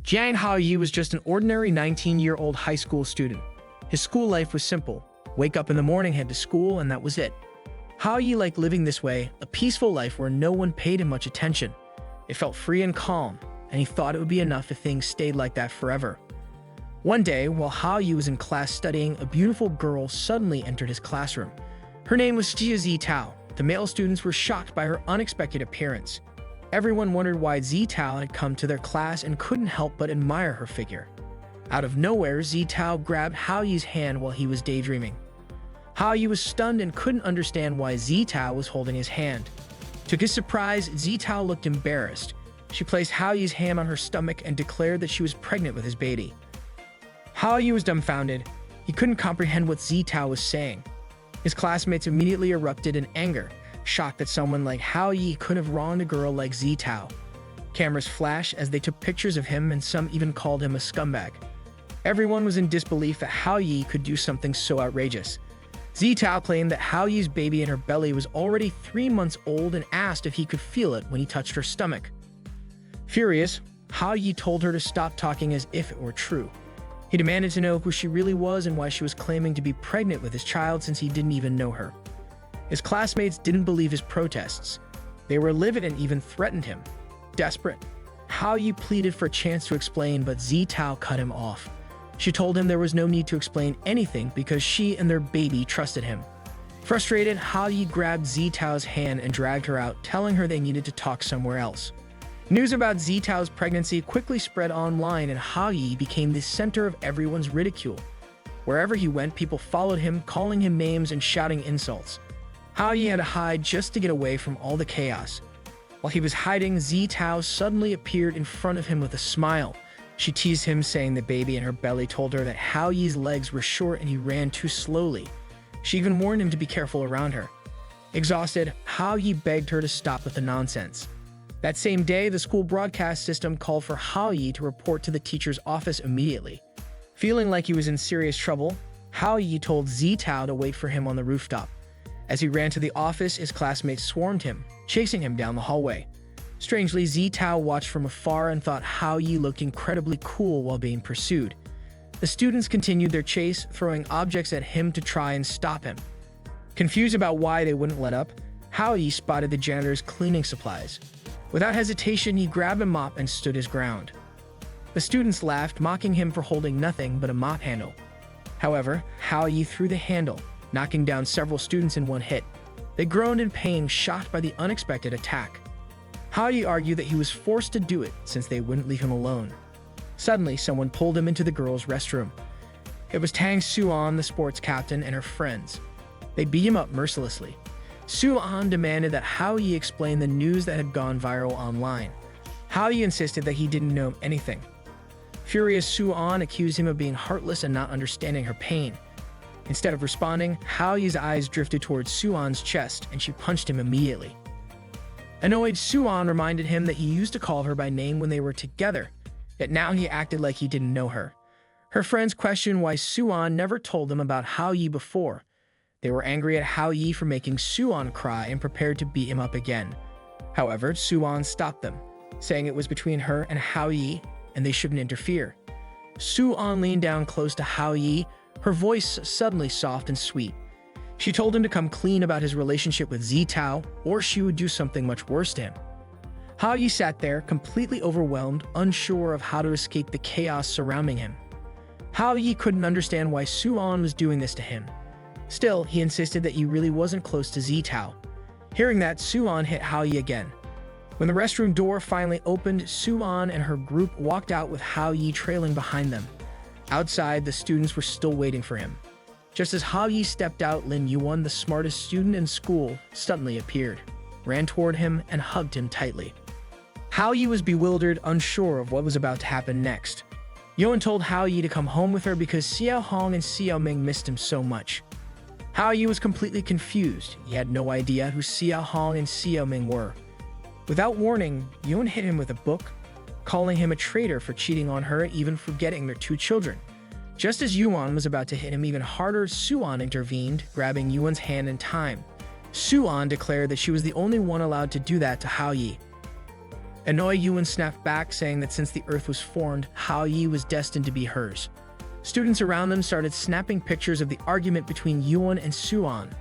Jiang Haoyi was just an ordinary 19-year-old high school student. His school life was simple. Wake up in the morning, head to school, and that was it. Haoyi liked living this way, a peaceful life where no one paid him much attention. It felt free and calm, and he thought it would be enough if things stayed like that forever. One day, while Haoyi was in class studying, a beautiful girl suddenly entered his classroom. Her name was Jia Zitao. The male students were shocked by her unexpected appearance. Everyone wondered why Zitao had come to their class and couldn't help but admire her figure. Out of nowhere, Zitao grabbed Haoyi's hand while he was daydreaming. Haoyi was stunned and couldn't understand why Zitao was holding his hand. To his surprise, Zitao looked embarrassed. She placed Haoyi's hand on her stomach and declared that she was pregnant with his baby. Haoyi was dumbfounded. He couldn't comprehend what Zitao was saying. His classmates immediately erupted in anger, shocked that someone like Haoyi could have wronged a girl like Zitao. Cameras flashed as they took pictures of him, and some even called him a scumbag. Everyone was in disbelief that Haoyi could do something so outrageous. Zitao claimed that Haoyi's baby in her belly was already 3 months old and asked if he could feel it when he touched her stomach. Furious, Haoyi told her to stop talking as if it were true. He demanded to know who she really was and why she was claiming to be pregnant with his child since he didn't even know her. His classmates didn't believe his protests. They were livid and even threatened him. Desperate, Haoyi pleaded for a chance to explain, but Zitao cut him off. She told him there was no need to explain anything because she and their baby trusted him. Frustrated, Haoyi grabbed Zitao's hand and dragged her out, telling her they needed to talk somewhere else. News about Zitao's pregnancy quickly spread online, and Haoyi became the center of everyone's ridicule. Wherever he went, people followed him, calling him names and shouting insults. Haoyi had to hide just to get away from all the chaos. While he was hiding, Zitao suddenly appeared in front of him with a smile. She teased him, saying the baby in her belly told her that Haoyi's legs were short and he ran too slowly. She even warned him to be careful around her. Exhausted, Haoyi begged her to stop with the nonsense. That same day, the school broadcast system called for Haoyi to report to the teacher's office immediately. Feeling like he was in serious trouble, Haoyi told Zitao to wait for him on the rooftop. As he ran to the office, his classmates swarmed him, chasing him down the hallway. Strangely, Zitao watched from afar and thought Haoyi looked incredibly cool while being pursued. The students continued their chase, throwing objects at him to try and stop him. Confused about why they wouldn't let up, Haoyi spotted the janitor's cleaning supplies. Without hesitation, he grabbed a mop and stood his ground. The students laughed, mocking him for holding nothing but a mop handle. However, Haoyi threw the handle, knocking down several students in one hit. They groaned in pain, shocked by the unexpected attack. Haoyi argued that he was forced to do it since they wouldn't leave him alone. Suddenly, someone pulled him into the girls' restroom. It was Tang Suan, the sports captain, and her friends. They beat him up mercilessly. Suan demanded that Haoyi explain the news that had gone viral online. Haoyi insisted that he didn't know anything. Furious, Suan accused him of being heartless and not understanding her pain. Instead of responding, Haoyi's eyes drifted towards Suan's chest, and she punched him immediately. Annoyed, Suan reminded him that he used to call her by name when they were together, yet now he acted like he didn't know her. Her friends questioned why Suan never told them about Haoyi before. They were angry at Haoyi for making Suan cry and prepared to beat him up again. However, Suan stopped them, saying it was between her and Haoyi and they shouldn't interfere. Suan leaned down close to Haoyi, her voice suddenly soft and sweet. She told him to come clean about his relationship with Zitao, or she would do something much worse to him. Haoyi sat there, completely overwhelmed, unsure of how to escape the chaos surrounding him. Haoyi couldn't understand why Suan was doing this to him. Still, he insisted that he really wasn't close to Zitao. Hearing that, Suan hit Haoyi again. When the restroom door finally opened, Suan and her group walked out with Haoyi trailing behind them. Outside, the students were still waiting for him. Just as Haoyi stepped out, Lin Yuan, the smartest student in school, suddenly appeared, ran toward him, and hugged him tightly. Haoyi was bewildered, unsure of what was about to happen next. Yuan told Haoyi to come home with her because Xiao Hong and Xiao Ming missed him so much. Haoyi was completely confused. He had no idea who Xiao Hong and Xiao Ming were. Without warning, Yuan hit him with a book, calling him a traitor for cheating on her, even forgetting their 2 children. Just as Yuan was about to hit him even harder, Suan intervened, grabbing Yuan's hand in time. Suan declared that she was the only one allowed to do that to Haoyi. Annoyed, Yuan snapped back, saying that since the Earth was formed, Hao Yi was destined to be hers. Students around them started snapping pictures of the argument between Yuan and Suan.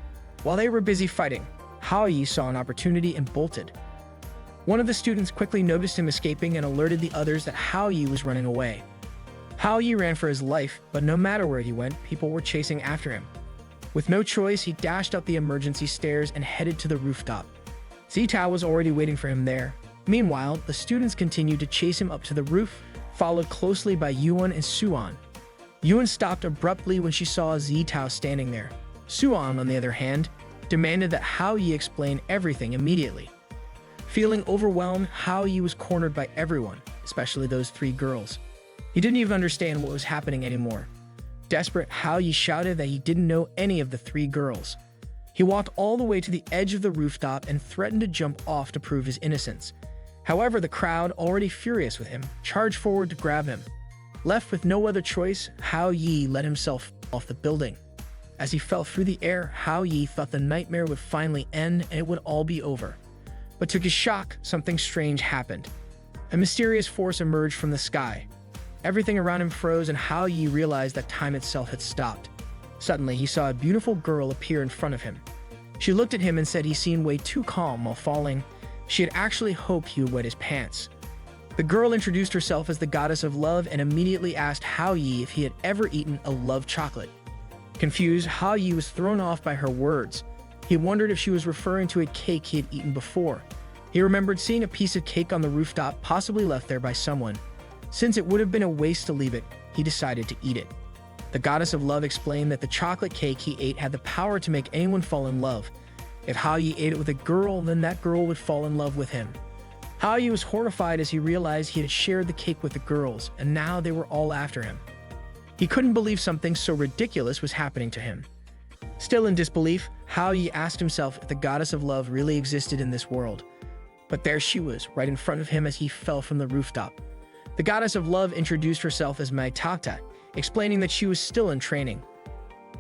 While they were busy fighting, Hao Yi saw an opportunity and bolted. One of the students quickly noticed him escaping and alerted the others that Hao Yi was running away. Hao Yi ran for his life, but no matter where he went, people were chasing after him. With no choice, he dashed up the emergency stairs and headed to the rooftop. Zitao was already waiting for him there. Meanwhile, the students continued to chase him up to the roof, followed closely by Yuan and Suan. Yuan stopped abruptly when she saw Zitao standing there. Suan, on the other hand, demanded that Hao Yi explain everything immediately. Feeling overwhelmed, Hao Yi was cornered by everyone, especially those three girls. He didn't even understand what was happening anymore. Desperate, Hao Yi shouted that he didn't know any of the three girls. He walked all the way to the edge of the rooftop and threatened to jump off to prove his innocence. However, the crowd, already furious with him, charged forward to grab him. Left with no other choice, Hao Yi let himself off the building. As he fell through the air, Hao Yi thought the nightmare would finally end and it would all be over. But to his shock, something strange happened. A mysterious force emerged from the sky. Everything around him froze, and Hao Yi realized that time itself had stopped. Suddenly, he saw a beautiful girl appear in front of him. She looked at him and said he seemed way too calm while falling. She had actually hoped he would wet his pants. The girl introduced herself as the goddess of love and immediately asked Hao Yi if he had ever eaten a love chocolate. Confused, Hao Yi was thrown off by her words. He wondered if she was referring to a cake he had eaten before. He remembered seeing a piece of cake on the rooftop, possibly left there by someone. Since it would have been a waste to leave it, he decided to eat it. The goddess of love explained that the chocolate cake he ate had the power to make anyone fall in love. If Hao Yi ate it with a girl, then that girl would fall in love with him. Hao Yi was horrified as he realized he had shared the cake with the girls, and now they were all after him. He couldn't believe something so ridiculous was happening to him. Still in disbelief, Hao Yi asked himself if the goddess of love really existed in this world. But there she was, right in front of him as he fell from the rooftop. The goddess of love introduced herself as Mai Tata, explaining that she was still in training.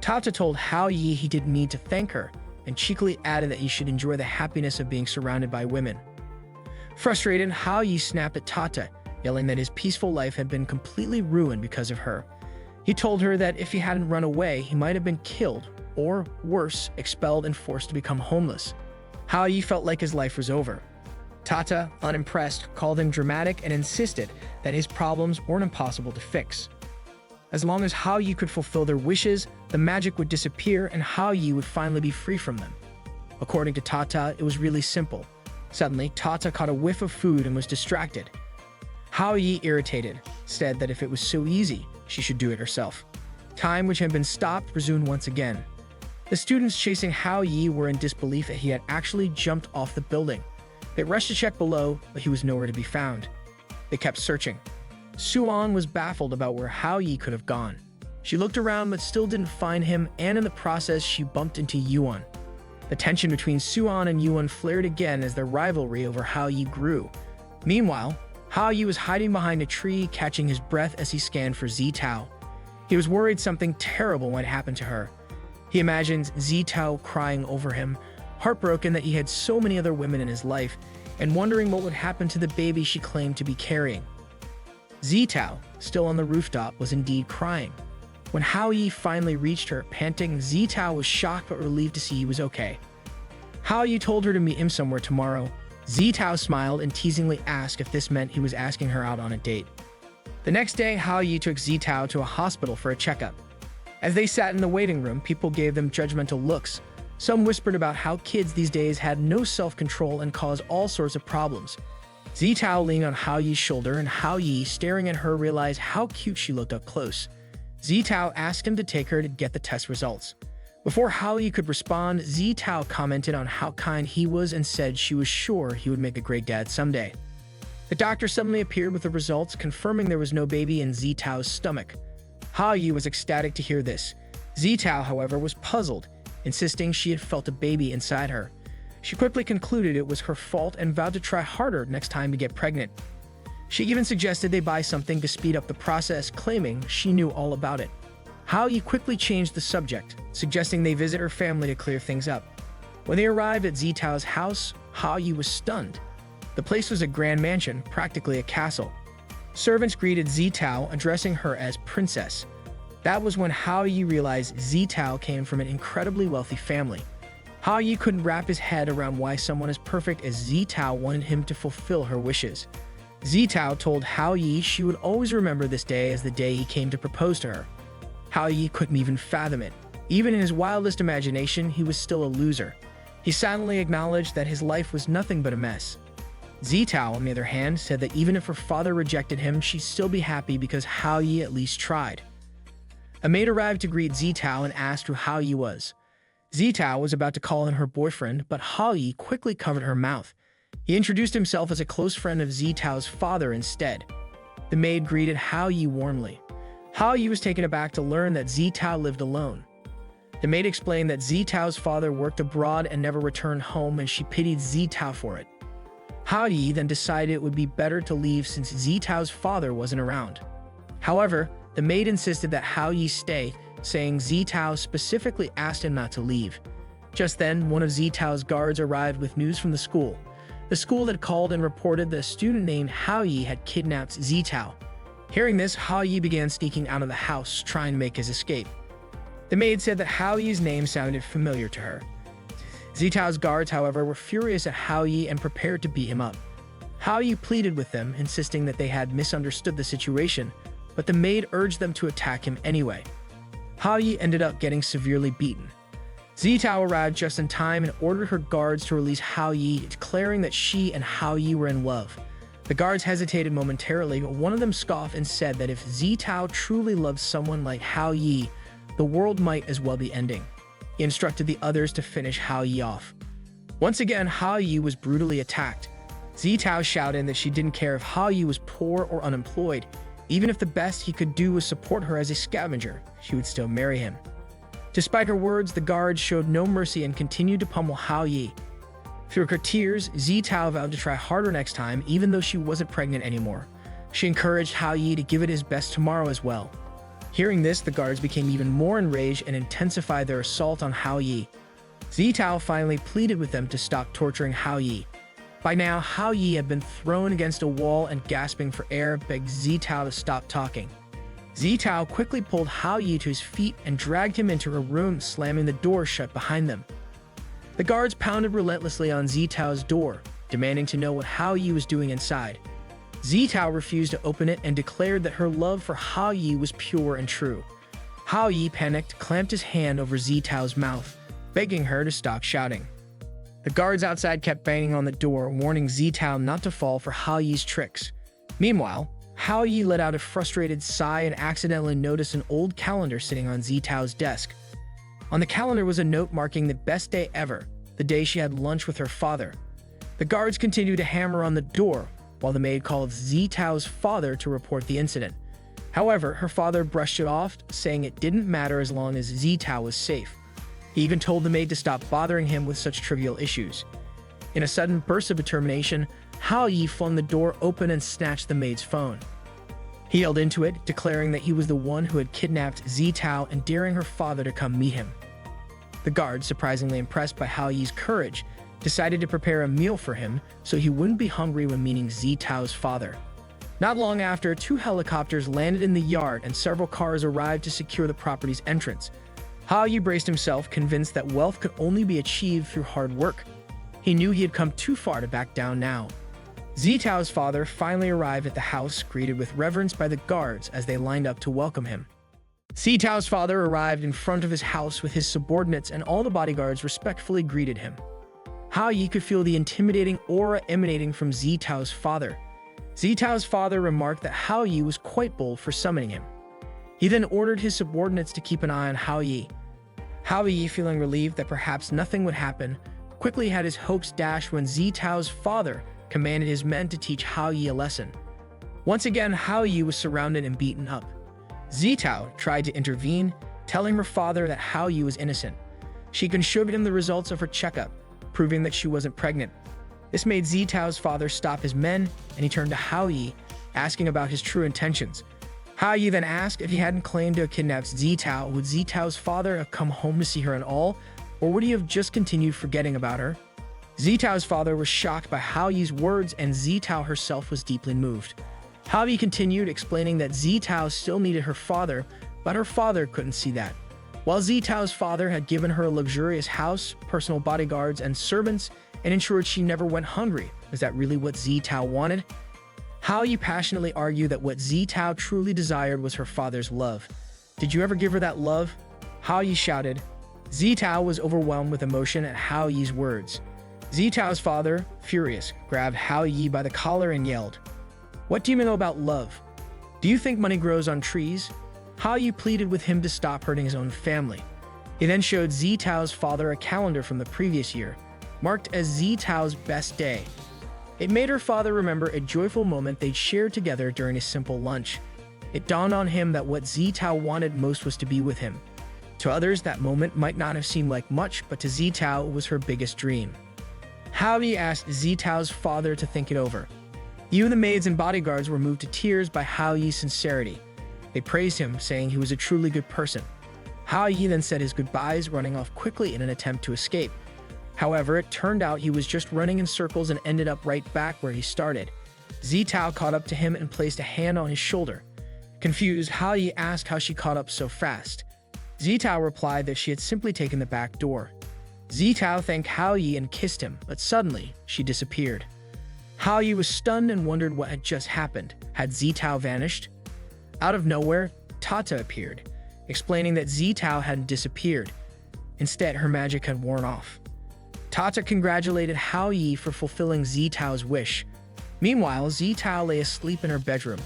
Tata told Hao Yi he didn't need to thank her, and cheekily added that he should enjoy the happiness of being surrounded by women. Frustrated, Hao Yi snapped at Tata, yelling that his peaceful life had been completely ruined because of her. He told her that if he hadn't run away, he might have been killed, or worse, expelled and forced to become homeless. Hao Yi felt like his life was over. Tata, unimpressed, called him dramatic and insisted that his problems weren't impossible to fix. As long as Hao Yi could fulfill their wishes, the magic would disappear and Hao Yi would finally be free from them. According to Tata, it was really simple. Suddenly, Tata caught a whiff of food and was distracted. Hao Yi, irritated, said that if it was so easy, she should do it herself. Time, which had been stopped, resumed once again. The students chasing Hao Yi were in disbelief that he had actually jumped off the building. They rushed to check below, but he was nowhere to be found. They kept searching. Suan was baffled about where Hao Yi could have gone. She looked around but still didn't find him, and in the process, she bumped into Yuan. The tension between Suan and Yuan flared again as their rivalry over Hao Yi grew. Meanwhile, Hao Yi was hiding behind a tree, catching his breath as he scanned for Zitao. He was worried something terrible might happen to her. He imagined Zitao crying over him, heartbroken that he had so many other women in his life, and wondering what would happen to the baby she claimed to be carrying. Zitao, still on the rooftop, was indeed crying. When Hao Yi finally reached her, panting, Zitao was shocked but relieved to see he was okay. Hao Yi told her to meet him somewhere tomorrow. Zitao smiled and teasingly asked if this meant he was asking her out on a date. The next day, Hao Yi took Zitao to a hospital for a checkup. As they sat in the waiting room, people gave them judgmental looks. Some whispered about how kids these days had no self-control and caused all sorts of problems. Zitao leaned on Hao Yi's shoulder, and Hao Yi, staring at her, realized how cute she looked up close. Zitao asked him to take her to get the test results. Before Hao Yi could respond, Zitao commented on how kind he was and said she was sure he would make a great dad someday. The doctor suddenly appeared with the results, confirming there was no baby in Zitao's stomach. Hao Yi was ecstatic to hear this. Zitao, however, was puzzled, insisting she had felt a baby inside her. She quickly concluded it was her fault and vowed to try harder next time to get pregnant. She even suggested they buy something to speed up the process, claiming she knew all about it. Hao Yi quickly changed the subject, suggesting they visit her family to clear things up. When they arrived at Zitao's house, Hao Yi was stunned. The place was a grand mansion, practically a castle. Servants greeted Zitao, addressing her as princess. That was when Hao Yi realized Zitao came from an incredibly wealthy family. Hao Yi couldn't wrap his head around why someone as perfect as Zitao wanted him to fulfill her wishes. Zitao told Hao Yi she would always remember this day as the day he came to propose to her. Hao Yi couldn't even fathom it. Even in his wildest imagination, he was still a loser. He silently acknowledged that his life was nothing but a mess. Zitao, on the other hand, said that even if her father rejected him, she'd still be happy because Hao Yi at least tried. A maid arrived to greet Zitao and asked who Hao Yi was. Zitao was about to call in her boyfriend, but Hao Yi quickly covered her mouth. He introduced himself as a close friend of Zitao's father instead. The maid greeted Hao Yi warmly. Hao Yi was taken aback to learn that Zitao lived alone. The maid explained that Zitao's father worked abroad and never returned home, and she pitied Zitao for it. Hao Yi then decided it would be better to leave since Zitao's father wasn't around. However, the maid insisted that Hao Yi stay, saying Zitao specifically asked him not to leave. Just then, one of Zitao's guards arrived with news from the school. The school had called and reported that a student named Hao Yi had kidnapped Zitao. Hearing this, Hao Yi began sneaking out of the house, trying to make his escape. The maid said that Hao Yi's name sounded familiar to her. Zitao's guards, however, were furious at Hao Yi and prepared to beat him up. Hao Yi pleaded with them, insisting that they had misunderstood the situation, but the maid urged them to attack him anyway. Hao Yi ended up getting severely beaten. Zitao arrived just in time and ordered her guards to release Hao Yi, declaring that she and Hao Yi were in love. The guards hesitated momentarily, but one of them scoffed and said that if Zitao truly loved someone like Hao Yi, the world might as well be ending. He instructed the others to finish Hao Yi off. Once again, Hao Yi was brutally attacked. Zitao shouted that she didn't care if Hao Yi was poor or unemployed. Even if the best he could do was support her as a scavenger, she would still marry him. Despite her words, the guards showed no mercy and continued to pummel Hao Yi. Through her tears, Zitao vowed to try harder next time, even though she wasn't pregnant anymore. She encouraged Hao Yi to give it his best tomorrow as well. Hearing this, the guards became even more enraged and intensified their assault on Hao Yi. Zitao finally pleaded with them to stop torturing Hao Yi. By now, Hao Yi had been thrown against a wall and gasping for air, begged Zitao to stop talking. Zitao quickly pulled Hao Yi to his feet and dragged him into her room, slamming the door shut behind them. The guards pounded relentlessly on Zitao's door, demanding to know what Hao Yi was doing inside. Zitao refused to open it and declared that her love for Hao Yi was pure and true. Hao Yi panicked, clamped his hand over Zitao's mouth, begging her to stop shouting. The guards outside kept banging on the door, warning Zitao not to fall for Hao Yi's tricks. Meanwhile, Hao Yi let out a frustrated sigh and accidentally noticed an old calendar sitting on Zitao's desk. On the calendar was a note marking the best day ever, the day she had lunch with her father. The guards continued to hammer on the door, while the maid called Zitao's father to report the incident. However, her father brushed it off, saying it didn't matter as long as Zitao was safe. He even told the maid to stop bothering him with such trivial issues. In a sudden burst of determination, Hao Yi flung the door open and snatched the maid's phone. He yelled into it, declaring that he was the one who had kidnapped Zitao and daring her father to come meet him. The guards, surprisingly impressed by Hao Yi's courage, decided to prepare a meal for him so he wouldn't be hungry when meeting Zitao's father. Not long after, 2 helicopters landed in the yard and several cars arrived to secure the property's entrance. Hao Yi braced himself, convinced that wealth could only be achieved through hard work. He knew he had come too far to back down now. Zitao's father finally arrived at the house, greeted with reverence by the guards as they lined up to welcome him. Zitao's father arrived in front of his house with his subordinates, and all the bodyguards respectfully greeted him. Hao Yi could feel the intimidating aura emanating from Zitao's father. Zitao's father remarked that Hao Yi was quite bold for summoning him. He then ordered his subordinates to keep an eye on Hao Yi. Hao Yi, feeling relieved that perhaps nothing would happen, quickly had his hopes dashed when Zitao's father commanded his men to teach Hao Yi a lesson. Once again, Hao Yi was surrounded and beaten up. Zitao tried to intervene, telling her father that Hao Yi was innocent. She showed him the results of her checkup, proving that she wasn't pregnant. This made Zitao's father stop his men, and he turned to Hao Yi, asking about his true intentions. Hao Yi then asked if he hadn't claimed to have kidnapped Zitao, would Zitao's father have come home to see her at all, or would he have just continued forgetting about her? Zitao's father was shocked by Hao Yi's words, and Zitao herself was deeply moved. Hao Yi continued, explaining that Zitao still needed her father, but her father couldn't see that. While Zitao's father had given her a luxurious house, personal bodyguards, and servants, and ensured she never went hungry, was that really what Zitao wanted? Hao Yi passionately argued that what Zitao truly desired was her father's love. Did you ever give her that love? Hao Yi shouted. Zitao was overwhelmed with emotion at Hao Yi's words. Zitao's father, furious, grabbed Hao Yi by the collar and yelled, "What do you know about love? Do you think money grows on trees?" Hao Yi pleaded with him to stop hurting his own family. He then showed Zitao's father a calendar from the previous year, marked as Zitao's best day. It made her father remember a joyful moment they'd shared together during a simple lunch. It dawned on him that what Zitao wanted most was to be with him. To others, that moment might not have seemed like much, but to Zitao, it was her biggest dream. Hao Yi asked Zitao's father to think it over. Even the maids and bodyguards were moved to tears by Hao Yi's sincerity. They praised him, saying he was a truly good person. Hao Yi then said his goodbyes, running off quickly in an attempt to escape. However, it turned out he was just running in circles and ended up right back where he started. Zitao caught up to him and placed a hand on his shoulder. Confused, Hao Yi asked how she caught up so fast. Zitao replied that she had simply taken the back door. Zitao thanked Hao Yi and kissed him, but suddenly, she disappeared. Hao Yi was stunned and wondered what had just happened. Had Zitao vanished? Out of nowhere, Tata appeared, explaining that Zitao hadn't disappeared. Instead, her magic had worn off. Tata congratulated Hao Yi for fulfilling Zitao's wish. Meanwhile, Zitao lay asleep in her bedroom.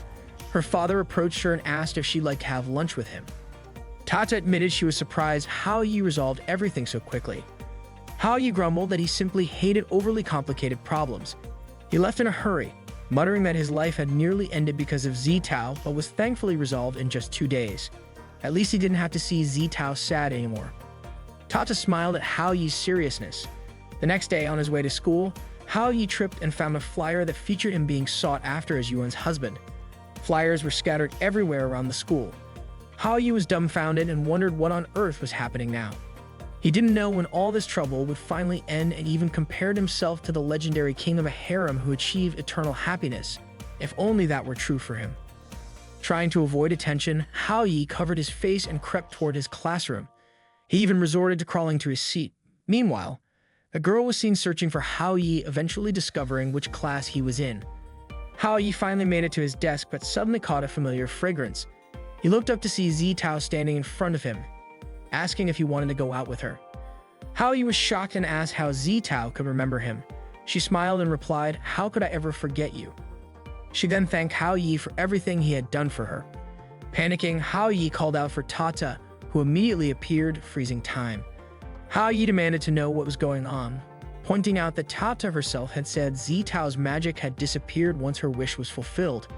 Her father approached her and asked if she'd like to have lunch with him. Tata admitted she was surprised Hao Yi resolved everything so quickly. Hao Yi grumbled that he simply hated overly complicated problems. He left in a hurry, muttering that his life had nearly ended because of Zitao, but was thankfully resolved in just 2 days. At least he didn't have to see Zitao sad anymore. Tata smiled at Hao Yi's seriousness. The next day, on his way to school, Hao Yi tripped and found a flyer that featured him being sought after as Yuan's husband. Flyers were scattered everywhere around the school. Hao Yi was dumbfounded and wondered what on earth was happening now. He didn't know when all this trouble would finally end, and even compared himself to the legendary king of a harem who achieved eternal happiness, if only that were true for him. Trying to avoid attention, Hao Yi covered his face and crept toward his classroom. He even resorted to crawling to his seat. Meanwhile, a girl was seen searching for Hao Yi, eventually discovering which class he was in. Hao Yi finally made it to his desk, but suddenly caught a familiar fragrance. He looked up to see Zitao standing in front of him, asking if he wanted to go out with her. Hao Yi was shocked and asked how Zitao could remember him. She smiled and replied, "How could I ever forget you?" She then thanked Hao Yi for everything he had done for her. Panicking, Hao Yi called out for Tata, who immediately appeared, freezing time. Hao Yi demanded to know what was going on, pointing out that Tata herself had said Zitao's magic had disappeared once her wish was fulfilled.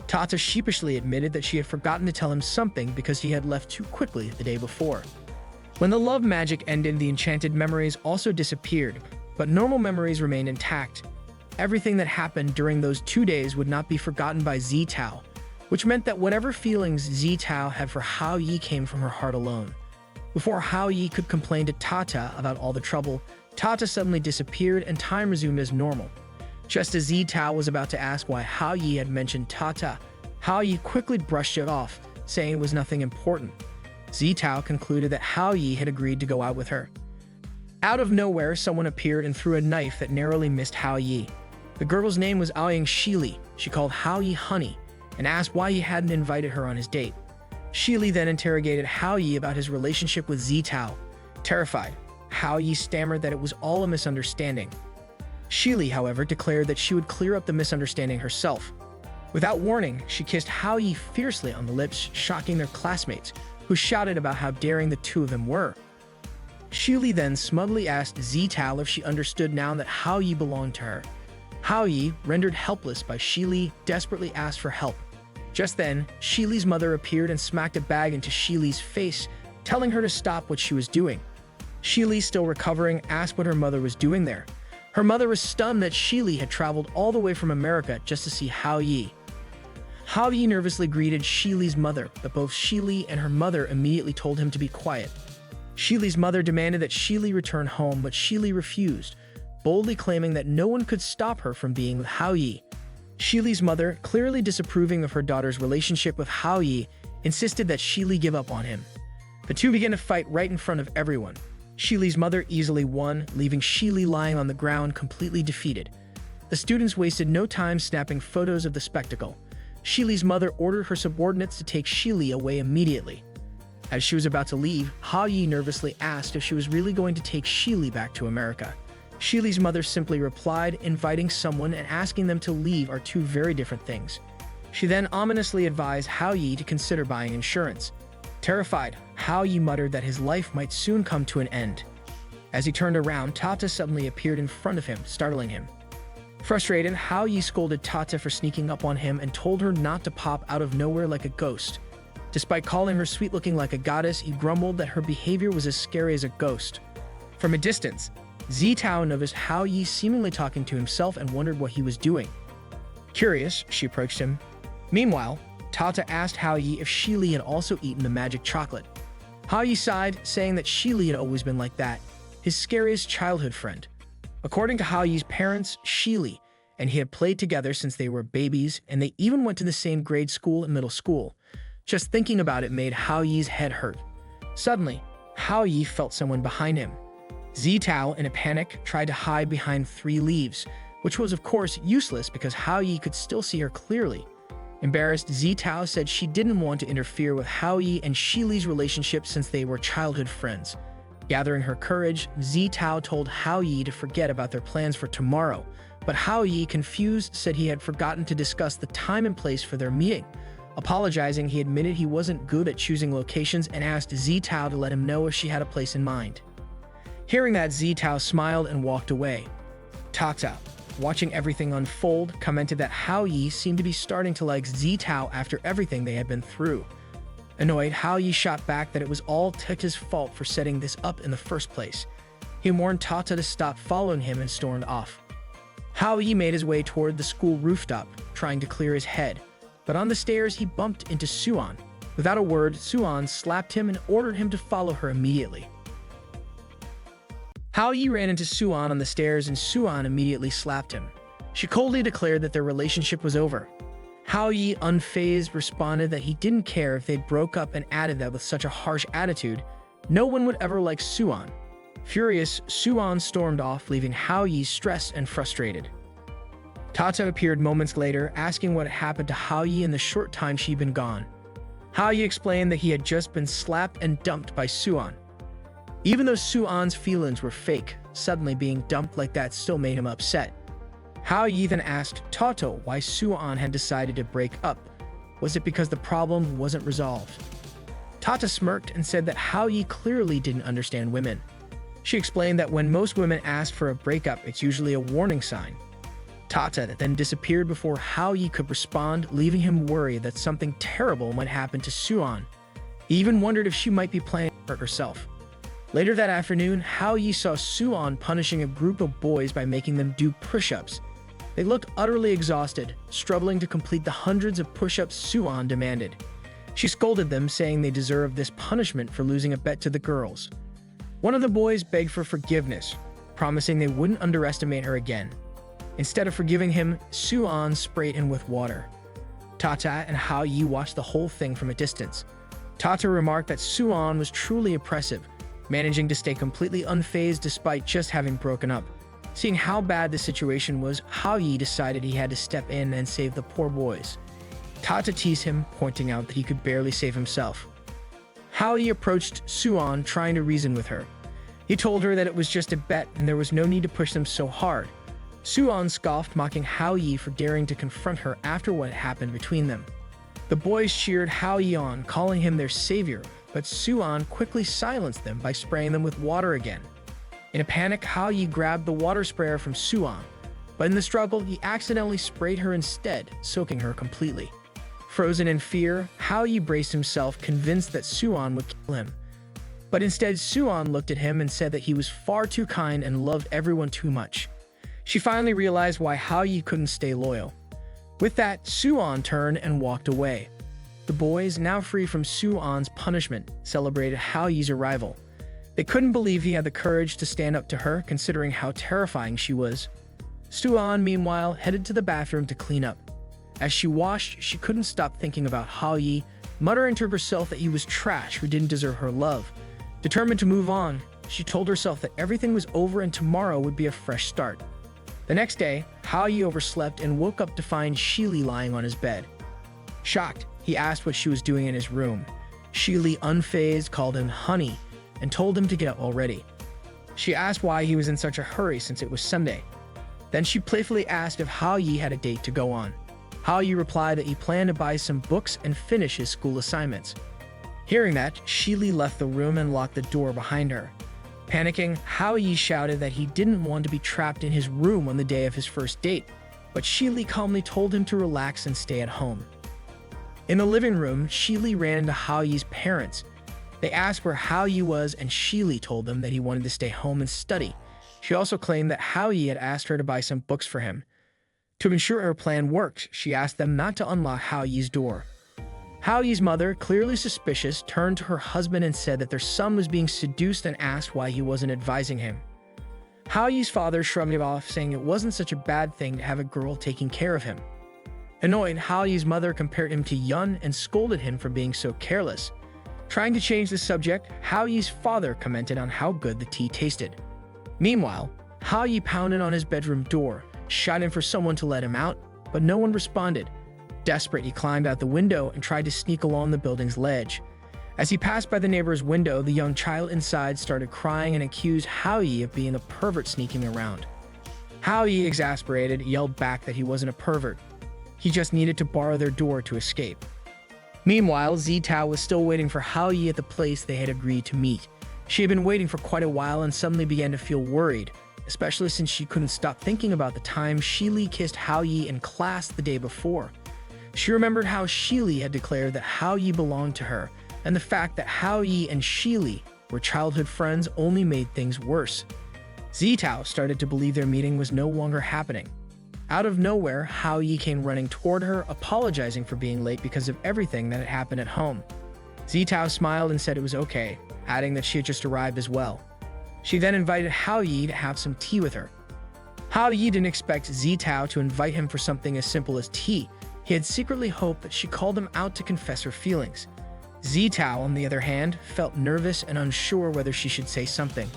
Tata sheepishly admitted that she had forgotten to tell him something because he had left too quickly the day before. When the love magic ended, the enchanted memories also disappeared, but normal memories remained intact. Everything that happened during those 2 days would not be forgotten by Zitao, which meant that whatever feelings Zitao had for Hao Yi came from her heart alone. Before Hao Yi could complain to Tata about all the trouble, Tata suddenly disappeared and time resumed as normal. Just as Zitao was about to ask why Hao Yi had mentioned Tata, Hao Yi quickly brushed it off, saying it was nothing important. Zitao concluded that Hao Yi had agreed to go out with her. Out of nowhere, someone appeared and threw a knife that narrowly missed Hao Yi. The girl's name was Aoying Shili. She called Hao Yi honey and asked why he hadn't invited her on his date. Shili then interrogated Hao Yi about his relationship with Zitao. Terrified, Hao Yi stammered that it was all a misunderstanding. Shili, however, declared that she would clear up the misunderstanding herself. Without warning, she kissed Hao Yi fiercely on the lips, shocking their classmates, who shouted about how daring the two of them were. Shili then smugly asked Zitao if she understood now that Hao Yi belonged to her. Hao Yi, rendered helpless by Shili, desperately asked for help. Just then, Shili's mother appeared and smacked a bag into Shili's face, telling her to stop what she was doing. Shili, still recovering, asked what her mother was doing there. Her mother was stunned that Shili had traveled all the way from America just to see Hao Yi. Hao Yi nervously greeted Shili's mother, but both Shili and her mother immediately told him to be quiet. Shili's mother demanded that Shili return home, but Shili refused, boldly claiming that no one could stop her from being with Hao Yi. Shili's mother, clearly disapproving of her daughter's relationship with Hao Yi, insisted that Shili give up on him. The two began to fight right in front of everyone. Shili's mother easily won, leaving Shili lying on the ground completely defeated. The students wasted no time snapping photos of the spectacle. Shili's mother ordered her subordinates to take Shili away immediately. As she was about to leave, Hao Yi nervously asked if she was really going to take Shili back to America. Shili's mother simply replied, inviting someone and asking them to leave are two very different things. She then ominously advised Hao Yi to consider buying insurance. Terrified, Hao Yi muttered that his life might soon come to an end. As he turned around, Tata suddenly appeared in front of him, startling him. Frustrated, Hao Yi scolded Tata for sneaking up on him and told her not to pop out of nowhere like a ghost. Despite calling her sweet-looking like a goddess, he grumbled that her behavior was as scary as a ghost. From a distance, Zitao noticed Hao Yi seemingly talking to himself and wondered what he was doing. Curious, she approached him. Meanwhile, Tata asked Hao Yi if Shili had also eaten the magic chocolate. Hao Yi sighed, saying that Shili had always been like that, his scariest childhood friend. According to Hao Yi's parents, Shili and he had played together since they were babies, and they even went to the same grade school and middle school. Just thinking about it made Hao Yi's head hurt. Suddenly, Hao Yi felt someone behind him. Zitao, in a panic, tried to hide behind 3 leaves, which was of course useless because Hao Yi could still see her clearly. Embarrassed, Zitao said she didn't want to interfere with Hao Yi and Shili's relationship since they were childhood friends. Gathering her courage, Zitao told Hao Yi to forget about their plans for tomorrow, but Hao Yi, confused, said he had forgotten to discuss the time and place for their meeting. Apologizing, he admitted he wasn't good at choosing locations and asked Zitao to let him know if she had a place in mind. Hearing that, Zitao smiled and walked away. Tata, watching everything unfold, commented that Hao Yi seemed to be starting to like Zitao after everything they had been through. Annoyed, Hao Yi shot back that it was all Tata's fault for setting this up in the first place. He warned Tata to stop following him and stormed off. Hao Yi made his way toward the school rooftop, trying to clear his head. But on the stairs, he bumped into Suan. Without a word, Suan slapped him and ordered him to follow her immediately. Hao Yi ran into Suan on the stairs and Suan immediately slapped him. She coldly declared that their relationship was over. Hao Yi, unfazed, responded that he didn't care if they'd broke up and added that with such a harsh attitude, no one would ever like Suan. Furious, Suan stormed off, leaving Hao Yi stressed and frustrated. Tata appeared moments later, asking what had happened to Hao Yi in the short time she'd been gone. Hao Yi explained that he had just been slapped and dumped by Suan. Even though Suan's feelings were fake, suddenly being dumped like that still made him upset. Hao Yi then asked Tata why Suan had decided to break up. Was it because the problem wasn't resolved? Tata smirked and said that Hao Yi clearly didn't understand women. She explained that when most women ask for a breakup, it's usually a warning sign. Tata then disappeared before Hao Yi could respond, leaving him worried that something terrible might happen to Suan. He even wondered if she might be planning to hurt herself. Later that afternoon, Hao Yi saw Suan punishing a group of boys by making them do push-ups. They looked utterly exhausted, struggling to complete the hundreds of push-ups Suan demanded. She scolded them, saying they deserved this punishment for losing a bet to the girls. One of the boys begged for forgiveness, promising they wouldn't underestimate her again. Instead of forgiving him, Suan sprayed him with water. Tata and Hao Yi watched the whole thing from a distance. Tata remarked that Suan was truly oppressive, managing to stay completely unfazed despite just having broken up. Seeing how bad the situation was, Hao Yi decided he had to step in and save the poor boys. Tata teased him, pointing out that he could barely save himself. Hao Yi approached Suan, trying to reason with her. He told her that it was just a bet and there was no need to push them so hard. Suan scoffed, mocking Hao Yi for daring to confront her after what had happened between them. The boys cheered Hao Yi on, calling him their savior, but Suan quickly silenced them by spraying them with water again. In a panic, Hao Yi grabbed the water sprayer from Suan, but in the struggle, he accidentally sprayed her instead, soaking her completely. Frozen in fear, Hao Yi braced himself, convinced that Suan would kill him. But instead, Suan looked at him and said that he was far too kind and loved everyone too much. She finally realized why Hao Yi couldn't stay loyal. With that, Suan turned and walked away. The boys, now free from Suan's punishment, celebrated Hao Yi's arrival. They couldn't believe he had the courage to stand up to her, considering how terrifying she was. Suan, meanwhile, headed to the bathroom to clean up. As she washed, she couldn't stop thinking about Hao-yi, muttering to herself that he was trash who didn't deserve her love. Determined to move on, she told herself that everything was over and tomorrow would be a fresh start. The next day, Hao-yi overslept and woke up to find Shili lying on his bed. Shocked, he asked what she was doing in his room. Shili, unfazed, called him honey and told him to get up already. She asked why he was in such a hurry since it was Sunday. Then she playfully asked if Hao-yi had a date to go on. Hao-yi replied that he planned to buy some books and finish his school assignments. Hearing that, Shili left the room and locked the door behind her. Panicking, Hao-yi shouted that he didn't want to be trapped in his room on the day of his first date, but Shili calmly told him to relax and stay at home. In the living room, Shili ran into Hao-yi's parents. They asked where Hao-yi was, and Shili told them that he wanted to stay home and study. She also claimed that Hao-yi had asked her to buy some books for him. To ensure her plan worked, she asked them not to unlock Hao-yi's door. Hao-yi's mother, clearly suspicious, turned to her husband and said that their son was being seduced and asked why he wasn't advising him. Hao-yi's father shrugged it off, saying it wasn't such a bad thing to have a girl taking care of him. Annoyed, Hao-yi's mother compared him to Yun and scolded him for being so careless. Trying to change the subject, Hao-yi's father commented on how good the tea tasted. Meanwhile, Hao-yi pounded on his bedroom door, shouting for someone to let him out, but no one responded. Desperate, he climbed out the window and tried to sneak along the building's ledge. As he passed by the neighbor's window, the young child inside started crying and accused Hao-yi of being a pervert sneaking around. Hao-yi, exasperated, yelled back that he wasn't a pervert. He just needed to borrow their door to escape. Meanwhile, Zitao was still waiting for Hao-yi at the place they had agreed to meet. She had been waiting for quite a while and suddenly began to feel worried, especially since she couldn't stop thinking about the time Shili kissed Hao-yi in class the day before. She remembered how Shili had declared that Hao-yi belonged to her, and the fact that Hao-yi and Shili were childhood friends only made things worse. Zitao started to believe their meeting was no longer happening. Out of nowhere, Hao-yi came running toward her, apologizing for being late because of everything that had happened at home. Zitao smiled and said it was okay, adding that she had just arrived as well. She then invited Hao-yi to have some tea with her. Hao-yi didn't expect Zitao to invite him for something as simple as tea. He had secretly hoped that she called him out to confess her feelings. Zitao, on the other hand, felt nervous and unsure whether she should say something.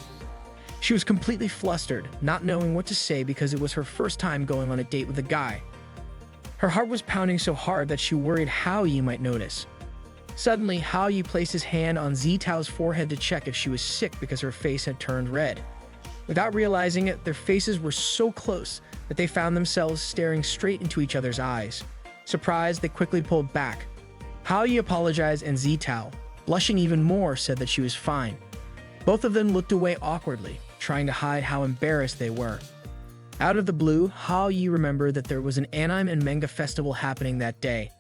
She was completely flustered, not knowing what to say because it was her first time going on a date with a guy. Her heart was pounding so hard that she worried Hao-yi might notice. Suddenly, Hao-yi placed his hand on Zitao's forehead to check if she was sick because her face had turned red. Without realizing it, their faces were so close that they found themselves staring straight into each other's eyes. Surprised, they quickly pulled back. Hao-yi apologized and Zitao, blushing even more, said that she was fine. Both of them looked away awkwardly, trying to hide how embarrassed they were. Out of the blue, Hao-yi remembered that there was an anime and manga festival happening that day.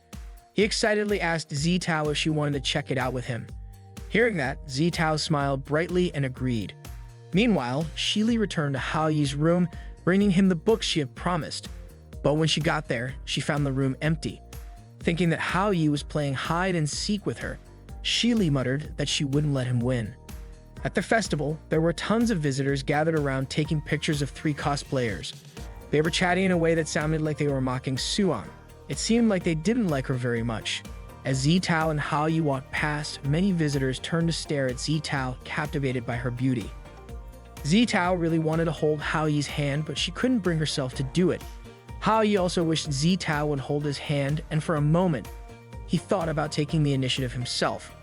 He excitedly asked Zitao if she wanted to check it out with him. Hearing that, Zitao smiled brightly and agreed. Meanwhile, Shili returned to Hao-yi's room, bringing him the books she had promised. But when she got there, she found the room empty. Thinking that Hao-yi was playing hide and seek with her, Shili muttered that she wouldn't let him win. At the festival, there were tons of visitors gathered around taking pictures of 3 cosplayers. They were chatting in a way that sounded like they were mocking Suan. It seemed like they didn't like her very much. As Zitao and Hao-yi walked past, many visitors turned to stare at Zitao, captivated by her beauty. Zitao really wanted to hold Hao-yi's hand, but she couldn't bring herself to do it. Hao-yi also wished Zitao would hold his hand, and for a moment, he thought about taking the initiative himself.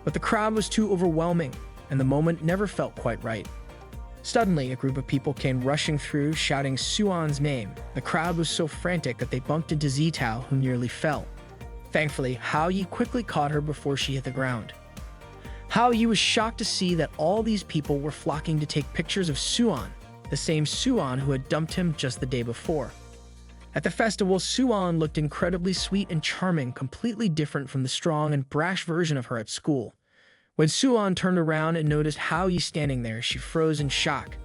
But the crowd was too overwhelming, and the moment never felt quite right. Suddenly, a group of people came rushing through, shouting Suan's name. The crowd was so frantic that they bumped into Zitao, who nearly fell. Thankfully, Hao-yi quickly caught her before she hit the ground. Hao-yi was shocked to see that all these people were flocking to take pictures of Suan, the same Suan who had dumped him just the day before. At the festival, Suan looked incredibly sweet and charming, completely different from the strong and brash version of her at school. When Suan turned around and noticed Hao-yi standing there, she froze in shock.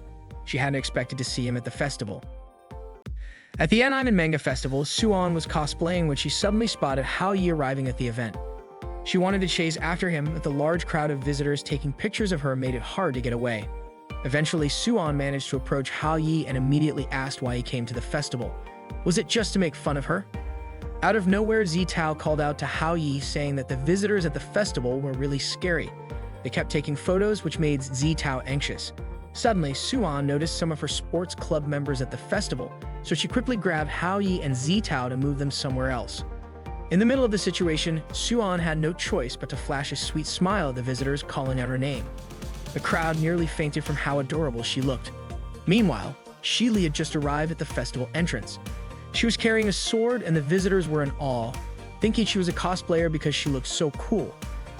She hadn't expected to see him at the festival. At the Anime and Manga Festival, Suan was cosplaying when she suddenly spotted Hao-yi arriving at the event. She wanted to chase after him, but the large crowd of visitors taking pictures of her made it hard to get away. Eventually, Suan managed to approach Hao Yi and immediately asked why he came to the festival. Was it just to make fun of her? Out of nowhere, Zitao called out to Hao Yi, saying that the visitors at the festival were really scary. They kept taking photos, which made Zitao anxious. Suddenly, Suan noticed some of her sports club members at the festival, so she quickly grabbed Hao Yi and Zitao to move them somewhere else. In the middle of the situation, Suan had no choice but to flash a sweet smile at the visitors, calling out her name. The crowd nearly fainted from how adorable she looked. Meanwhile, Shili had just arrived at the festival entrance. She was carrying a sword, and the visitors were in awe, thinking she was a cosplayer because she looked so cool.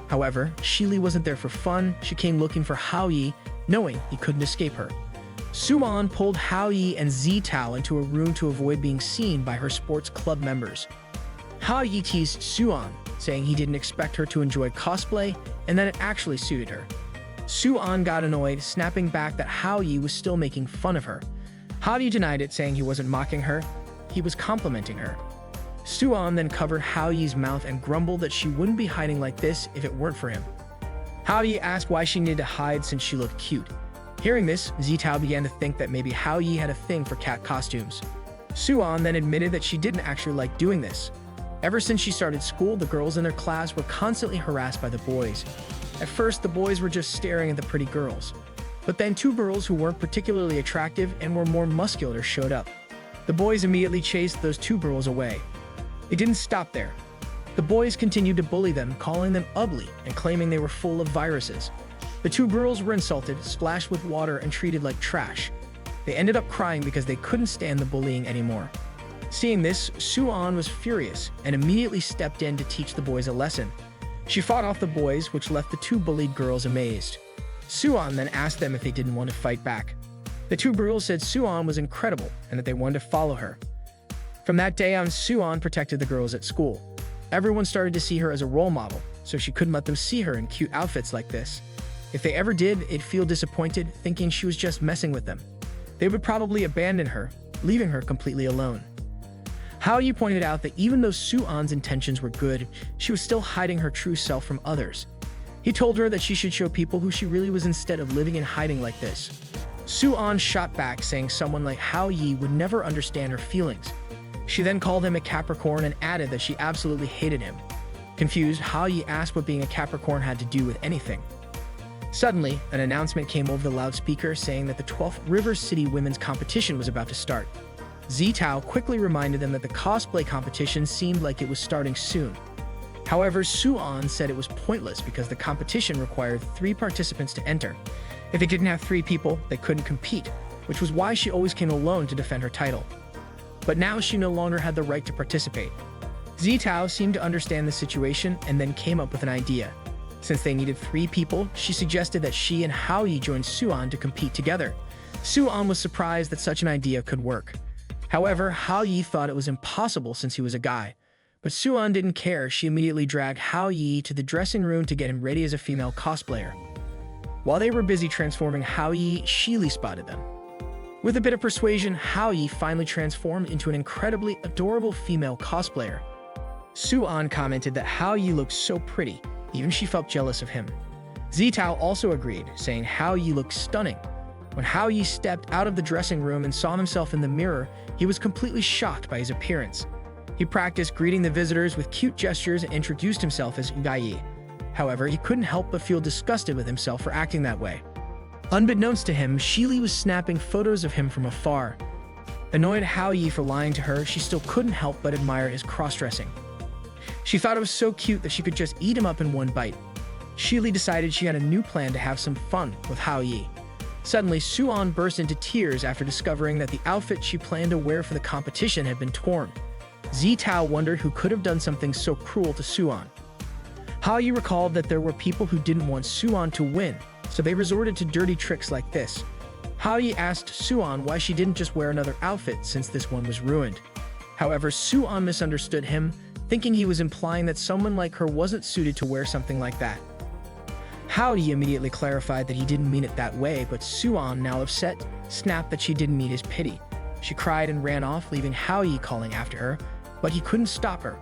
However, Shili wasn't there for fun. She came looking for Hao Yi, knowing he couldn't escape her. Suan pulled Hao Yi and Zitao into a room to avoid being seen by her sports club members. Hao Yi teased Suan, saying he didn't expect her to enjoy cosplay and that it actually suited her. Suan got annoyed, snapping back that Hao Yi was still making fun of her. Hao Yi denied it, saying he wasn't mocking her, he was complimenting her. Suan then covered Hao Yi's mouth and grumbled that she wouldn't be hiding like this if it weren't for him. Hao Yi asked why she needed to hide since she looked cute. Hearing this, Zitao began to think that maybe Hao Yi had a thing for cat costumes. Suan then admitted that she didn't actually like doing this. Ever since she started school, the girls in their class were constantly harassed by the boys. At first, the boys were just staring at the pretty girls. But then two girls who weren't particularly attractive and were more muscular showed up. The boys immediately chased those two girls away. They didn't stop there. The boys continued to bully them, calling them ugly and claiming they were full of viruses. The two girls were insulted, splashed with water, and treated like trash. They ended up crying because they couldn't stand the bullying anymore. Seeing this, Suan was furious and immediately stepped in to teach the boys a lesson. She fought off the boys, which left the two bullied girls amazed. Suan then asked them if they didn't want to fight back. The two girls said Suan was incredible and that they wanted to follow her. From that day on, Suan protected the girls at school. Everyone started to see her as a role model, so she couldn't let them see her in cute outfits like this. If they ever did, they'd feel disappointed, thinking she was just messing with them. They would probably abandon her, leaving her completely alone. Hao Yi pointed out that even though Suan's intentions were good, she was still hiding her true self from others. He told her that she should show people who she really was instead of living in hiding like this. Suan shot back, saying someone like Hao Yi would never understand her feelings. She then called him a Capricorn and added that she absolutely hated him. Confused, Hao Yi asked what being a Capricorn had to do with anything. Suddenly, an announcement came over the loudspeaker saying that the 12th River City Women's Competition was about to start. Zitao quickly reminded them that the cosplay competition seemed like it was starting soon. However, Suan said it was pointless because the competition required 3 participants to enter. If they didn't have 3 people, they couldn't compete, which was why she always came alone to defend her title. But now she no longer had the right to participate. Zitao seemed to understand the situation and then came up with an idea. Since they needed 3 people, she suggested that she and Hao Yi join Suan to compete together. Suan was surprised that such an idea could work. However, Hao Yi thought it was impossible since he was a guy. But Suan didn't care. She immediately dragged Hao Yi to the dressing room to get him ready as a female cosplayer. While they were busy transforming Hao Yi, Shili spotted them. With a bit of persuasion, Hao Yi finally transformed into an incredibly adorable female cosplayer. Suan commented that Hao Yi looked so pretty, even she felt jealous of him. Zitao also agreed, saying Hao Yi looked stunning. When Hao Yi stepped out of the dressing room and saw himself in the mirror, he was completely shocked by his appearance. He practiced greeting the visitors with cute gestures and introduced himself as Gai. However, he couldn't help but feel disgusted with himself for acting that way. Unbeknownst to him, Shili was snapping photos of him from afar. Annoyed at Hao Yi for lying to her, she still couldn't help but admire his cross-dressing. She thought it was so cute that she could just eat him up in one bite. Shili decided she had a new plan to have some fun with Hao Yi. Suddenly, Suan burst into tears after discovering that the outfit she planned to wear for the competition had been torn. Zitao wondered who could have done something so cruel to Suan. Hao Yi recalled that there were people who didn't want Suan to win, so they resorted to dirty tricks like this. Hao Yi asked Suan why she didn't just wear another outfit since this one was ruined. However, Suan misunderstood him, thinking he was implying that someone like her wasn't suited to wear something like that. Hao Yi immediately clarified that he didn't mean it that way, but Suan, now upset, snapped that she didn't need his pity. She cried and ran off, leaving Hao Yi calling after her, but he couldn't stop her.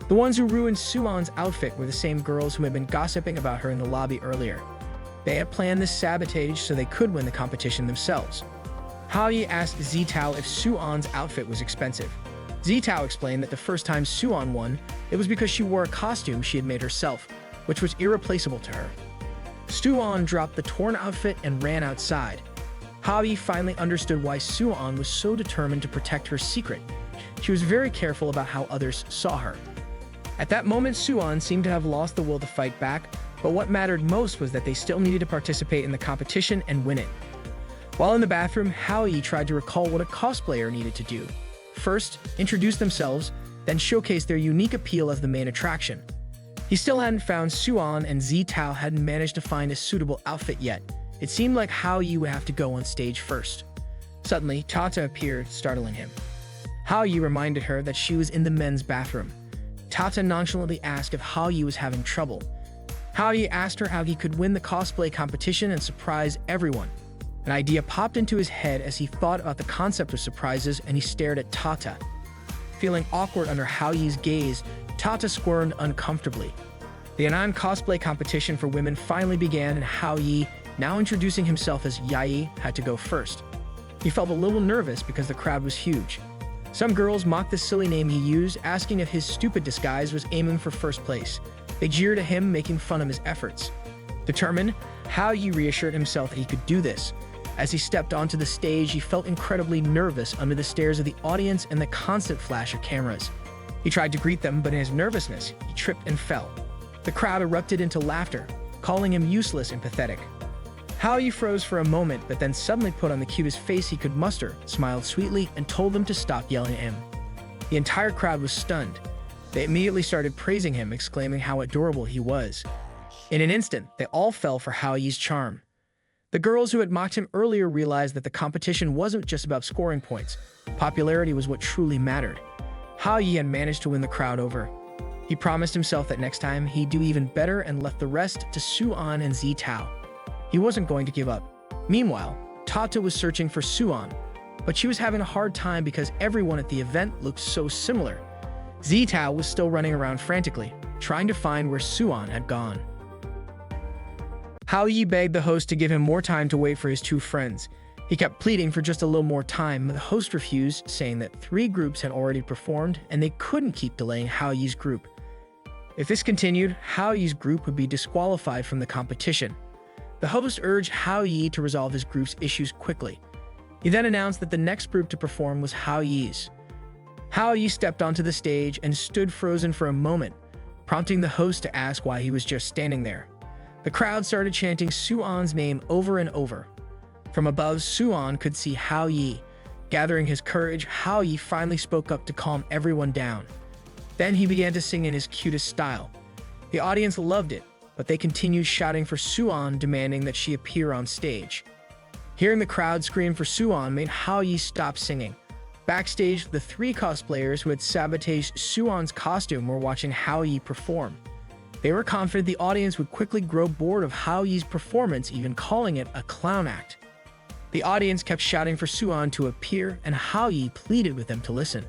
The ones who ruined Suwon's outfit were the same girls who had been gossiping about her in the lobby earlier. They had planned this sabotage so they could win the competition themselves. Haoyi asked Zitao if Suwon's outfit was expensive. Zitao explained that the first time Suwon won, it was because she wore a costume she had made herself, which was irreplaceable to her. Suwon dropped the torn outfit and ran outside. Haoyi finally understood why Suwon was so determined to protect her secret. She was very careful about how others saw her. At that moment, Suwon seemed to have lost the will to fight back, but what mattered most was that they still needed to participate in the competition and win it. While in the bathroom, Haoyi tried to recall what a cosplayer needed to do. First, introduce themselves, then showcase their unique appeal as the main attraction. He still hadn't found Suwon, and Zitao hadn't managed to find a suitable outfit yet. It seemed like Haoyi would have to go on stage first. Suddenly, Tata appeared, startling him. Haoyi reminded her that she was in the men's bathroom. Tata nonchalantly asked if Haoyi was having trouble. Haoyi asked her how he could win the cosplay competition and surprise everyone. An idea popped into his head as he thought about the concept of surprises, and he stared at Tata. Feeling awkward under Haoyi's gaze, Tata squirmed uncomfortably. The Anan cosplay competition for women finally began, and Haoyi, now introducing himself as Yai, had to go first. He felt a little nervous because the crowd was huge. Some girls mocked the silly name he used, asking if his stupid disguise was aiming for first place. They jeered at him, making fun of his efforts. Determined, Haoyi reassured himself that he could do this. As he stepped onto the stage, he felt incredibly nervous under the stares of the audience and the constant flash of cameras. He tried to greet them, but in his nervousness, he tripped and fell. The crowd erupted into laughter, calling him useless and pathetic. Haoyi froze for a moment, but then suddenly put on the cutest face he could muster, smiled sweetly, and told them to stop yelling at him. The entire crowd was stunned. They immediately started praising him, exclaiming how adorable he was. In an instant, they all fell for Haoyi's charm. The girls who had mocked him earlier realized that the competition wasn't just about scoring points. Popularity was what truly mattered. Haoyi had managed to win the crowd over. He promised himself that next time he'd do even better and left the rest to Suwon and Zitao. He wasn't going to give up. Meanwhile, Tata was searching for Suwon, but she was having a hard time because everyone at the event looked so similar. Zitao was still running around frantically, trying to find where Suwon had gone. Haoyi begged the host to give him more time to wait for his two friends. He kept pleading for just a little more time, but the host refused, saying that 3 groups had already performed and they couldn't keep delaying Haoyi's group. If this continued, Haoyi's group would be disqualified from the competition. The host urged Haoyi to resolve his group's issues quickly. He then announced that the next group to perform was Haoyi's. Haoyi stepped onto the stage and stood frozen for a moment, prompting the host to ask why he was just standing there. The crowd started chanting Suwon's name over and over. From above, Suwon could see Haoyi. Gathering his courage, Haoyi finally spoke up to calm everyone down. Then he began to sing in his cutest style. The audience loved it, but they continued shouting for Suwon, demanding that she appear on stage. Hearing the crowd scream for Suwon made Haoyi stop singing. Backstage, the 3 cosplayers who had sabotaged Suwon's costume were watching Haoyi perform. They were confident the audience would quickly grow bored of Haoyi's performance, even calling it a clown act. The audience kept shouting for Suwon to appear, and Haoyi pleaded with them to listen.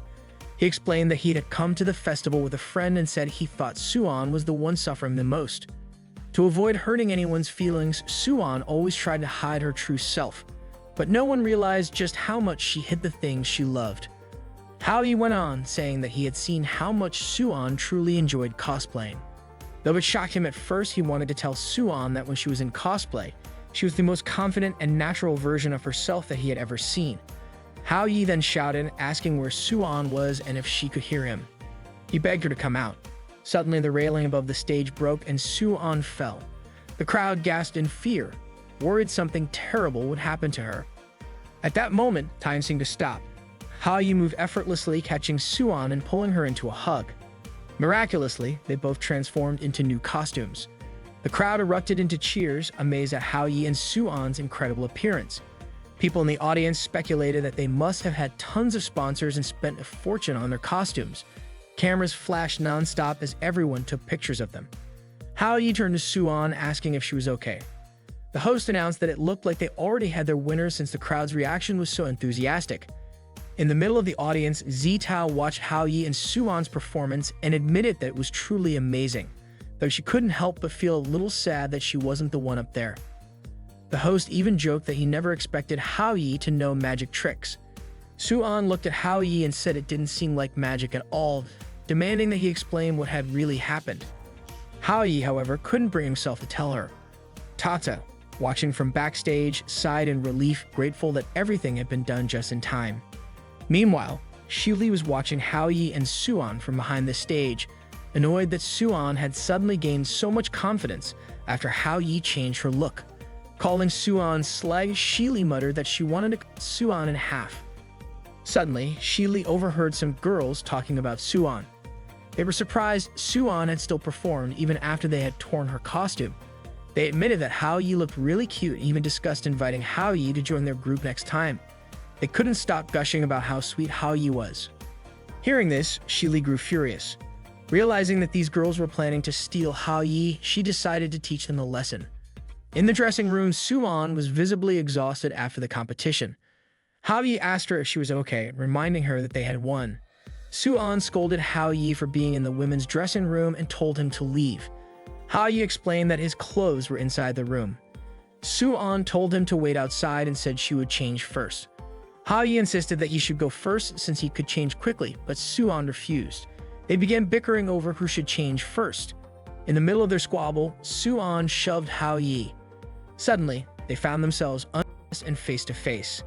He explained that he had come to the festival with a friend and said he thought Suwon was the one suffering the most. To avoid hurting anyone's feelings, Suwon always tried to hide her true self, but no one realized just how much she hid the things she loved. Haoyi went on, saying that he had seen how much Suwon truly enjoyed cosplaying. Though it shocked him at first, he wanted to tell Suwon that when she was in cosplay, she was the most confident and natural version of herself that he had ever seen. Haoyi then shouted, asking where Suwon was and if she could hear him. He begged her to come out. Suddenly, the railing above the stage broke and Suwon fell. The crowd gasped in fear, worried something terrible would happen to her. At that moment, time seemed to stop. Haoyi moved effortlessly, catching Suwon and pulling her into a hug. Miraculously, they both transformed into new costumes. The crowd erupted into cheers, amazed at Haoyi and Suwon's incredible appearance. People in the audience speculated that they must have had tons of sponsors and spent a fortune on their costumes. Cameras flashed non-stop as everyone took pictures of them. Haoyi turned to Suwon, asking if she was okay. The host announced that it looked like they already had their winner since the crowd's reaction was so enthusiastic. In the middle of the audience, Zitao watched Hao Yi and Suan's performance and admitted that it was truly amazing, though she couldn't help but feel a little sad that she wasn't the one up there. The host even joked that he never expected Hao Yi to know magic tricks. Suan looked at Hao Yi and said it didn't seem like magic at all, demanding that he explain what had really happened. Hao Yi, however, couldn't bring himself to tell her. Tata, watching from backstage, sighed in relief, grateful that everything had been done just in time. Meanwhile, Shili was watching Hao Yi and Suan from behind the stage, annoyed that Suan had suddenly gained so much confidence after Hao Yi changed her look. Calling Suan slag, Shili muttered that she wanted to cut Suan in half. Suddenly, Shili overheard some girls talking about Suan. They were surprised Suan had still performed even after they had torn her costume. They admitted that Hao Yi looked really cute and even discussed inviting Hao Yi to join their group next time. They couldn't stop gushing about how sweet Hao Yi was. Hearing this, Shili grew furious. Realizing that these girls were planning to steal Hao Yi, she decided to teach them a lesson. In the dressing room, Suan was visibly exhausted after the competition. Hao Yi asked her if she was okay, reminding her that they had won. Suan scolded Hao Yi for being in the women's dressing room and told him to leave. Hao Yi explained that his clothes were inside the room. Suan told him to wait outside and said she would change first. Hao Yi insisted that he should go first since he could change quickly, but Suan refused. They began bickering over who should change first. In the middle of their squabble, Suan shoved Hao Yi. Suddenly, they found themselves undressed and face to face.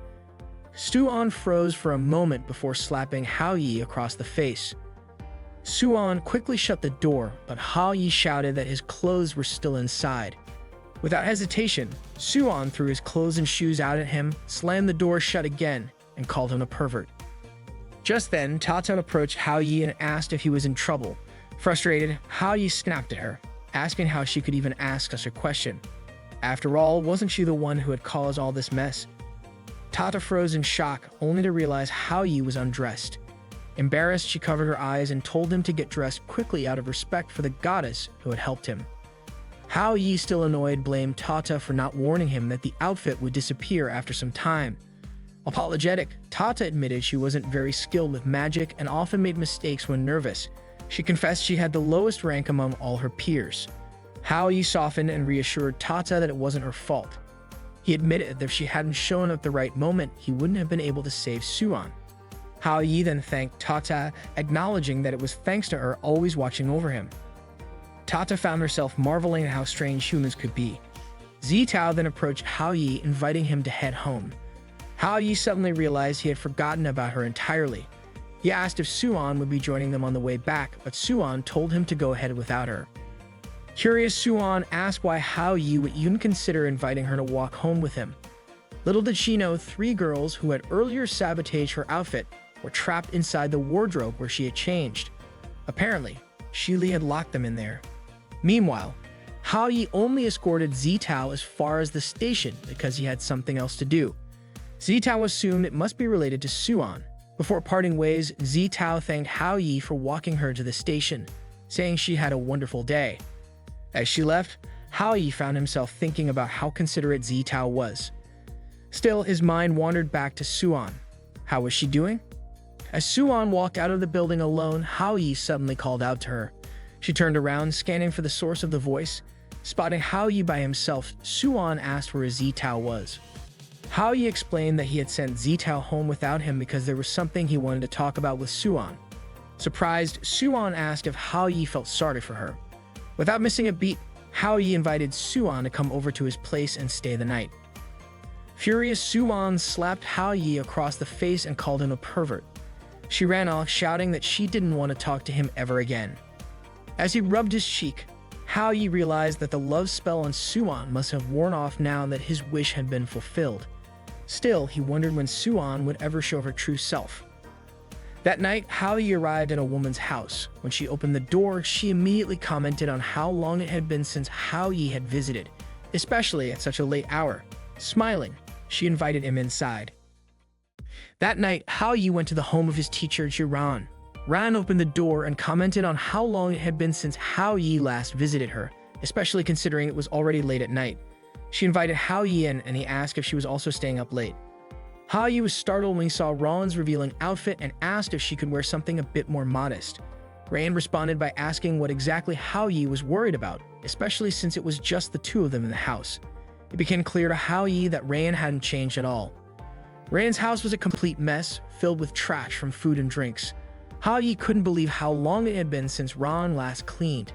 Suan froze for a moment before slapping Hao Yi across the face. Suan quickly shut the door, but Hao Yi shouted that his clothes were still inside. Without hesitation, Suan threw his clothes and shoes out at him, slammed the door shut again, and called him a pervert. Just then, Tata approached Hao Yi and asked if he was in trouble. Frustrated, Hao Yi snapped at her, asking how she could even ask such a question. After all, wasn't she the one who had caused all this mess? Tata froze in shock, only to realize Hao Yi was undressed. Embarrassed, she covered her eyes and told him to get dressed quickly out of respect for the goddess who had helped him. Hao Yi, still annoyed, blamed Tata for not warning him that the outfit would disappear after some time. Apologetic, Tata admitted she wasn't very skilled with magic and often made mistakes when nervous. She confessed she had the lowest rank among all her peers. Hao Yi softened and reassured Tata that it wasn't her fault. He admitted that if she hadn't shown up at the right moment, he wouldn't have been able to save Suan. Hao Yi then thanked Tata, acknowledging that it was thanks to her always watching over him. Tata found herself marveling at how strange humans could be. Zitao then approached Hao Yi, inviting him to head home. Hao Yi suddenly realized he had forgotten about her entirely. He asked if Suan would be joining them on the way back, but Suan told him to go ahead without her. Curious, Suan asked why Hao Yi would even consider inviting her to walk home with him. Little did she know 3 girls who had earlier sabotaged her outfit were trapped inside the wardrobe where she had changed. Apparently, Shili had locked them in there. Meanwhile, Hao Yi only escorted Zitao as far as the station because he had something else to do. Zitao assumed it must be related to Suan. Before parting ways, Zitao thanked Hao Yi for walking her to the station, saying she had a wonderful day. As she left, Hao Yi found himself thinking about how considerate Zitao was. Still, his mind wandered back to Suan. How was she doing? As Suan walked out of the building alone, Hao Yi suddenly called out to her. She turned around, scanning for the source of the voice. Spotting Hao Yi by himself, Suan asked where Zitao was. Hao Yi explained that he had sent Zitao home without him because there was something he wanted to talk about with Suan. Surprised, Suan asked if Hao Yi felt sorry for her. Without missing a beat, Hao Yi invited Suan to come over to his place and stay the night. Furious, Suan slapped Hao Yi across the face and called him a pervert. She ran off, shouting that she didn't want to talk to him ever again. As he rubbed his cheek, Hao Yi realized that the love spell on Suan must have worn off now that his wish had been fulfilled. Still, he wondered when Suan would ever show her true self. That night, Hao Yi arrived at a woman's house. When she opened the door, she immediately commented on how long it had been since Hao Yi had visited, especially at such a late hour. Smiling, she invited him inside. That night, Hao Yi went to the home of his teacher, Jiran. Ran opened the door and commented on how long it had been since Hao Yi last visited her, especially considering it was already late at night. She invited Hao Yi in and he asked if she was also staying up late. Hao-yi was startled when he saw Ron's revealing outfit and asked if she could wear something a bit more modest. Rain responded by asking what exactly Hao-yi was worried about, especially since it was just the two of them in the house. It became clear to Hao-yi that Rain hadn't changed at all. Rain's house was a complete mess, filled with trash from food and drinks. Hao-yi couldn't believe how long it had been since Ron last cleaned.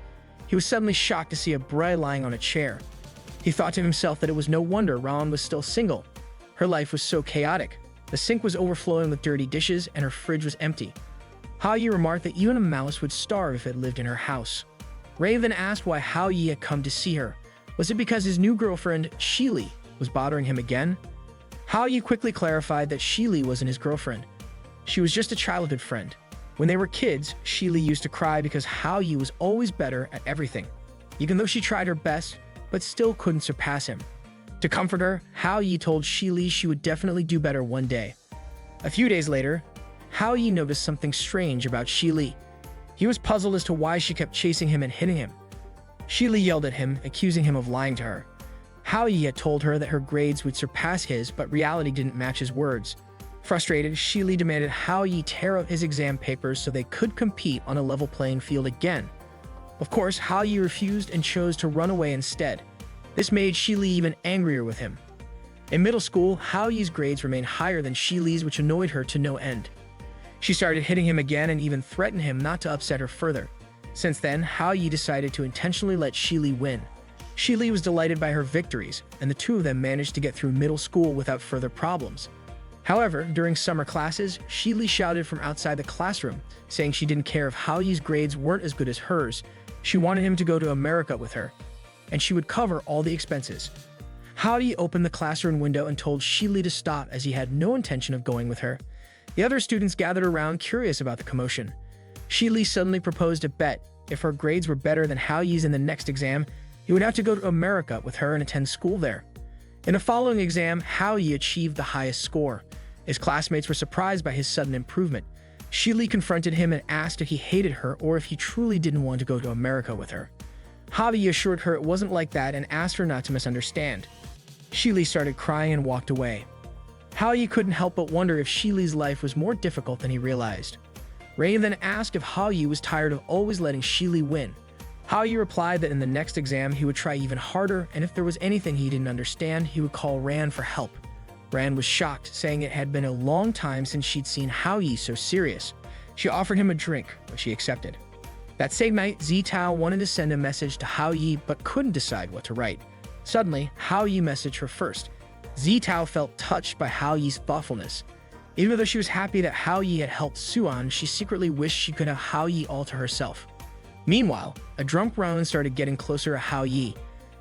He was suddenly shocked to see a bride lying on a chair. He thought to himself that it was no wonder Ron was still single. Her life was so chaotic. The sink was overflowing with dirty dishes and her fridge was empty. Hao-yi remarked that even a mouse would starve if it lived in her house. Ray then asked why Hao-yi had come to see her. Was it because his new girlfriend, Shili, was bothering him again? Hao-yi quickly clarified that Shili wasn't his girlfriend. She was just a childhood friend. When they were kids, Shili used to cry because Hao-yi was always better at everything, even though she tried her best, but still couldn't surpass him. To comfort her, Hao-yi told Shili she would definitely do better one day. A few days later, Hao-yi noticed something strange about Shili. He was puzzled as to why she kept chasing him and hitting him. Shili yelled at him, accusing him of lying to her. Hao-yi had told her that her grades would surpass his, but reality didn't match his words. Frustrated, Shili demanded Hao-yi tear up his exam papers so they could compete on a level playing field again. Of course, Hao-yi refused and chose to run away instead. This made Shili even angrier with him. In middle school, Hao-yi's grades remained higher than Shili's, which annoyed her to no end. She started hitting him again and even threatened him not to upset her further. Since then, Hao-yi decided to intentionally let Shili win. Shili was delighted by her victories, and the two of them managed to get through middle school without further problems. However, during summer classes, Shili shouted from outside the classroom, saying she didn't care if Hao-yi's grades weren't as good as hers. She wanted him to go to America with her, and she would cover all the expenses. Hao-yi opened the classroom window and told Shili to stop as he had no intention of going with her. The other students gathered around, curious about the commotion. Shili suddenly proposed a bet. If her grades were better than Hao-yi's in the next exam, he would have to go to America with her and attend school there. In the following exam, Hao-yi achieved the highest score. His classmates were surprised by his sudden improvement. Shili confronted him and asked if he hated her or if he truly didn't want to go to America with her. Hao-yi assured her it wasn't like that and asked her not to misunderstand. Shili started crying and walked away. Hao-yi couldn't help but wonder if Shili's life was more difficult than he realized. Ray then asked if Hao-yi was tired of always letting Shili win. Hao-yi replied that in the next exam he would try even harder, and if there was anything he didn't understand, he would call Ran for help. Ran was shocked, saying it had been a long time since she'd seen Hao-yi so serious. She offered him a drink, which he accepted. That same night, Zitao wanted to send a message to Hao-yi but couldn't decide what to write. Suddenly, Hao-yi messaged her first. Zitao felt touched by Hao-yi's thoughtfulness. Even though she was happy that Hao-yi had helped Suan, she secretly wished she could have Hao-yi all to herself. Meanwhile, a drunk Ron started getting closer to Hao-yi.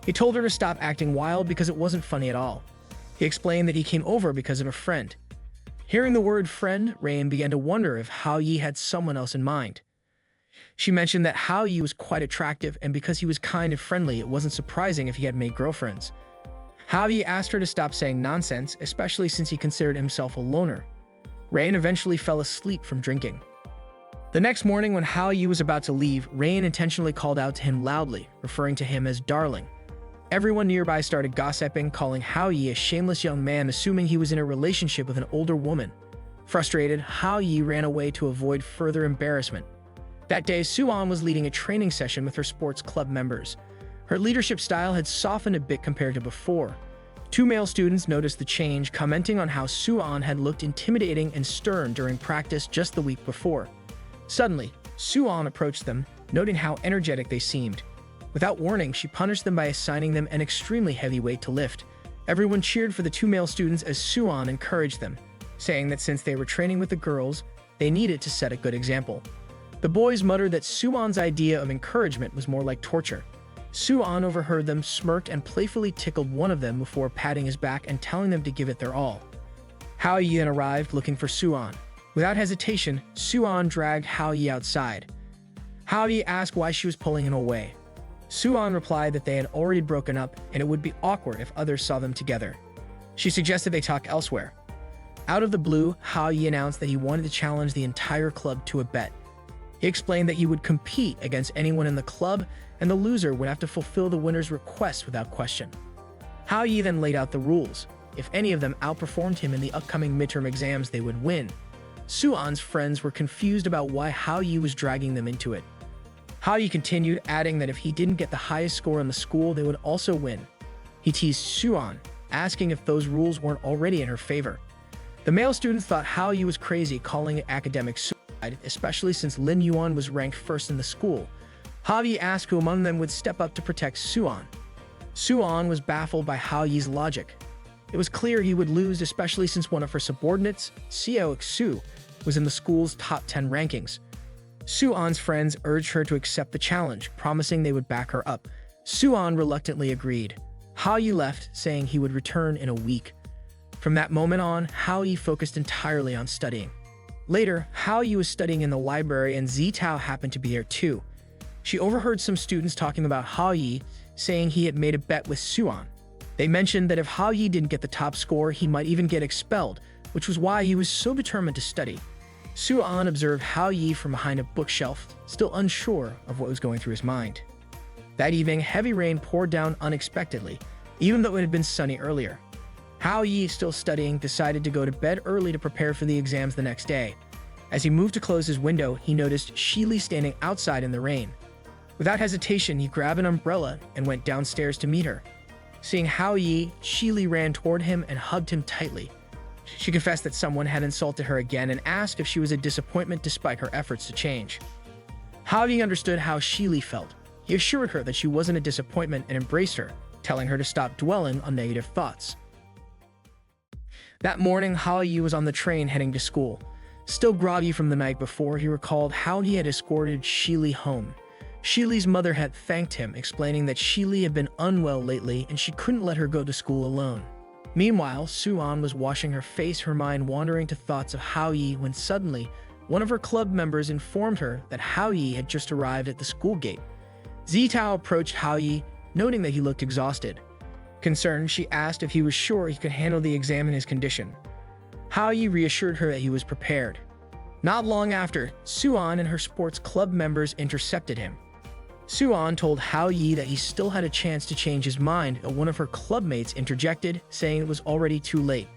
He told her to stop acting wild because it wasn't funny at all. He explained that he came over because of a friend. Hearing the word friend, Rain began to wonder if Hao-yi had someone else in mind. She mentioned that Hao-yi was quite attractive, and because he was kind and friendly, it wasn't surprising if he had made girlfriends. Hao-yi asked her to stop saying nonsense, especially since he considered himself a loner. Rain eventually fell asleep from drinking. The next morning, when Hao-yi was about to leave, Rain intentionally called out to him loudly, referring to him as darling. Everyone nearby started gossiping, calling Hao-yi a shameless young man, assuming he was in a relationship with an older woman. Frustrated, Hao-yi ran away to avoid further embarrassment. That day, Suan was leading a training session with her sports club members. Her leadership style had softened a bit compared to before. Two male students noticed the change, commenting on how Suan had looked intimidating and stern during practice just the week before. Suddenly, Suan approached them, noting how energetic they seemed. Without warning, she punished them by assigning them an extremely heavy weight to lift. Everyone cheered for the two male students as Suan encouraged them, saying that since they were training with the girls, they needed to set a good example. The boys muttered that Suan's idea of encouragement was more like torture. Suan overheard them, smirked, and playfully tickled one of them before patting his back and telling them to give it their all. Hao-yi then arrived looking for Suan. Without hesitation, Suan dragged Hao-yi outside. Hao-yi asked why she was pulling him away. Suan replied that they had already broken up and it would be awkward if others saw them together. She suggested they talk elsewhere. Out of the blue, Hao-yi announced that he wanted to challenge the entire club to a bet. He explained that he would compete against anyone in the club, and the loser would have to fulfill the winner's request without question. Hao-yi then laid out the rules. if any of them outperformed him in the upcoming midterm exams, they would win. Suan's friends were confused about why Hao Yi was dragging them into it. Hao Yi continued, adding that if he didn't get the highest score in the school, they would also win. He teased Suan, asking if those rules weren't already in her favor. The male students thought Hao Yi was crazy, calling it academic suicide, especially since Lin Yuan was ranked first in the school. Hao Yi asked who among them would step up to protect Suan. Suan was baffled by Hao Yi's logic. It was clear he would lose, especially since one of her subordinates, Xiao Xu, was in the school's top 10 rankings. Suan's friends urged her to accept the challenge, promising they would back her up. Suan reluctantly agreed. Hao Yi left, saying he would return in a week. From that moment on, Hao Yi focused entirely on studying. Later, Hao Yi was studying in the library and Zitao happened to be there too. She overheard some students talking about Hao Yi, saying he had made a bet with Suan. They mentioned that if Hao Yi didn't get the top score, he might even get expelled, which was why he was so determined to study. Suan observed Hao Yi from behind a bookshelf, still unsure of what was going through his mind. That evening, heavy rain poured down unexpectedly, even though it had been sunny earlier. Hao Yi, still studying, decided to go to bed early to prepare for the exams the next day. As he moved to close his window, he noticed Shili standing outside in the rain. Without hesitation, he grabbed an umbrella and went downstairs to meet her. Seeing Hao Yi, Shili ran toward him and hugged him tightly. She confessed that someone had insulted her again and asked if she was a disappointment despite her efforts to change. Hao Yi understood how Shili felt. He assured her that she wasn't a disappointment and embraced her, telling her to stop dwelling on negative thoughts. That morning, Hao Yi was on the train heading to school. Still groggy from the night before, he recalled how he had escorted Shili home. Shili's mother had thanked him, explaining that Shili had been unwell lately and she couldn't let her go to school alone. Meanwhile, Suan was washing her face, her mind wandering to thoughts of Hao Yi, when suddenly, one of her club members informed her that Hao Yi had just arrived at the school gate. Zitao approached Hao Yi, noting that he looked exhausted. Concerned, she asked if he was sure he could handle the exam in his condition. Hao Yi reassured her that he was prepared. Not long after, Suan and her sports club members intercepted him. Suan told Hao Yi that he still had a chance to change his mind, but one of her clubmates interjected, saying it was already too late.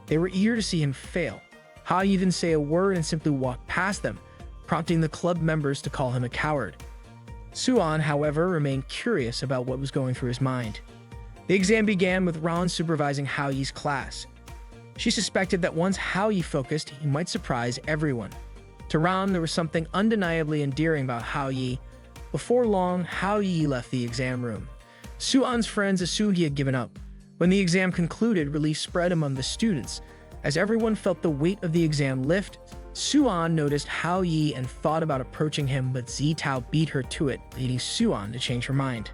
They were eager to see him fail. Hao Yi didn't say a word and simply walked past them, prompting the club members to call him a coward. Suan, however, remained curious about what was going through his mind. The exam began with Ran supervising Hao Yi's class. She suspected that once Hao Yi focused, he might surprise everyone. To Ran, there was something undeniably endearing about Hao Yi. Before long, Hao Yi left the exam room. Suan's friends assumed he had given up. When the exam concluded, relief spread among the students. As everyone felt the weight of the exam lift, Suan noticed Hao Yi and thought about approaching him, but Zitao beat her to it, leading Suan to change her mind.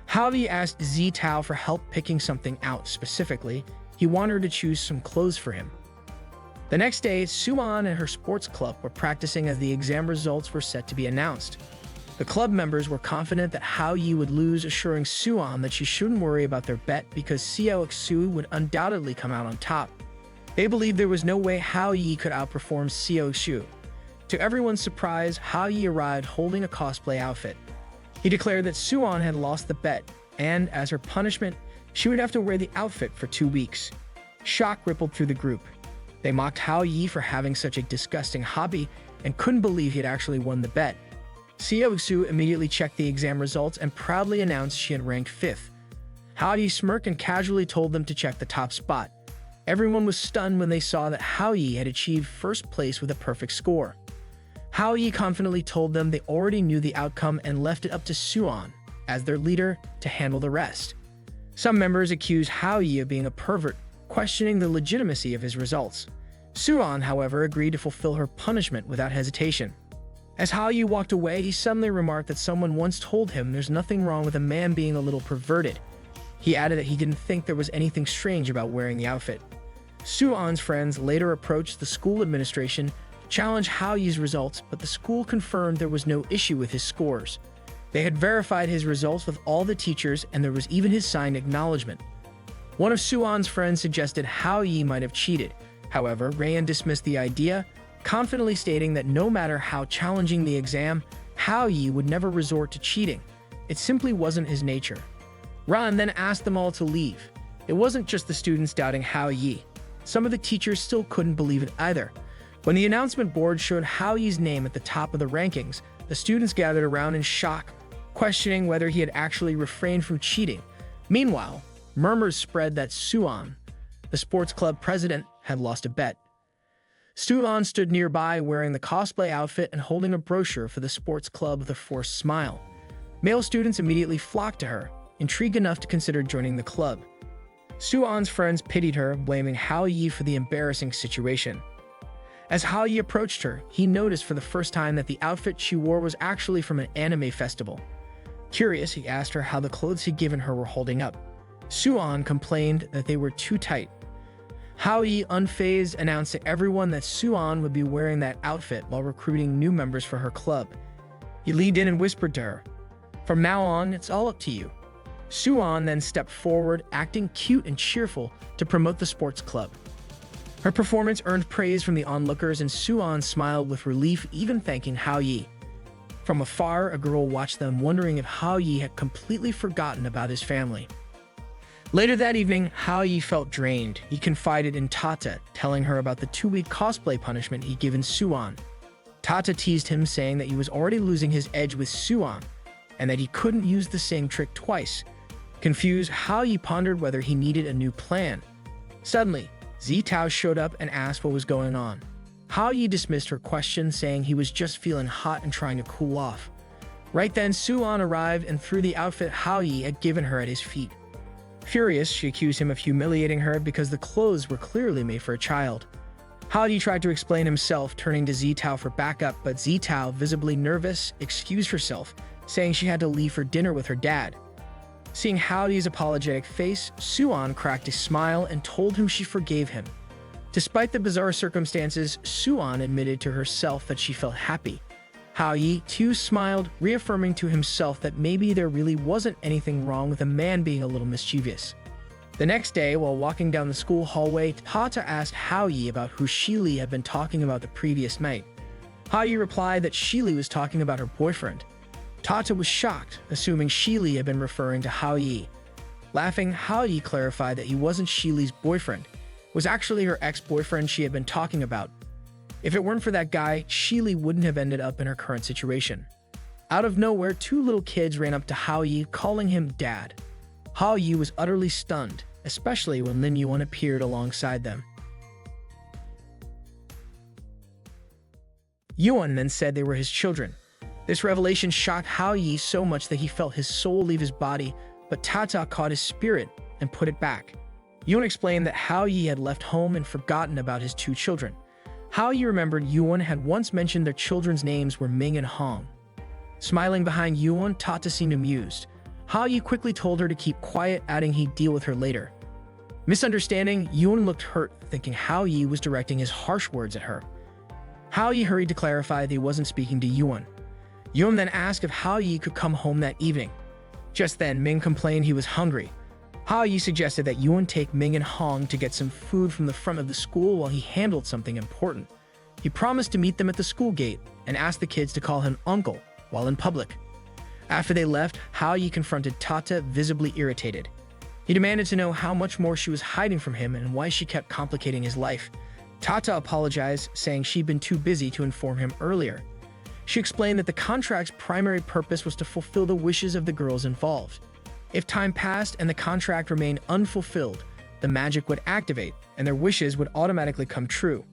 Hao Yi asked Zitao for help picking something out specifically. He wanted her to choose some clothes for him. The next day, Suan and her sports club were practicing as the exam results were set to be announced. The club members were confident that Hao Yi would lose, assuring Suan that she shouldn't worry about their bet because Xiao Xu would undoubtedly come out on top. They believed there was no way Hao Yi could outperform Xiao Xu. To everyone's surprise, Hao Yi arrived holding a cosplay outfit. He declared that Suan had lost the bet, and as her punishment, she would have to wear the outfit for 2 weeks. Shock rippled through the group. They mocked Hao Yi for having such a disgusting hobby and couldn't believe he had actually won the bet. Xiao Xu immediately checked the exam results and proudly announced she had ranked 5th. Hao Yi smirked and casually told them to check the top spot. Everyone was stunned when they saw that Hao Yi had achieved first place with a perfect score. Hao Yi confidently told them they already knew the outcome and left it up to Suan, as their leader, to handle the rest. Some members accused Hao Yi of being a pervert, questioning the legitimacy of his results. Suan, however, agreed to fulfill her punishment without hesitation. As Hao Yi walked away, he suddenly remarked that someone once told him there's nothing wrong with a man being a little perverted. He added that he didn't think there was anything strange about wearing the outfit. Suan's friends later approached the school administration to challenge Hao Yi's results, but the school confirmed there was no issue with his scores. They had verified his results with all the teachers, and there was even his signed acknowledgement. One of Suan's friends suggested Hao Yi might have cheated. However, Rayan dismissed the idea, confidently stating that no matter how challenging the exam, Hao Yi would never resort to cheating. It simply wasn't his nature. Ran then asked them all to leave. It wasn't just the students doubting Hao Yi. Some of the teachers still couldn't believe it either. When the announcement board showed Hao Yi's name at the top of the rankings, the students gathered around in shock, questioning whether he had actually refrained from cheating. Meanwhile, murmurs spread that Suan, the sports club president, had lost a bet. Suan stood nearby wearing the cosplay outfit and holding a brochure for the sports club with a forced smile. Male students immediately flocked to her, intrigued enough to consider joining the club. Suan's friends pitied her, blaming Hao Yi for the embarrassing situation. As Hao Yi approached her, he noticed for the first time that the outfit she wore was actually from an anime festival. Curious, he asked her how the clothes he'd given her were holding up. Suan complained that they were too tight. Hao Yi, unfazed, announced to everyone that Suan would be wearing that outfit while recruiting new members for her club. He leaned in and whispered to her, "From now on, it's all up to you." Suan then stepped forward, acting cute and cheerful to promote the sports club. Her performance earned praise from the onlookers, and Suan smiled with relief, even thanking Hao Yi. From afar, a girl watched them, wondering if Hao Yi had completely forgotten about his family. Later that evening, Hao Yi felt drained. He confided in Tata, telling her about the 2-week cosplay punishment he'd given Suan. Tata teased him, saying that he was already losing his edge with Suan, and that he couldn't use the same trick twice. Confused, Hao Yi pondered whether he needed a new plan. Suddenly, Zitao showed up and asked what was going on. Hao Yi dismissed her question, saying he was just feeling hot and trying to cool off. Right then, Suan arrived and threw the outfit Hao Yi had given her at his feet. Furious, she accused him of humiliating her because the clothes were clearly made for a child. Hao Yi tried to explain himself, turning to Zitao for backup, but Zitao, visibly nervous, excused herself, saying she had to leave for dinner with her dad. Seeing Hao Yi's apologetic face, Suan cracked a smile and told him she forgave him. Despite the bizarre circumstances, Suan admitted to herself that she felt happy. Hao Yi, too, smiled, reaffirming to himself that maybe there really wasn't anything wrong with a man being a little mischievous. The next day, while walking down the school hallway, Tata asked Hao Yi about who Shili had been talking about the previous night. Hao Yi replied that Shili was talking about her boyfriend. Tata was shocked, assuming Shili had been referring to Hao Yi. Laughing, Hao Yi clarified that he wasn't Shili's boyfriend. It was actually her ex-boyfriend she had been talking about. If it weren't for that guy, Shili wouldn't have ended up in her current situation. Out of nowhere, 2 little kids ran up to Hao Yi, calling him Dad. Hao Yi was utterly stunned, especially when Lin Yuan appeared alongside them. Yuan then said they were his children. This revelation shocked Hao Yi so much that he felt his soul leave his body, but Tata caught his spirit and put it back. Yuan explained that Hao Yi had left home and forgotten about his 2 children. Hao Yi remembered Yuan had once mentioned their children's names were Ming and Hong. Smiling behind Yuan, Tata seemed amused. Hao Yi quickly told her to keep quiet, adding he'd deal with her later. Misunderstanding, Yuan looked hurt, thinking Hao Yi was directing his harsh words at her. Hao Yi hurried to clarify that he wasn't speaking to Yuan. Yuan then asked if Hao Yi could come home that evening. Just then, Ming complained he was hungry. Hao Yi suggested that Yuan take Ming and Hong to get some food from the front of the school while he handled something important. He promised to meet them at the school gate and asked the kids to call him uncle while in public. After they left, Hao Yi confronted Tata, visibly irritated. He demanded to know how much more she was hiding from him and why she kept complicating his life. Tata apologized, saying she'd been too busy to inform him earlier. She explained that the contract's primary purpose was to fulfill the wishes of the girls involved. If time passed and the contract remained unfulfilled, the magic would activate and their wishes would automatically come true.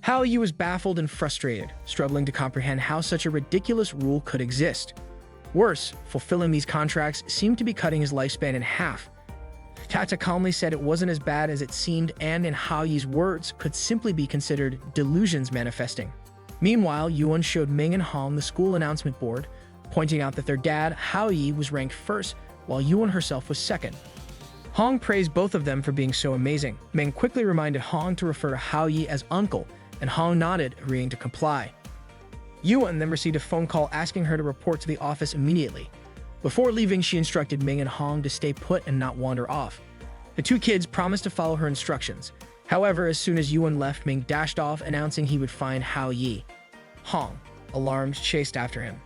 Hao Yi was baffled and frustrated, struggling to comprehend how such a ridiculous rule could exist. Worse, fulfilling these contracts seemed to be cutting his lifespan in half. Tata calmly said it wasn't as bad as it seemed and, in Hao Yi's words, could simply be considered delusions manifesting. Meanwhile, Yuan showed Ming and Hong the school announcement board, pointing out that their dad, Hao Yi, was ranked first, while Yuan herself was second. Hong praised both of them for being so amazing. Ming quickly reminded Hong to refer to Hao Yi as uncle, and Hong nodded, agreeing to comply. Yuan then received a phone call asking her to report to the office immediately. Before leaving, she instructed Ming and Hong to stay put and not wander off. The 2 kids promised to follow her instructions. However, as soon as Yuan left, Ming dashed off, announcing he would find Hao Yi. Hong, alarmed, chased after him.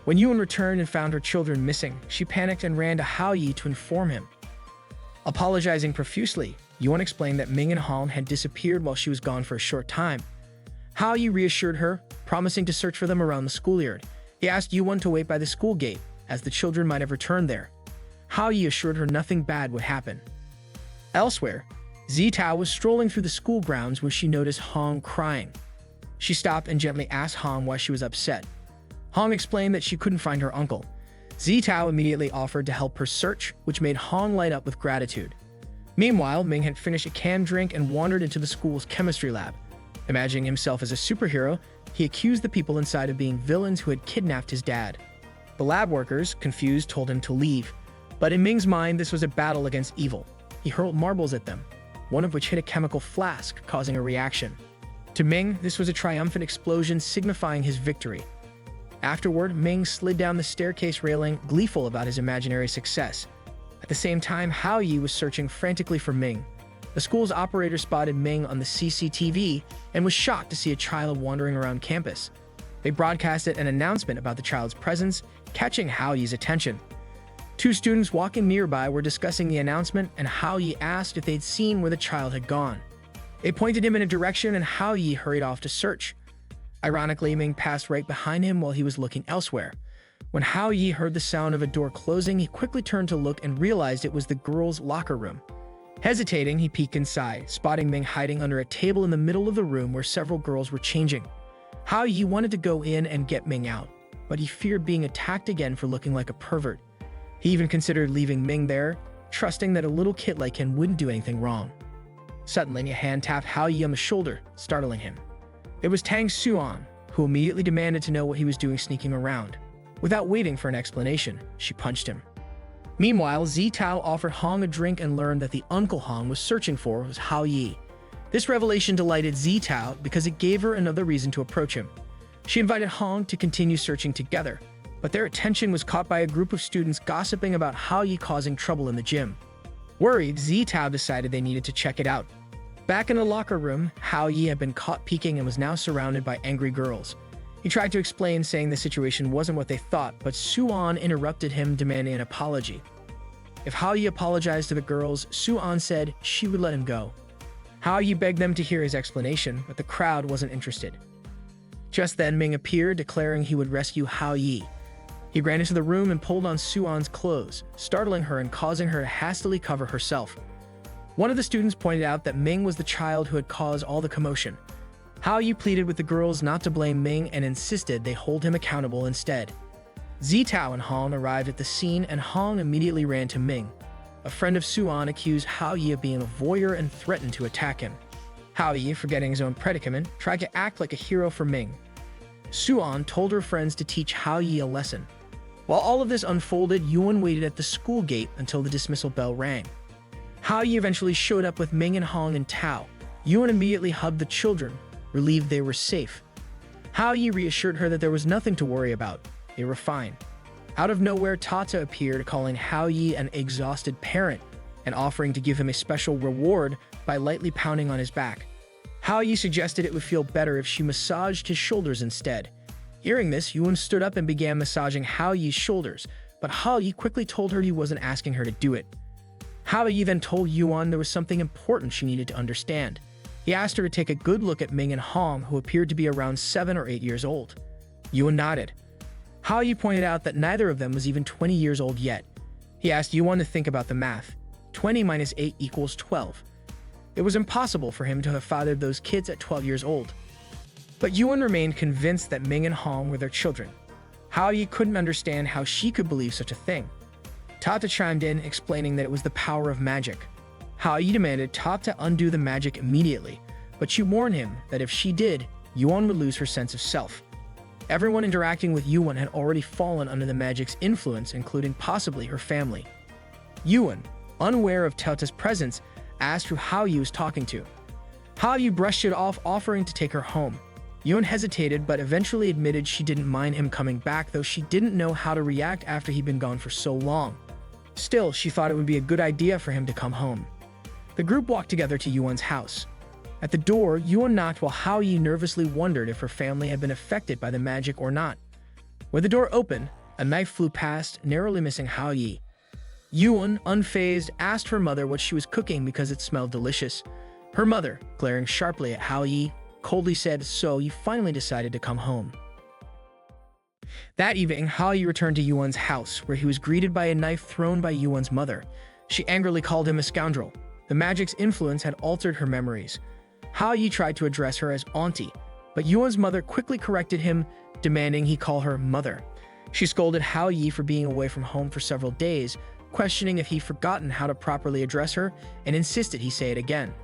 When Yuan returned and found her children missing, she panicked and ran to Hao Yi to inform him. Apologizing profusely, Yuan explained that Ming and Hong had disappeared while she was gone for a short time. Hao Yi reassured her, promising to search for them around the schoolyard. He asked Yuan to wait by the school gate, as the children might have returned there. Hao Yi assured her nothing bad would happen. Elsewhere, Zitao was strolling through the school grounds when she noticed Hong crying. She stopped and gently asked Hong why she was upset. Hong explained that she couldn't find her uncle. Zitao immediately offered to help her search, which made Hong light up with gratitude. Meanwhile, Ming had finished a canned drink and wandered into the school's chemistry lab. Imagining himself as a superhero, he accused the people inside of being villains who had kidnapped his dad. The lab workers, confused, told him to leave. But in Ming's mind, this was a battle against evil. He hurled marbles at them, one of which hit a chemical flask, causing a reaction. To Ming, this was a triumphant explosion signifying his victory. Afterward, Ming slid down the staircase railing, gleeful about his imaginary success. At the same time, Hao Yi was searching frantically for Ming. The school's operator spotted Ming on the CCTV and was shocked to see a child wandering around campus. They broadcasted an announcement about the child's presence, catching Hao Yi's attention. Two students walking nearby were discussing the announcement, and Hao Yi asked if they'd seen where the child had gone. They pointed him in a direction, and Hao Yi hurried off to search. Ironically, Ming passed right behind him while he was looking elsewhere. When Hao Yi heard the sound of a door closing, he quickly turned to look and realized it was the girls' locker room. Hesitating, he peeked inside, spotting Ming hiding under a table in the middle of the room where several girls were changing. Hao Yi wanted to go in and get Ming out, but he feared being attacked again for looking like a pervert. He even considered leaving Ming there, trusting that a little kid like him wouldn't do anything wrong. Suddenly, a hand tapped Hao Yi on the shoulder, startling him. It was Tang Xuan, who immediately demanded to know what he was doing sneaking around. Without waiting for an explanation, she punched him. Meanwhile, Zitao offered Hong a drink and learned that the uncle Hong was searching for was Hao Yi. This revelation delighted Zitao because it gave her another reason to approach him. She invited Hong to continue searching together, but their attention was caught by a group of students gossiping about Hao Yi causing trouble in the gym. Worried, Zitao decided they needed to check it out. Back in the locker room, Hao Yi had been caught peeking and was now surrounded by angry girls. He tried to explain, saying the situation wasn't what they thought, but Suan interrupted him, demanding an apology. If Hao Yi apologized to the girls, Suan said she would let him go. Hao Yi begged them to hear his explanation, but the crowd wasn't interested. Just then, Ming appeared, declaring he would rescue Hao Yi. He ran into the room and pulled on Suan's clothes, startling her and causing her to hastily cover herself. One of the students pointed out that Ming was the child who had caused all the commotion. Hao Yi pleaded with the girls not to blame Ming and insisted they hold him accountable instead. Zitao and Hong arrived at the scene, and Hong immediately ran to Ming. A friend of Suan accused Hao Yi of being a voyeur and threatened to attack him. Hao Yi, forgetting his own predicament, tried to act like a hero for Ming. Suan told her friends to teach Hao Yi a lesson. While all of this unfolded, Yuan waited at the school gate until the dismissal bell rang. Hao Yi eventually showed up with Ming and Hong and Tao. Yuan immediately hugged the children, relieved they were safe. Hao Yi reassured her that there was nothing to worry about. They were fine. Out of nowhere, Tata appeared, calling Hao Yi an exhausted parent and offering to give him a special reward by lightly pounding on his back. Hao Yi suggested it would feel better if she massaged his shoulders instead. Hearing this, Yuan stood up and began massaging Hao Yi's shoulders, but Hao Yi quickly told her he wasn't asking her to do it. Hao Yi then told Yuan there was something important she needed to understand. He asked her to take a good look at Ming and Hong, who appeared to be around 7 or 8 years old. Yuan nodded. Hao Yi pointed out that neither of them was even 20 years old yet. He asked Yuan to think about the math. 20 minus 8 equals 12. It was impossible for him to have fathered those kids at 12 years old. But Yuan remained convinced that Ming and Hong were their children. Hao Yi couldn't understand how she could believe such a thing. Tata chimed in, explaining that it was the power of magic. Hao Yi demanded Tata undo the magic immediately, but she warned him that if she did, Yuan would lose her sense of self. Everyone interacting with Yuan had already fallen under the magic's influence, including possibly her family. Yuan, unaware of Tata's presence, asked who Hao Yi was talking to. Hao Yi brushed it off, offering to take her home. Yuan hesitated, but eventually admitted she didn't mind him coming back, though she didn't know how to react after he'd been gone for so long. Still, she thought it would be a good idea for him to come home. The group walked together to Yuan's house. At the door, Yuan knocked while Hao Yi nervously wondered if her family had been affected by the magic or not. When the door opened, a knife flew past, narrowly missing Hao Yi. Yuan, unfazed, asked her mother what she was cooking because it smelled delicious. Her mother, glaring sharply at Hao Yi, coldly said, "So you finally decided to come home." That evening, Hao Yi returned to Yuan's house, where he was greeted by a knife thrown by Yuan's mother. She angrily called him a scoundrel. The magic's influence had altered her memories. Hao Yi tried to address her as auntie, but Yuan's mother quickly corrected him, demanding he call her mother. She scolded Hao Yi for being away from home for several days, questioning if he'd forgotten how to properly address her, and insisted he say it again.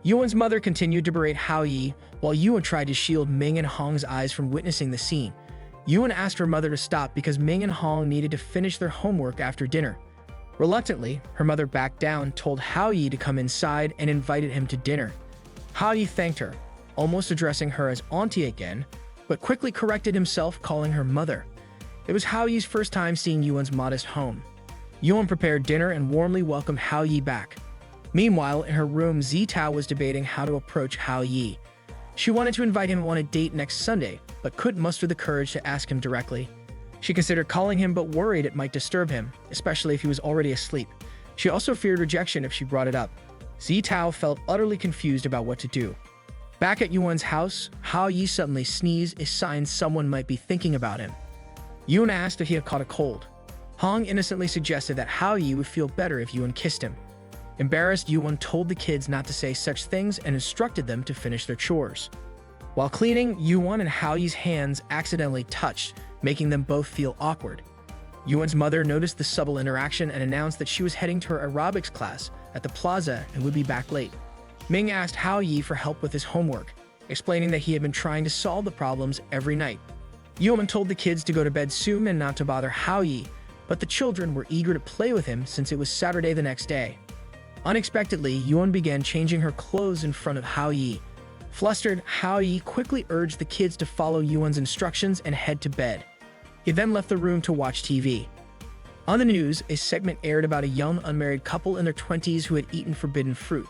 Yuan's mother continued to berate Hao Yi, while Yuan tried to shield Ming and Hong's eyes from witnessing the scene. Yuan asked her mother to stop because Ming and Hong needed to finish their homework after dinner. Reluctantly, her mother backed down, told Hao Yi to come inside, and invited him to dinner. Hao Yi thanked her, almost addressing her as auntie again, but quickly corrected himself, calling her mother. It was Hao Yi's first time seeing Yuan's modest home. Yuan prepared dinner and warmly welcomed Hao Yi back. Meanwhile, in her room, Zitao was debating how to approach Hao Yi. She wanted to invite him on a date next Sunday, but couldn't muster the courage to ask him directly. She considered calling him, but worried it might disturb him, especially if he was already asleep. She also feared rejection if she brought it up. Zitao felt utterly confused about what to do. Back at Yuan's house, Hao Yi suddenly sneezed, a sign someone might be thinking about him. Yuan asked if he had caught a cold. Hong innocently suggested that Hao Yi would feel better if Yuan kissed him. Embarrassed, Yuan told the kids not to say such things and instructed them to finish their chores. While cleaning, Yuan and Hao Yi's hands accidentally touched, making them both feel awkward. Yuan's mother noticed the subtle interaction and announced that she was heading to her aerobics class at the plaza and would be back late. Ming asked Hao Yi for help with his homework, explaining that he had been trying to solve the problems every night. Yuan told the kids to go to bed soon and not to bother Hao Yi, but the children were eager to play with him since it was Saturday the next day. Unexpectedly, Yuan began changing her clothes in front of Hao Yi. Flustered, Hao Yi quickly urged the kids to follow Yuan's instructions and head to bed. He then left the room to watch TV. On the news, a segment aired about a young unmarried couple in their 20s who had eaten forbidden fruit.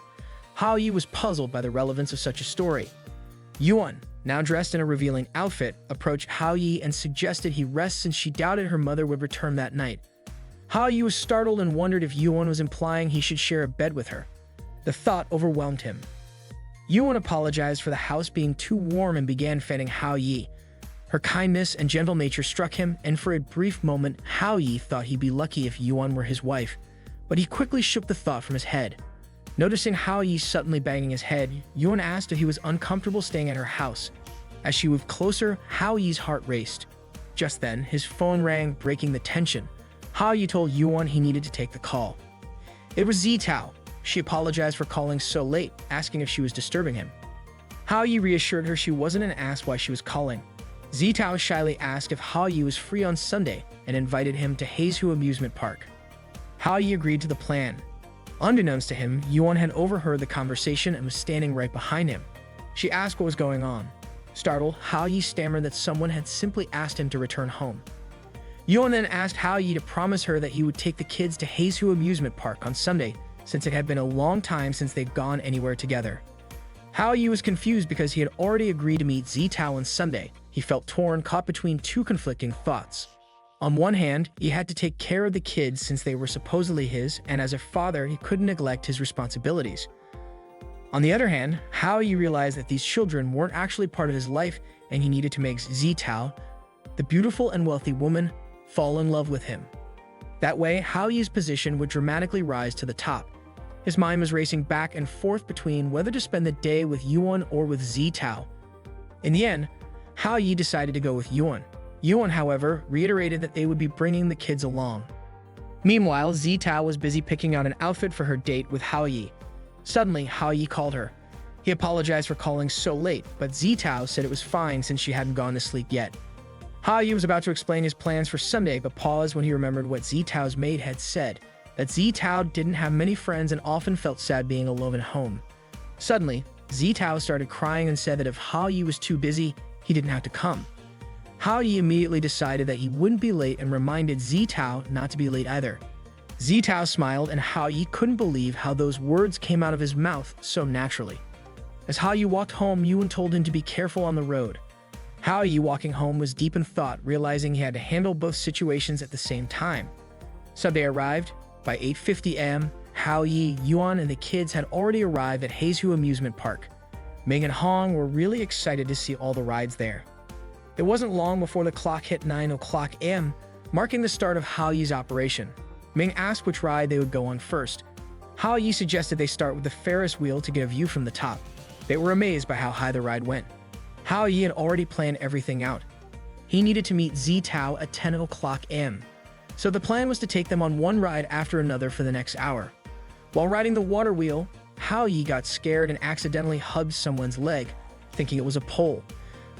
Hao Yi was puzzled by the relevance of such a story. Yuan, now dressed in a revealing outfit, approached Hao Yi and suggested he rest since she doubted her mother would return that night. Hao Yi was startled and wondered if Yuan was implying he should share a bed with her. The thought overwhelmed him. Yuan apologized for the house being too warm and began fanning Hao Yi. Her kindness and gentle nature struck him, and for a brief moment, Hao Yi thought he'd be lucky if Yuan were his wife, but he quickly shook the thought from his head. Noticing Hao Yi suddenly banging his head, Yuan asked if he was uncomfortable staying at her house. As she moved closer, Hao Yi's heart raced. Just then, his phone rang, breaking the tension. Hao Yi told Yuan he needed to take the call. It was Zitao. She apologized for calling so late, asking if she was disturbing him. Hao Yi reassured her she wasn't and asked why she was calling. Zitao shyly asked if Hao Yi was free on Sunday and invited him to Heizu Amusement Park. Hao Yi agreed to the plan. Unbeknownst to him, Yuan had overheard the conversation and was standing right behind him. She asked what was going on. Startled, Hao Yi stammered that someone had simply asked him to return home. Yuan then asked Hao Yi to promise her that he would take the kids to Heizu Amusement Park on Sunday, since it had been a long time since they'd gone anywhere together. Hao Yi was confused because he had already agreed to meet Zitao on Sunday. He felt torn, caught between two conflicting thoughts. On one hand, he had to take care of the kids since they were supposedly his, and as a father, he couldn't neglect his responsibilities. On the other hand, Hao Yi realized that these children weren't actually part of his life, and he needed to make Zitao, the beautiful and wealthy woman, fall in love with him. That way, Hao Yi's position would dramatically rise to the top. His mind was racing back and forth between whether to spend the day with Yuan or with Zitao. In the end, Hao Yi decided to go with Yuan. Yuan, however, reiterated that they would be bringing the kids along. Meanwhile, Zitao was busy picking out an outfit for her date with Hao Yi. Suddenly, Hao Yi called her. He apologized for calling so late, but Zitao said it was fine since she hadn't gone to sleep yet. Hao Yi was about to explain his plans for Sunday, but paused when he remembered what Zitao's maid had said, that Zitao didn't have many friends and often felt sad being alone at home. Suddenly, Zitao started crying and said that if Hao Yi was too busy, he didn't have to come. Hao Yi immediately decided that he wouldn't be late and reminded Zitao not to be late either. Zitao smiled, and Hao Yi couldn't believe how those words came out of his mouth so naturally. As Hao Yi walked home, Yuan told him to be careful on the road. Hao Yi, walking home, was deep in thought, realizing he had to handle both situations at the same time. Sunday arrived. By 8:50 a.m., Hao Yi, Yuan, and the kids had already arrived at Haesu Amusement Park. Ming and Hong were really excited to see all the rides there. It wasn't long before the clock hit 9 o'clock a.m., marking the start of Hao Yi's operation. Ming asked which ride they would go on first. Hao Yi suggested they start with the Ferris wheel to get a view from the top. They were amazed by how high the ride went. Hao Yi had already planned everything out. He needed to meet Zi Tao at 10 o'clock a.m., so the plan was to take them on one ride after another for the next hour. While riding the water wheel, Hao Yi got scared and accidentally hugged someone's leg, thinking it was a pole.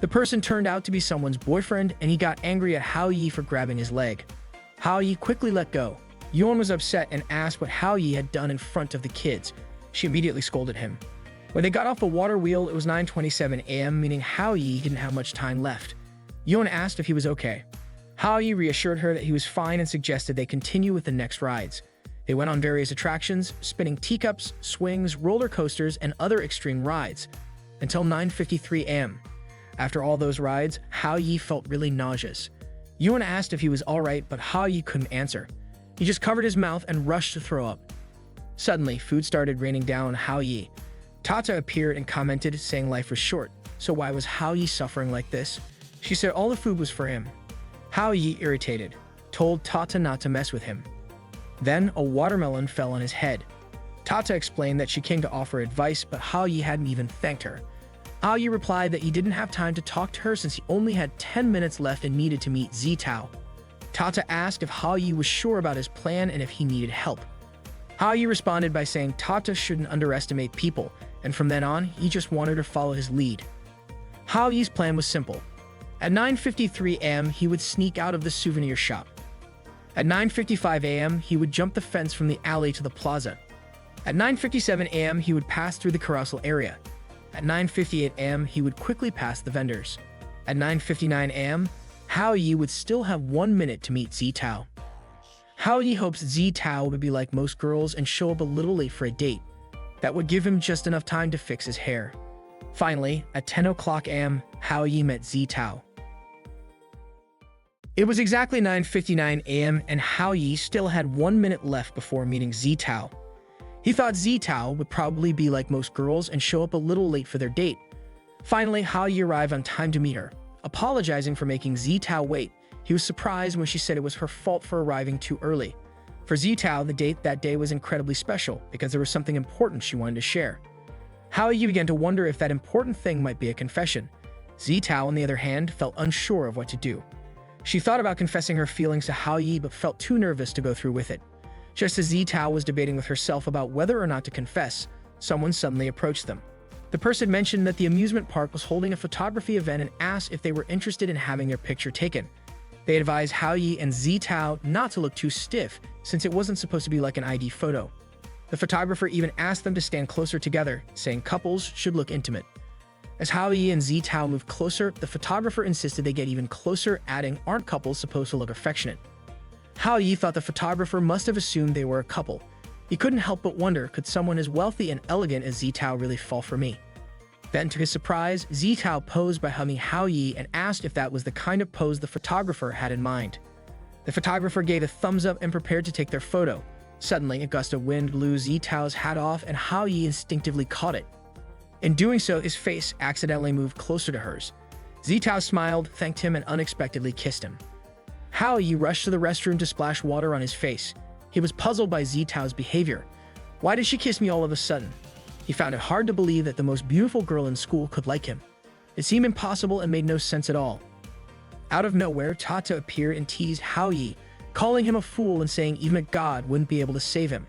The person turned out to be someone's boyfriend, and he got angry at Hao Yi for grabbing his leg. Hao Yi quickly let go. Yuan was upset and asked what Hao Yi had done in front of the kids. She immediately scolded him. When they got off the water wheel, it was 9:27 a.m., meaning Hao Yi didn't have much time left. Yuan asked if he was okay. Hao Yi reassured her that he was fine and suggested they continue with the next rides. They went on various attractions, spinning teacups, swings, roller coasters, and other extreme rides, until 9:53 a.m. After all those rides, Hao Yi felt really nauseous. Yuan asked if he was alright, but Hao Yi couldn't answer. He just covered his mouth and rushed to throw up. Suddenly, food started raining down on Hao Yi. Tata appeared and commented, saying life was short, so why was Hao Yi suffering like this? She said all the food was for him. Hao Yi, irritated, told Tata not to mess with him. Then, a watermelon fell on his head. Tata explained that she came to offer advice, but Hao Yi hadn't even thanked her. Hao Yi replied that he didn't have time to talk to her since he only had 10 minutes left and needed to meet Zi Tao. Tata asked if Hao Yi was sure about his plan and if he needed help. Hao Yi responded by saying Tata shouldn't underestimate people, and from then on, he just wanted to follow his lead. Hao Yi's plan was simple. At 9:53 a.m., he would sneak out of the souvenir shop. At 9:55 a.m., he would jump the fence from the alley to the plaza. At 9:57 a.m., he would pass through the carousel area. At 9:58 a.m., he would quickly pass the vendors. At 9:59 a.m., Hao Yi would still have 1 minute to meet Zi Tao. Hao Yi hopes Zi Tao would be like most girls and show up a little late for a date. That would give him just enough time to fix his hair. Finally, at 10 o'clock a.m., Hao Yi met Zi Tao. It was exactly 9:59 a.m. and Hao Yi still had 1 minute left before meeting Zi Tao. He thought Zi Tao would probably be like most girls and show up a little late for their date. Finally, Hao Yi arrived on time to meet her. Apologizing for making Zi Tao wait, he was surprised when she said it was her fault for arriving too early. For Zi Tao, the date that day was incredibly special because there was something important she wanted to share. Hao Yi began to wonder if that important thing might be a confession. Zi Tao, on the other hand, felt unsure of what to do. She thought about confessing her feelings to Hao Yi but felt too nervous to go through with it. Just as Zi Tao was debating with herself about whether or not to confess, someone suddenly approached them. The person mentioned that the amusement park was holding a photography event and asked if they were interested in having their picture taken. They advised Hao Yi and Zi Tao not to look too stiff, since it wasn't supposed to be like an ID photo. The photographer even asked them to stand closer together, saying couples should look intimate. As Hao Yi and Zi Tao moved closer, the photographer insisted they get even closer, adding, "Aren't couples supposed to look affectionate?" Hao Yi thought the photographer must have assumed they were a couple. He couldn't help but wonder, could someone as wealthy and elegant as Zi Tao really fall for me? Then, to his surprise, Zi Tao posed by hugging Hao Yi and asked if that was the kind of pose the photographer had in mind. The photographer gave a thumbs up and prepared to take their photo. Suddenly, a gust of wind blew Zi Tao's hat off and Hao Yi instinctively caught it. In doing so, his face accidentally moved closer to hers. Zi Tao smiled, thanked him, and unexpectedly kissed him. Hao Yi rushed to the restroom to splash water on his face. He was puzzled by Zi Tao's behavior. Why did she kiss me all of a sudden? He found it hard to believe that the most beautiful girl in school could like him. It seemed impossible and made no sense at all. Out of nowhere, Tata appeared and teased Hao Yi, calling him a fool and saying even a god wouldn't be able to save him.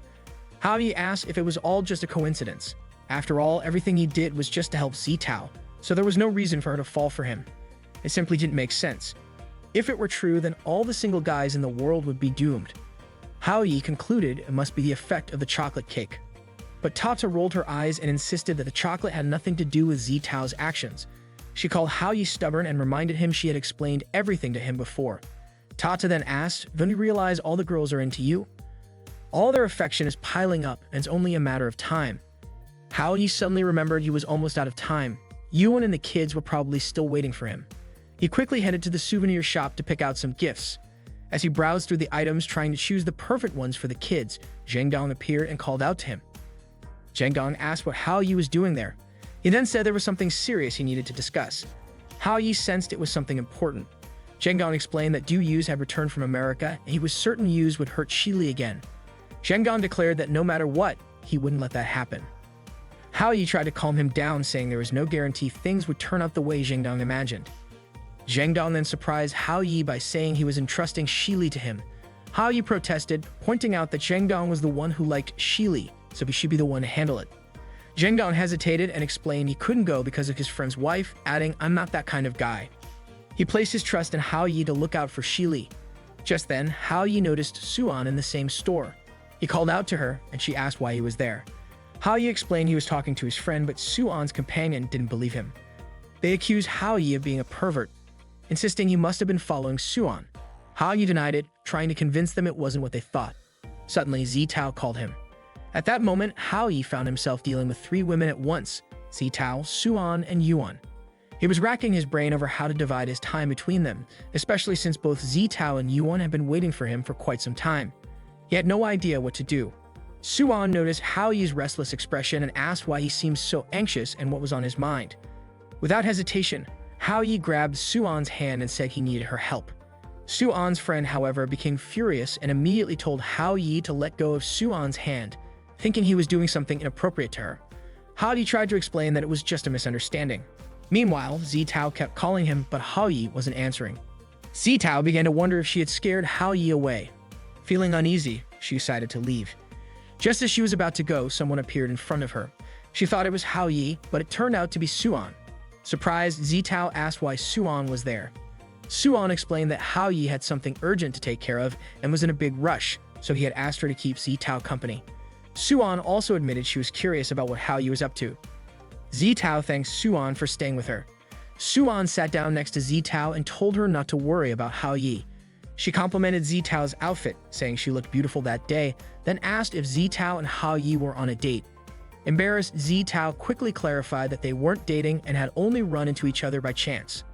Hao Yi asked if it was all just a coincidence. After all, everything he did was just to help Zi Tao, so there was no reason for her to fall for him. It simply didn't make sense. If it were true, then all the single guys in the world would be doomed. Hao Yi concluded it must be the effect of the chocolate cake. But Tata rolled her eyes and insisted that the chocolate had nothing to do with Zi Tao's actions. She called Hao Yi stubborn and reminded him she had explained everything to him before. Tata then asked, "Don't you realize all the girls are into you? All their affection is piling up and it's only a matter of time." Hao Yi suddenly remembered he was almost out of time. Yuan and the kids were probably still waiting for him. He quickly headed to the souvenir shop to pick out some gifts. As he browsed through the items trying to choose the perfect ones for the kids, Zhang Dong appeared and called out to him. Zhang Dong asked what Hao Yi was doing there. He then said there was something serious he needed to discuss. Hao Yi sensed it was something important. Zhang Dong explained that Du Yus had returned from America and he was certain Yus would hurt Shi Li again. Zhang Dong declared that no matter what, he wouldn't let that happen. Hao Yi tried to calm him down, saying there was no guarantee things would turn out the way Zhang Dong imagined. Zhang Dong then surprised Hao Yi by saying he was entrusting Shi Li to him. Hao Yi protested, pointing out that Zhang Dong was the one who liked Shi Li, so he should be the one to handle it. Zhang Dong hesitated and explained he couldn't go because of his friend's wife, adding, "I'm not that kind of guy." He placed his trust in Hao Yi to look out for Shi Li. Just then, Hao Yi noticed Suan in the same store. He called out to her, and she asked why he was there. Hao Yi explained he was talking to his friend, but Suan's companion didn't believe him. They accused Hao Yi of being a pervert, insisting he must have been following Suan. Hao Yi denied it, trying to convince them it wasn't what they thought. Suddenly, Zitao called him. At that moment, Hao Yi found himself dealing with 3 women at once: Zitao, Suan, and Yuan. He was racking his brain over how to divide his time between them, especially since both Zitao and Yuan had been waiting for him for quite some time. He had no idea what to do. Suan noticed Hao Yi's restless expression and asked why he seemed so anxious and what was on his mind. Without hesitation, Hao Yi grabbed Suan's hand and said he needed her help. Suan's friend, however, became furious and immediately told Hao Yi to let go of Suan's hand, thinking he was doing something inappropriate to her. Hao Yi tried to explain that it was just a misunderstanding. Meanwhile, Zitao kept calling him, but Hao Yi wasn't answering. Zitao began to wonder if she had scared Hao Yi away. Feeling uneasy, she decided to leave. Just as she was about to go, someone appeared in front of her. She thought it was Hao Yi, but it turned out to be Suan. Surprised, Zitao asked why Suan was there. Suan explained that Hao Yi had something urgent to take care of and was in a big rush, so he had asked her to keep Zitao company. Suan also admitted she was curious about what Hao Yi was up to. Zitao thanked Suan for staying with her. Suan sat down next to Zitao and told her not to worry about Hao Yi. She complimented Zitao's outfit, saying she looked beautiful that day, then asked if Zitao and Hao Yi were on a date. Embarrassed, Zitao quickly clarified that they weren't dating and had only run into each other by chance.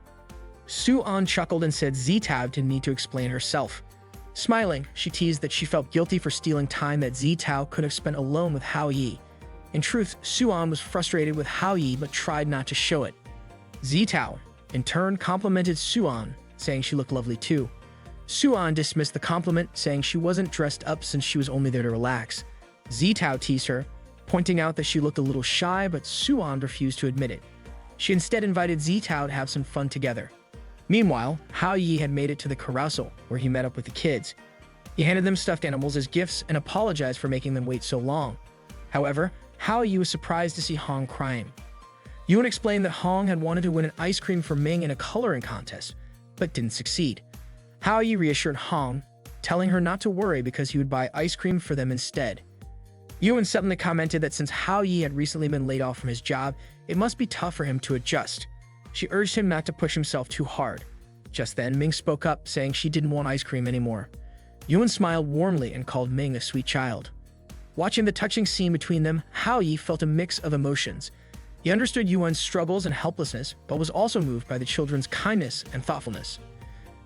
Suan chuckled and said Zitao didn't need to explain herself. Smiling, she teased that she felt guilty for stealing time that Zitao could have spent alone with Hao Yi. In truth, Suan was frustrated with Hao Yi but tried not to show it. Zitao, in turn, complimented Suan, saying she looked lovely too. Suan dismissed the compliment, saying she wasn't dressed up since she was only there to relax. Zitao teased her, pointing out that she looked a little shy, but Suan refused to admit it. She instead invited Zitao to have some fun together. Meanwhile, Hao Yi had made it to the carousel, where he met up with the kids. He handed them stuffed animals as gifts and apologized for making them wait so long. However, Hao Yi was surprised to see Hong crying. Yuan explained that Hong had wanted to win an ice cream for Ming in a coloring contest, but didn't succeed. Hao Yi reassured Hong, telling her not to worry because he would buy ice cream for them instead. Yuan suddenly commented that since Hao Yi had recently been laid off from his job, it must be tough for him to adjust. She urged him not to push himself too hard. Just then, Ming spoke up, saying she didn't want ice cream anymore. Yuan smiled warmly and called Ming a sweet child. Watching the touching scene between them, Hao Yi felt a mix of emotions. He understood Yuan's struggles and helplessness, but was also moved by the children's kindness and thoughtfulness.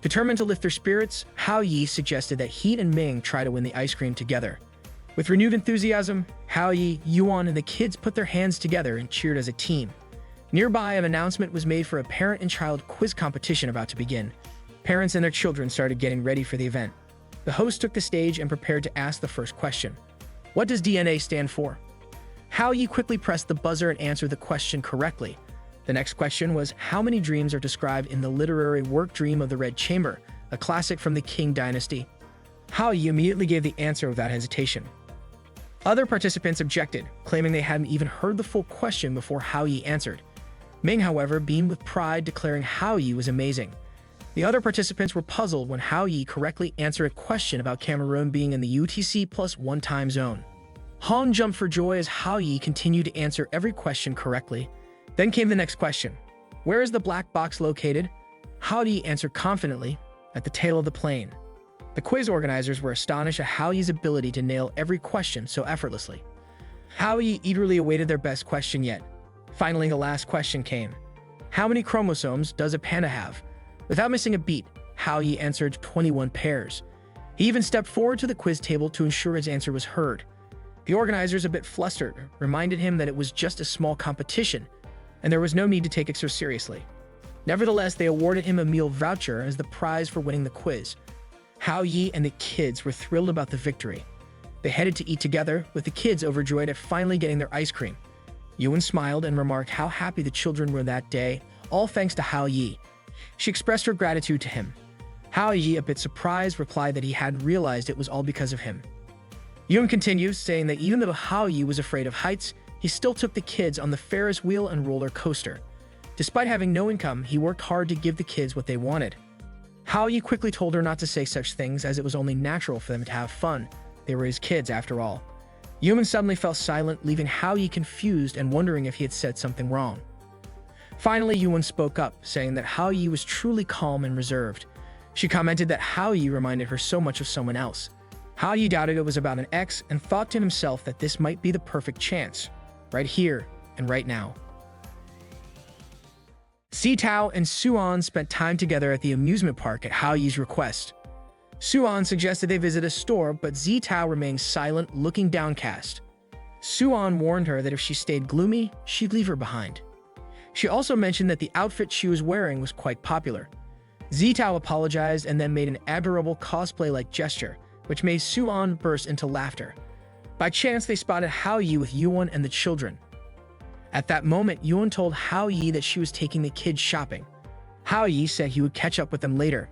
Determined to lift their spirits, Hao Yi suggested that he and Ming try to win the ice cream together. With renewed enthusiasm, Hao Yi, Yuan, and the kids put their hands together and cheered as a team. Nearby, an announcement was made for a parent and child quiz competition about to begin. Parents and their children started getting ready for the event. The host took the stage and prepared to ask the first question. What does DNA stand for? Hao Yi quickly pressed the buzzer and answered the question correctly. The next question was, how many dreams are described in the literary work Dream of the Red Chamber, a classic from the Qing dynasty? Hao Yi immediately gave the answer without hesitation. Other participants objected, claiming they hadn't even heard the full question before Hao Yi answered. Ming, however, beamed with pride, declaring Hao Yi was amazing. The other participants were puzzled when Hao Yi correctly answered a question about Cameroon being in the UTC+1 time zone. Han jumped for joy as Hao Yi continued to answer every question correctly. Then came the next question. Where is the black box located? Hao Yi answered confidently, at the tail of the plane. The quiz organizers were astonished at Hao Yi's ability to nail every question so effortlessly. Hao Yi eagerly awaited their best question yet. Finally, the last question came. How many chromosomes does a panda have? Without missing a beat, Hao Yi answered 21 pairs. He even stepped forward to the quiz table to ensure his answer was heard. The organizers, a bit flustered, reminded him that it was just a small competition, and there was no need to take it so seriously. Nevertheless, they awarded him a meal voucher as the prize for winning the quiz. Hao Yi and the kids were thrilled about the victory. They headed to eat together, with the kids overjoyed at finally getting their ice cream. Yuan smiled and remarked how happy the children were that day, all thanks to Hao Yi. She expressed her gratitude to him. Hao Yi, a bit surprised, replied that he hadn't realized it was all because of him. Yuan continues, saying that even though Hao Yi was afraid of heights, he still took the kids on the Ferris wheel and roller coaster. Despite having no income, he worked hard to give the kids what they wanted. Hao Yi quickly told her not to say such things, as it was only natural for them to have fun. They were his kids, after all. Yuan suddenly fell silent, leaving Hao Yi confused and wondering if he had said something wrong. Finally, Yuan spoke up, saying that Hao Yi was truly calm and reserved. She commented that Hao Yi reminded her so much of someone else. Hao Yi doubted it was about an ex and thought to himself that this might be the perfect chance, right here and right now. Zitao and Suan spent time together at the amusement park at Hao Yi's request. Suan suggested they visit a store, but Zitao remained silent, looking downcast. Suan warned her that if she stayed gloomy, she'd leave her behind. She also mentioned that the outfit she was wearing was quite popular. Zitao apologized and then made an adorable cosplay-like gesture, which made Suan burst into laughter. By chance, they spotted Hao Yi with Yuan and the children. At that moment, Yuan told Hao Yi that she was taking the kids shopping. Hao Yi said he would catch up with them later.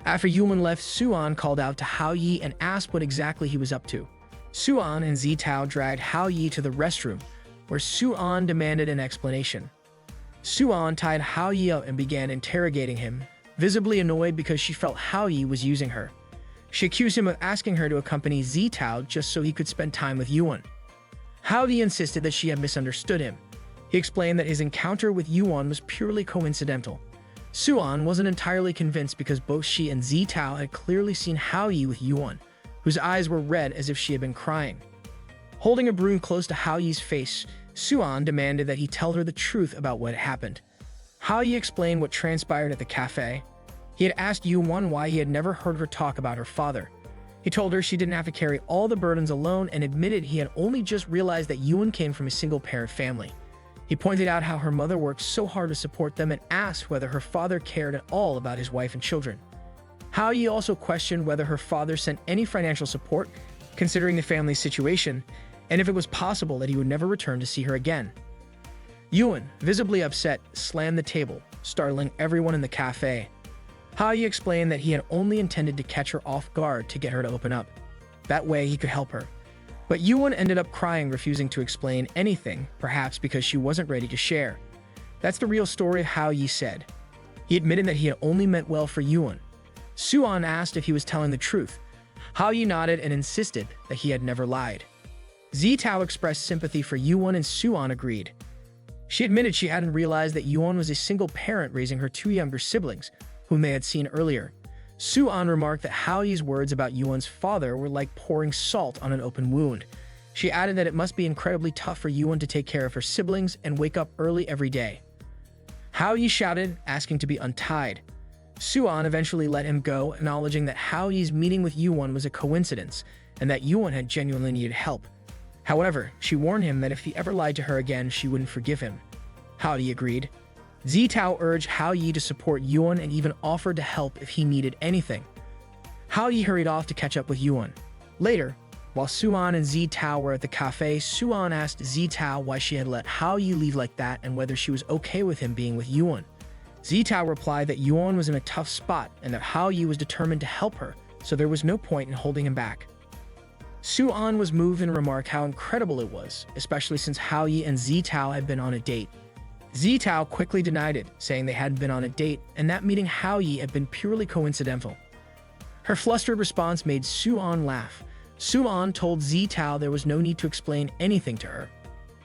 After Yuan left, Suan called out to Hao Yi and asked what exactly he was up to. Suan and Zitao dragged Hao Yi to the restroom, where Suan demanded an explanation. Suan tied Hao Yi up and began interrogating him, visibly annoyed because she felt Hao Yi was using her. She accused him of asking her to accompany Zitao just so he could spend time with Yuan. Hao Yi insisted that she had misunderstood him. He explained that his encounter with Yuan was purely coincidental. Suan wasn't entirely convinced because both she and Zitao had clearly seen Hao Yi with Yuan, whose eyes were red as if she had been crying. Holding a broom close to Hao Yi's face, Suan demanded that he tell her the truth about what had happened. Hao Yi explained what transpired at the cafe. He had asked Yuan why he had never heard her talk about her father. He told her she didn't have to carry all the burdens alone and admitted he had only just realized that Yuan came from a single-parent family. He pointed out how her mother worked so hard to support them and asked whether her father cared at all about his wife and children. Hao Yi also questioned whether her father sent any financial support, considering the family's situation, and if it was possible that he would never return to see her again. Yuan, visibly upset, slammed the table, startling everyone in the cafe. Hao Yi explained that he had only intended to catch her off guard to get her to open up. That way he could help her. But Yuan ended up crying, refusing to explain anything, perhaps because she wasn't ready to share. That's the real story, Hao Yi said. He admitted that he had only meant well for Yuan. Suan asked if he was telling the truth. Hao Yi nodded and insisted that he had never lied. Zitao expressed sympathy for Yuan and Suan agreed. She admitted she hadn't realized that Yuan was a single parent raising her two younger siblings, whom they had seen earlier. Suan remarked that Hao Yi's words about Yuan's father were like pouring salt on an open wound. She added that it must be incredibly tough for Yuan to take care of her siblings and wake up early every day. Hao Yi shouted, asking to be untied. Suan eventually let him go, acknowledging that Hao Yi's meeting with Yuan was a coincidence and that Yuan had genuinely needed help. However, she warned him that if he ever lied to her again, she wouldn't forgive him. Hao Yi agreed. Zitao urged Hao Yi to support Yuan and even offered to help if he needed anything. Hao Yi hurried off to catch up with Yuan. Later, while Suan and Zitao were at the cafe, Suan asked Zitao why she had let Hao Yi leave like that and whether she was okay with him being with Yuan. Zitao replied that Yuan was in a tough spot and that Hao Yi was determined to help her, so there was no point in holding him back. Suan was moved and remarked how incredible it was, especially since Hao Yi and Zitao had been on a date. Zitao quickly denied it, saying they hadn't been on a date and that meeting Hao Yi had been purely coincidental. Her flustered response made Suan laugh. Suan told Zitao there was no need to explain anything to her.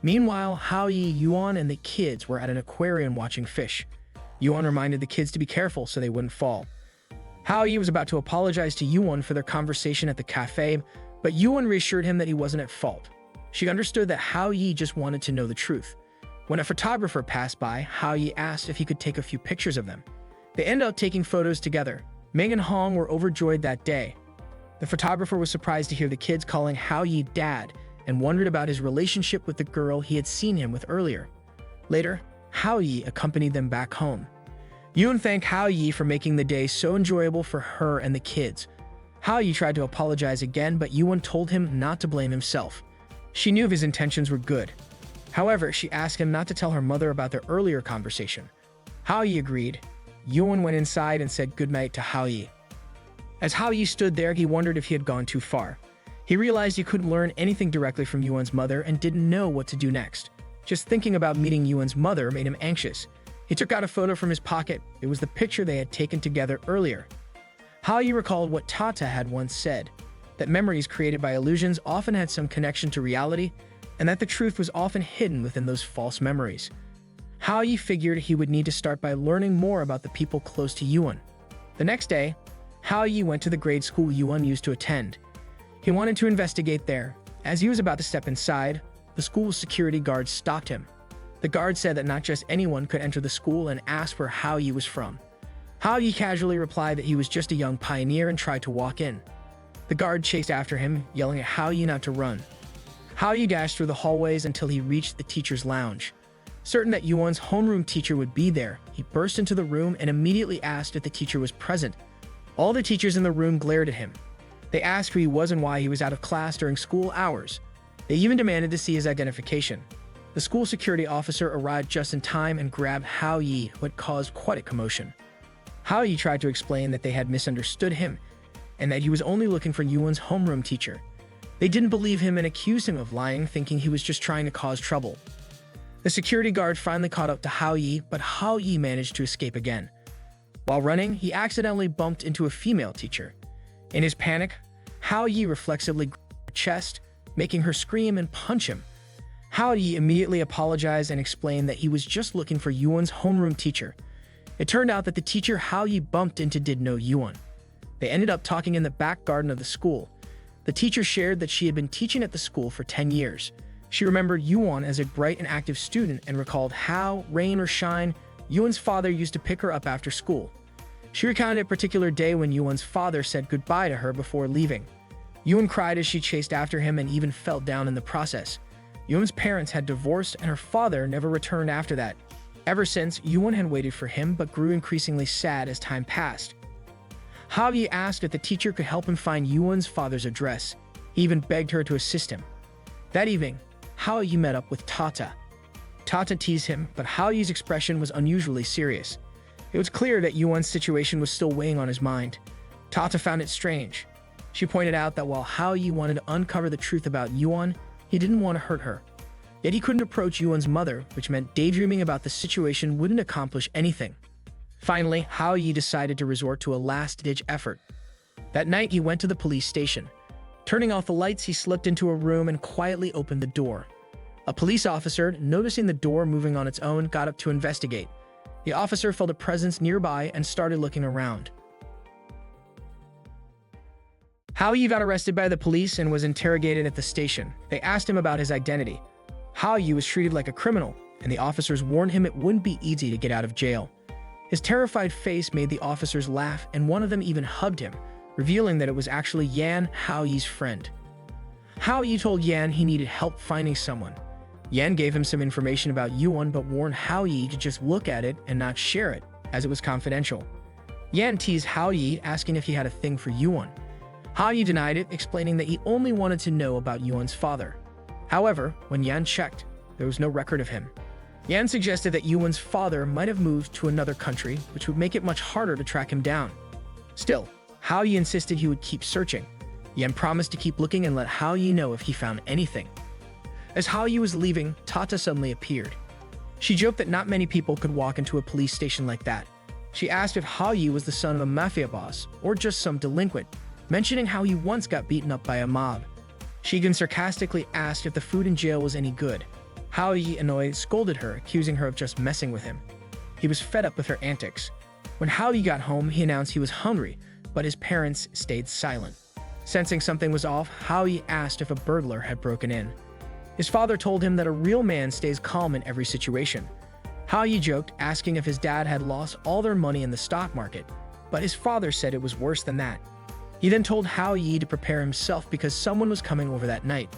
Meanwhile, Hao Yi, Yuan, and the kids were at an aquarium watching fish. Yuan reminded the kids to be careful so they wouldn't fall. Hao Yi was about to apologize to Yuan for their conversation at the cafe, but Yuan reassured him that he wasn't at fault. She understood that Hao Yi just wanted to know the truth. When a photographer passed by, Hao Yi asked if he could take a few pictures of them. They ended up taking photos together. Ming and Hong were overjoyed that day. The photographer was surprised to hear the kids calling Hao Yi dad and wondered about his relationship with the girl he had seen him with earlier. Later, Hao Yi accompanied them back home. Yuan thanked Hao Yi for making the day so enjoyable for her and the kids. Hao Yi tried to apologize again, but Yuan told him not to blame himself. She knew his intentions were good. However, she asked him not to tell her mother about their earlier conversation. Hao Yi agreed. Yuan went inside and said goodnight to Hao Yi. As Hao Yi stood there, he wondered if he had gone too far. He realized he couldn't learn anything directly from Yuan's mother and didn't know what to do next. Just thinking about meeting Yuan's mother made him anxious. He took out a photo from his pocket. It was the picture they had taken together earlier. Hao Yi recalled what Tata had once said, that memories created by illusions often had some connection to reality, and that the truth was often hidden within those false memories. Hao Yi figured he would need to start by learning more about the people close to Yuan. The next day, Hao Yi went to the grade school Yuan used to attend. He wanted to investigate there. As he was about to step inside, the school's security guard stopped him. The guard said that not just anyone could enter the school and asked where Hao Yi was from. Hao Yi casually replied that he was just a young pioneer and tried to walk in. The guard chased after him, yelling at Hao Yi not to run. Hao Yi dashed through the hallways until he reached the teacher's lounge. Certain that Yuan's homeroom teacher would be there, he burst into the room and immediately asked if the teacher was present. All the teachers in the room glared at him. They asked who he was and why he was out of class during school hours. They even demanded to see his identification. The school security officer arrived just in time and grabbed Hao Yi, who had caused quite a commotion. Hao Yi tried to explain that they had misunderstood him and that he was only looking for Yuan's homeroom teacher. They didn't believe him and accused him of lying, thinking he was just trying to cause trouble. The security guard finally caught up to Hao Yi, but Hao Yi managed to escape again. While running, he accidentally bumped into a female teacher. In his panic, Hao Yi reflexively grabbed her chest, making her scream and punch him. Hao Yi immediately apologized and explained that he was just looking for Yuan's homeroom teacher. It turned out that the teacher Hao Yi bumped into did know Yuan. They ended up talking in the back garden of the school. The teacher shared that she had been teaching at the school for 10 years. She remembered Yuan as a bright and active student and recalled how, rain or shine, Yuan's father used to pick her up after school. She recounted a particular day when Yuan's father said goodbye to her before leaving. Yuan cried as she chased after him and even fell down in the process. Yuan's parents had divorced and her father never returned after that. Ever since, Yuan had waited for him but grew increasingly sad as time passed. Hao Yi asked if the teacher could help him find Yuan's father's address. He even begged her to assist him. That evening, Hao Yi met up with Tata. Tata teased him, but Hao Yi's expression was unusually serious. It was clear that Yuan's situation was still weighing on his mind. Tata found it strange. She pointed out that while Hao Yi wanted to uncover the truth about Yuan, he didn't want to hurt her. Yet he couldn't approach Yuan's mother, which meant daydreaming about the situation wouldn't accomplish anything. Finally, Hao Yi decided to resort to a last-ditch effort. That night, he went to the police station. Turning off the lights, he slipped into a room and quietly opened the door. A police officer, noticing the door moving on its own, got up to investigate. The officer felt a presence nearby and started looking around. Hao Yi got arrested by the police and was interrogated at the station. They asked him about his identity. Hao Yi was treated like a criminal, and the officers warned him it wouldn't be easy to get out of jail. His terrified face made the officers laugh, and one of them even hugged him, revealing that it was actually Yan, Hao Yi's friend. Hao Yi told Yan he needed help finding someone. Yan gave him some information about Yuan but warned Hao Yi to just look at it and not share it, as it was confidential. Yan teased Hao Yi, asking if he had a thing for Yuan. Hao Yi denied it, explaining that he only wanted to know about Yuan's father. However, when Yan checked, there was no record of him. Yan suggested that Yuan's father might have moved to another country, which would make it much harder to track him down. Still, Hao Yi insisted he would keep searching. Yan promised to keep looking and let Hao Yi know if he found anything. As Hao Yi was leaving, Tata suddenly appeared. She joked that not many people could walk into a police station like that. She asked if Hao Yi was the son of a mafia boss or just some delinquent, mentioning how he once got beaten up by a mob. She even sarcastically asked if the food in jail was any good. Hao Yi, annoyed, scolded her, accusing her of just messing with him. He was fed up with her antics. When Hao Yi got home, he announced he was hungry, but his parents stayed silent. Sensing something was off, Hao Yi asked if a burglar had broken in. His father told him that a real man stays calm in every situation. Hao Yi joked, asking if his dad had lost all their money in the stock market. but his father said it was worse than that. He then told Hao Yi to prepare himself because someone was coming over that night.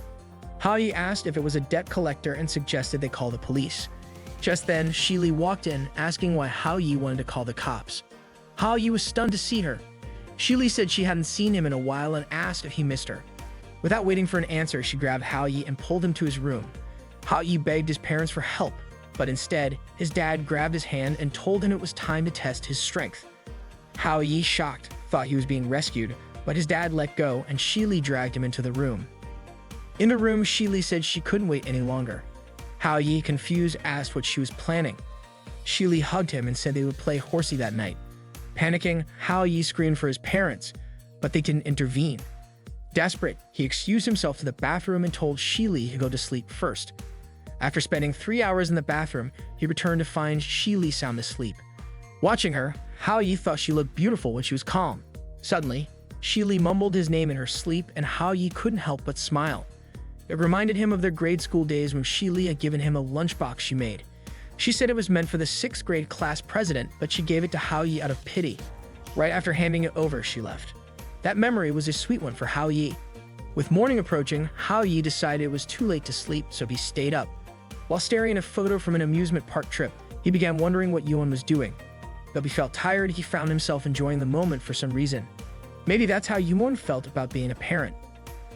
Hao Yi asked if it was a debt collector and suggested they call the police. Just then, Shi Li walked in, asking why Hao Yi wanted to call the cops. Hao Yi was stunned to see her. Shi Li said she hadn't seen him in a while and asked if he missed her. Without waiting for an answer, she grabbed Hao Yi and pulled him to his room. Hao Yi begged his parents for help, but instead, his dad grabbed his hand and told him it was time to test his strength. Hao Yi, shocked, thought he was being rescued, but his dad let go and Shi Li dragged him into the room. In the room, Shi Li said she couldn't wait any longer. Hao Yi, confused, asked what she was planning. Shi Li hugged him and said they would play horsey that night. Panicking, Hao Yi screamed for his parents, but they didn't intervene. Desperate, he excused himself to the bathroom and told Shi Li to go to sleep first. After spending 3 hours in the bathroom, he returned to find Shi Li sound asleep. Watching her, Hao Yi thought she looked beautiful when she was calm. Suddenly, Shi Li mumbled his name in her sleep and Hao Yi couldn't help but smile. It reminded him of their grade school days when Shi Li had given him a lunchbox she made. She said it was meant for the 6th grade class president, but she gave it to Hao Yi out of pity. Right after handing it over, she left. That memory was a sweet one for Hao Yi. With morning approaching, Hao Yi decided it was too late to sleep, so he stayed up. While staring at a photo from an amusement park trip, he began wondering what Yuan was doing. Though he felt tired, he found himself enjoying the moment for some reason. Maybe that's how Yuan felt about being a parent.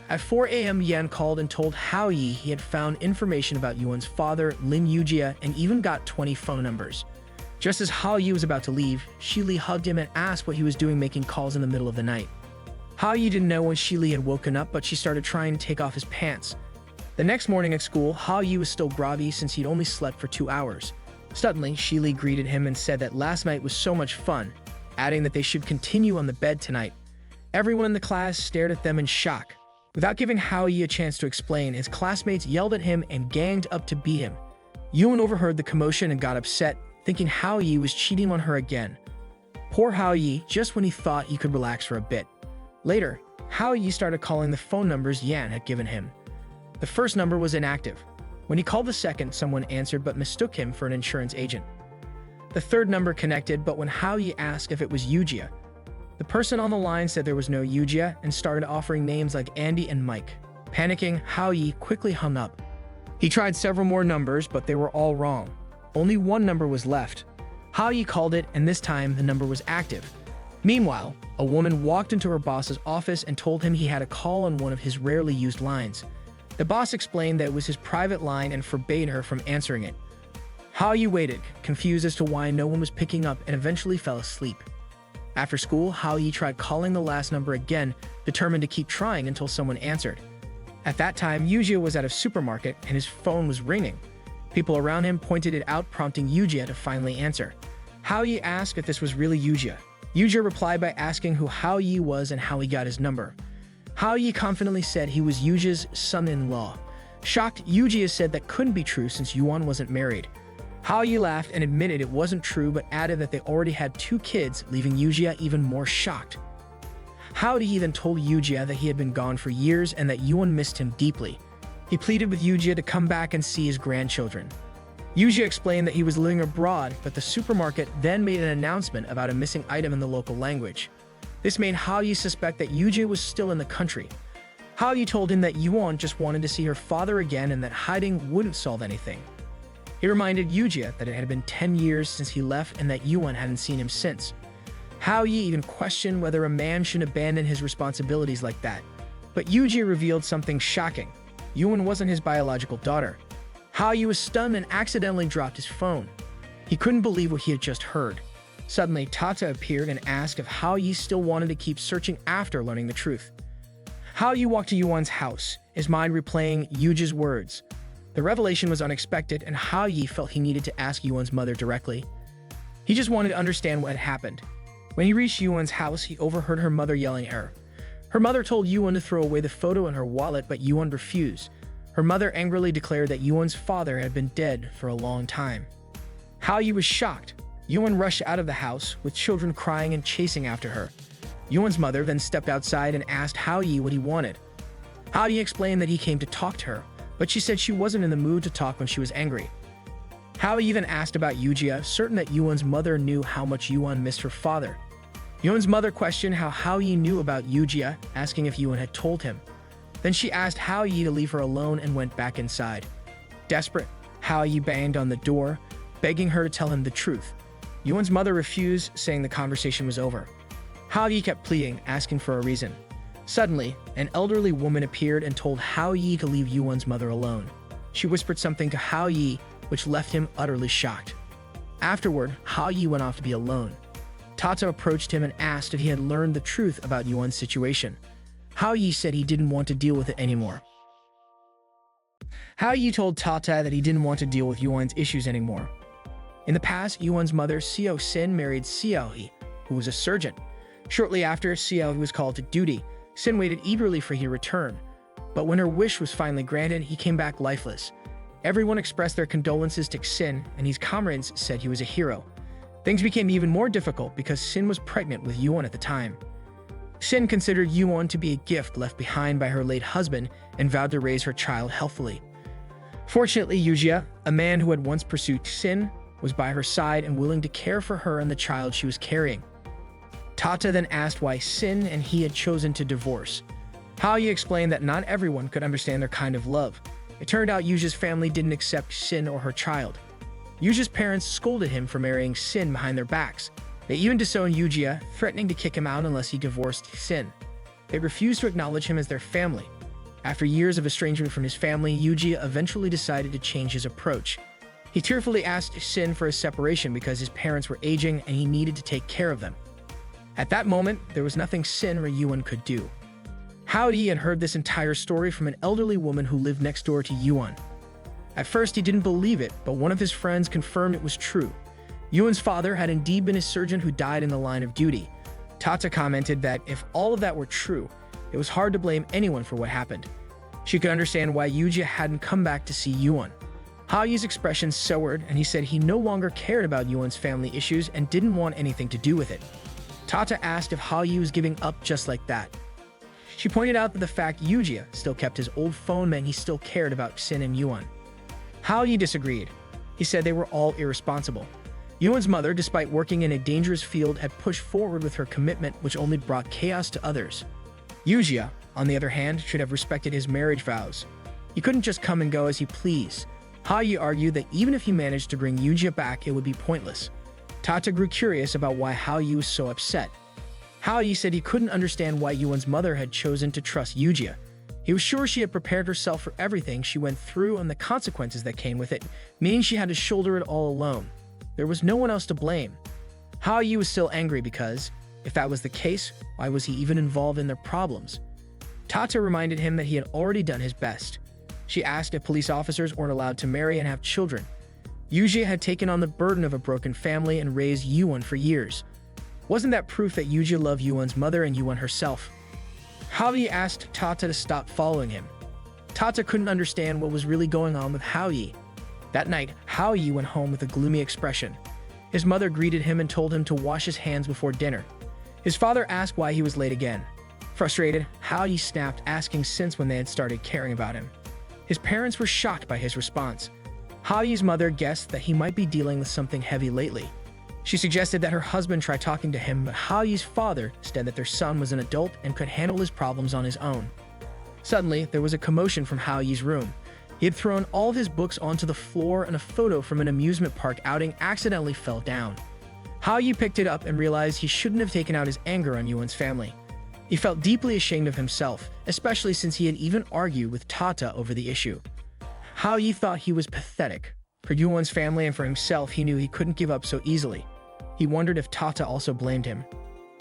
At 4 a.m., Yan called and told Hao Yi he had found information about Yuan's father, Lin Yujia, and even got 20 phone numbers. Just as Hao Yi was about to leave, Shi Li hugged him and asked what he was doing making calls in the middle of the night. Hao Yi didn't know when Shi Li had woken up, but she started trying to take off his pants. The next morning at school, Hao Yi was still groggy since he'd only slept for 2 hours. Suddenly, Shi Li greeted him and said that last night was so much fun, adding that they should continue on the bed tonight. Everyone in the class stared at them in shock. Without giving Hao Yi a chance to explain, his classmates yelled at him and ganged up to beat him. Yuan overheard the commotion and got upset, thinking Hao Yi was cheating on her again. Poor Hao Yi, just when he thought he could relax for a bit. Later, Hao Yi started calling the phone numbers Yan had given him. The first number was inactive. When he called the second, someone answered but mistook him for an insurance agent. The third number connected, but when Hao Yi asked if it was Yujia, the person on the line said there was no Yujia and started offering names like Andy and Mike. Panicking, Hao Yi quickly hung up. He tried several more numbers, but they were all wrong. Only one number was left. Hao Yi called it, and this time the number was active. Meanwhile, a woman walked into her boss's office and told him he had a call on one of his rarely used lines. The boss explained that it was his private line and forbade her from answering it. Hao Yi waited, confused as to why no one was picking up, and eventually fell asleep. After school, Hao Yi tried calling the last number again, determined to keep trying until someone answered. At that time, Yujia was at a supermarket and his phone was ringing. People around him pointed it out, prompting Yujia to finally answer. Hao Yi asked if this was really Yujia. Yujia replied by asking who Hao Yi was and how he got his number. Hao Yi confidently said he was Yujia's son-in-law. Shocked, Yujia said that couldn't be true since Yuan wasn't married. Hao Yi laughed and admitted it wasn't true, but added that they already had 2 kids, leaving Yujia even more shocked. Hao Yi then told Yujia that he had been gone for years and that Yuan missed him deeply. He pleaded with Yujia to come back and see his grandchildren. Yujia explained that he was living abroad, but the supermarket then made an announcement about a missing item in the local language. This made Hao Yi suspect that Yujia was still in the country. Hao Yi told him that Yuan just wanted to see her father again and that hiding wouldn't solve anything. He reminded Yujia that it had been 10 years since he left and that Yuan hadn't seen him since. Hao Yi even questioned whether a man should abandon his responsibilities like that. But Yujia revealed something shocking. Yuan wasn't his biological daughter. Hao Yi was stunned and accidentally dropped his phone. He couldn't believe what he had just heard. Suddenly, Tata appeared and asked if Hao Yi still wanted to keep searching after learning the truth. Hao Yi walked to Yuan's house, his mind replaying Yujia's words. The revelation was unexpected, and Hao Yi felt he needed to ask Yuan's mother directly. He just wanted to understand what had happened. When he reached Yuan's house, he overheard her mother yelling at her. Her mother told Yuan to throw away the photo in her wallet, but Yuan refused. Her mother angrily declared that Yuan's father had been dead for a long time. Hao Yi was shocked. Yuan rushed out of the house, with children crying and chasing after her. Yuan's mother then stepped outside and asked Hao Yi what he wanted. Hao Yi explained that he came to talk to her, but she said she wasn't in the mood to talk when she was angry. Hao Yi then asked about Yujia, certain that Yuan's mother knew how much Yuan missed her father. Yoon's mother questioned how Hao Yi knew about Yujia, asking if Yoon had told him. Then she asked Hao Yi to leave her alone and went back inside. Desperate, Hao Yi banged on the door, begging her to tell him the truth. Yoon's mother refused, saying the conversation was over. Hao Yi kept pleading, asking for a reason. Suddenly, an elderly woman appeared and told Hao Yi to leave Yuan's mother alone. She whispered something to Hao Yi, which left him utterly shocked. Afterward, Hao Yi went off to be alone. Tata approached him and asked if he had learned the truth about Yuan's situation. Hao Yi said he didn't want to deal with it anymore. Hao Yi told Tata that he didn't want to deal with Yuan's issues anymore. In the past, Yuan's mother, Xiao Xin, married Xiao He, who was a surgeon. Shortly after, Xiao He was called to duty. Xin waited eagerly for his return, but when her wish was finally granted, he came back lifeless. Everyone expressed their condolences to Xin, and his comrades said he was a hero. Things became even more difficult because Xin was pregnant with Yuan at the time. Xin considered Yuan to be a gift left behind by her late husband and vowed to raise her child healthfully. Fortunately, Yujia, a man who had once pursued Xin, was by her side and willing to care for her and the child she was carrying. Tata then asked why Xin and he had chosen to divorce. Hao Yi explained that not everyone could understand their kind of love. It turned out Yujia's family didn't accept Xin or her child. Yujia's parents scolded him for marrying Xin behind their backs. They even disowned Yujia, threatening to kick him out unless he divorced Xin. They refused to acknowledge him as their family. After years of estrangement from his family, Yujia eventually decided to change his approach. He tearfully asked Xin for a separation because his parents were aging and he needed to take care of them. At that moment, there was nothing Xin or Yuan could do. Hao Yi had heard this entire story from an elderly woman who lived next door to Yuan. At first, he didn't believe it, but one of his friends confirmed it was true. Yuan's father had indeed been a surgeon who died in the line of duty. Tata commented that if all of that were true, it was hard to blame anyone for what happened. She could understand why Yujia hadn't come back to see Yuan. Hao Yi's expression soured, and he said he no longer cared about Yuan's family issues and didn't want anything to do with it. Tata asked if Hao Yi was giving up just like that. She pointed out that the fact Yujia still kept his old phone meant he still cared about Xin and Yuan. Hao Yi disagreed. He said they were all irresponsible. Yuan's mother, despite working in a dangerous field, had pushed forward with her commitment, which only brought chaos to others. Yujia, on the other hand, should have respected his marriage vows. He couldn't just come and go as he pleased. Hao Yi argued that even if he managed to bring Yujia back, it would be pointless. Tata grew curious about why Hao Yi was so upset. Hao Yi said he couldn't understand why Yuan's mother had chosen to trust Yujia. He was sure she had prepared herself for everything she went through and the consequences that came with it, meaning she had to shoulder it all alone. There was no one else to blame. Hao Yi was still angry because, if that was the case, why was he even involved in their problems? Tata reminded him that he had already done his best. She asked if police officers weren't allowed to marry and have children. Yujia had taken on the burden of a broken family and raised Yuan for years. Wasn't that proof that Yujia loved Yuan's mother and Yuan herself? Hao Yi asked Tata to stop following him. Tata couldn't understand what was really going on with Hao Yi. That night, Hao Yi went home with a gloomy expression. His mother greeted him and told him to wash his hands before dinner. His father asked why he was late again. Frustrated, Hao Yi snapped, asking since when they had started caring about him. His parents were shocked by his response. Hao Yi's mother guessed that he might be dealing with something heavy lately. She suggested that her husband try talking to him, but Hao Yi's father said that their son was an adult and could handle his problems on his own. Suddenly, there was a commotion from Hao Yi's room. He had thrown all of his books onto the floor and a photo from an amusement park outing accidentally fell down. Hao Yi picked it up and realized he shouldn't have taken out his anger on Yuan's family. He felt deeply ashamed of himself, especially since he had even argued with Tata over the issue. Hao Yi thought he was pathetic. For Yuan's family and for himself, he knew he couldn't give up so easily. He wondered if Tata also blamed him.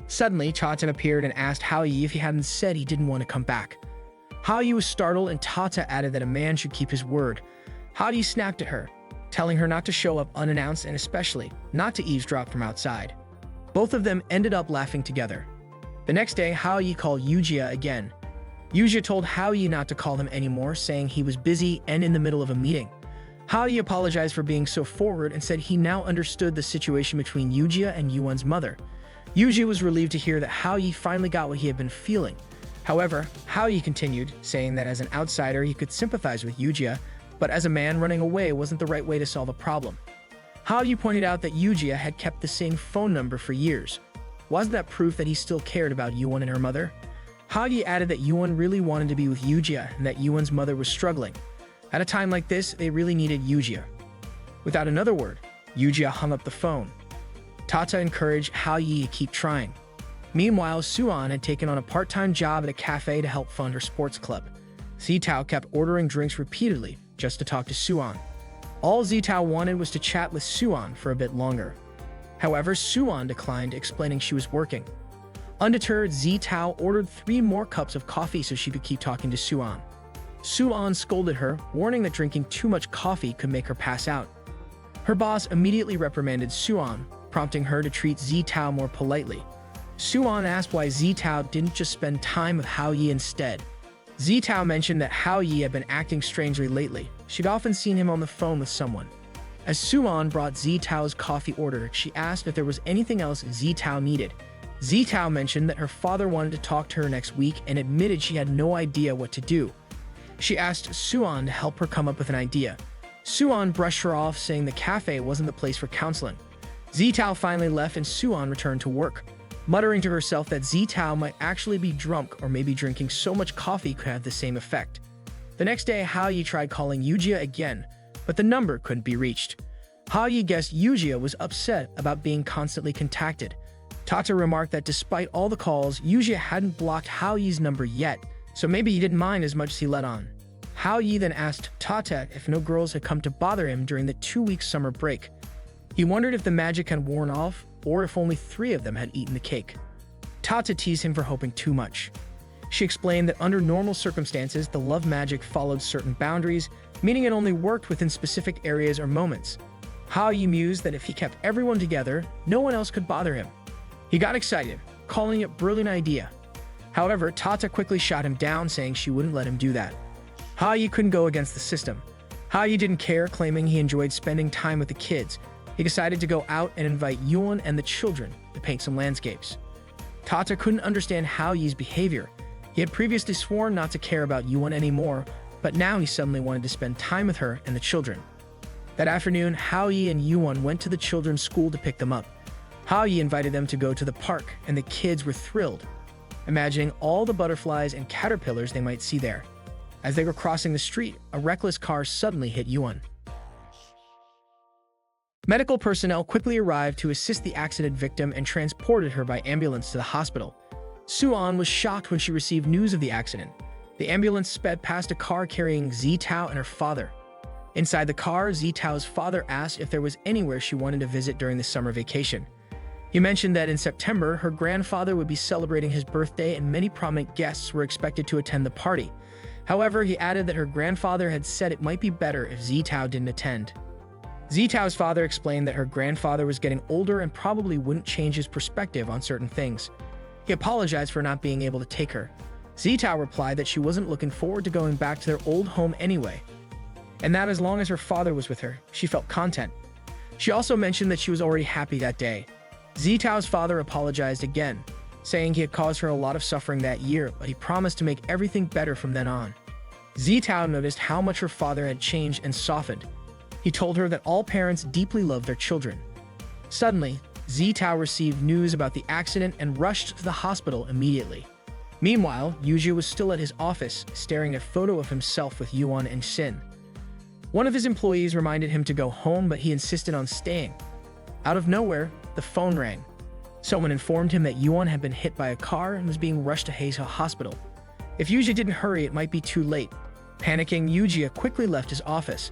Suddenly, Tata appeared and asked Hao Yi if he hadn't said he didn't want to come back. Hao Yi was startled, and Tata added that a man should keep his word. Hao Yi snapped at her, telling her not to show up unannounced and especially not to eavesdrop from outside. Both of them ended up laughing together. The next day, Hao Yi called Yujia again. Yujia told Hao Yi not to call him anymore, saying he was busy and in the middle of a meeting. Hao Yi apologized for being so forward and said he now understood the situation between Yujia and Yuan's mother. Yujia was relieved to hear that Hao Yi finally got what he had been feeling. However, Hao Yi continued, saying that as an outsider he could sympathize with Yujia, but as a man, running away wasn't the right way to solve a problem. Hao Yi pointed out that Yujia had kept the same phone number for years. Wasn't that proof that he still cared about Yuan and her mother? Hagi added that Yuan really wanted to be with Yujia and that Yuan's mother was struggling. At a time like this, they really needed Yujia. Without another word, Yujia hung up the phone. Tata encouraged Hao-yi to keep trying. Meanwhile, Suan had taken on a part-time job at a cafe to help fund her sports club. Zitao kept ordering drinks repeatedly just to talk to Suan. All Zitao wanted was to chat with Suan for a bit longer. However, Suan declined, explaining she was working. Undeterred, Zitao ordered 3 more cups of coffee so she could keep talking to Suan. Suan scolded her, warning that drinking too much coffee could make her pass out. Her boss immediately reprimanded Suan, prompting her to treat Zitao more politely. Suan asked why Zitao didn't just spend time with Hao-yi instead. Zitao mentioned that Hao-yi had been acting strangely lately. She'd often seen him on the phone with someone. As Suan brought Zitao's coffee order, she asked if there was anything else Zitao needed. Zitao mentioned that her father wanted to talk to her next week and admitted she had no idea what to do. She asked Suan to help her come up with an idea. Suan brushed her off, saying the cafe wasn't the place for counseling. Zitao finally left and Suan returned to work, muttering to herself that Zitao might actually be drunk or maybe drinking so much coffee could have the same effect. The next day, Hao-yi tried calling Yujia again, but the number couldn't be reached. Hao-yi guessed Yujia was upset about being constantly contacted. Tata remarked that despite all the calls, Yujia hadn't blocked Hao-yi's number yet, so maybe he didn't mind as much as he let on. Hao-yi then asked Tata if no girls had come to bother him during the 2-week summer break. He wondered if the magic had worn off, or if only 3 of them had eaten the cake. Tata teased him for hoping too much. She explained that under normal circumstances, the love magic followed certain boundaries, meaning it only worked within specific areas or moments. Hao-yi mused that if he kept everyone together, no one else could bother him. He got excited, calling it a brilliant idea. However, Tata quickly shot him down, saying she wouldn't let him do that. Hao-yi couldn't go against the system. Hao-yi didn't care, claiming he enjoyed spending time with the kids. He decided to go out and invite Yuan and the children to paint some landscapes. Tata couldn't understand Hao-yi's behavior. He had previously sworn not to care about Yuan anymore, but now he suddenly wanted to spend time with her and the children. That afternoon, Hao-yi and Yuan went to the children's school to pick them up. Hao-yi invited them to go to the park, and the kids were thrilled, imagining all the butterflies and caterpillars they might see there. As they were crossing the street, a reckless car suddenly hit Yuan. Medical personnel quickly arrived to assist the accident victim and transported her by ambulance to the hospital. Suan was shocked when she received news of the accident. The ambulance sped past a car carrying Zitao and her father. Inside the car, Zitao's father asked if there was anywhere she wanted to visit during the summer vacation. He mentioned that in September, her grandfather would be celebrating his birthday and many prominent guests were expected to attend the party. However, he added that her grandfather had said it might be better if Zitao didn't attend. Zitao's father explained that her grandfather was getting older and probably wouldn't change his perspective on certain things. He apologized for not being able to take her. Zitao replied that she wasn't looking forward to going back to their old home anyway, and that as long as her father was with her, she felt content. She also mentioned that she was already happy that day. Zitao's father apologized again, saying he had caused her a lot of suffering that year, but he promised to make everything better from then on. Zitao noticed how much her father had changed and softened. He told her that all parents deeply love their children. Suddenly, Zitao received news about the accident and rushed to the hospital immediately. Meanwhile, Yujia was still at his office, staring at a photo of himself with Yuan and Xin. One of his employees reminded him to go home, but he insisted on staying. Out of nowhere, the phone rang. Someone informed him that Yuan had been hit by a car and was being rushed to Heizhou Hospital. If Yujia didn't hurry, it might be too late. Panicking, Yujia quickly left his office.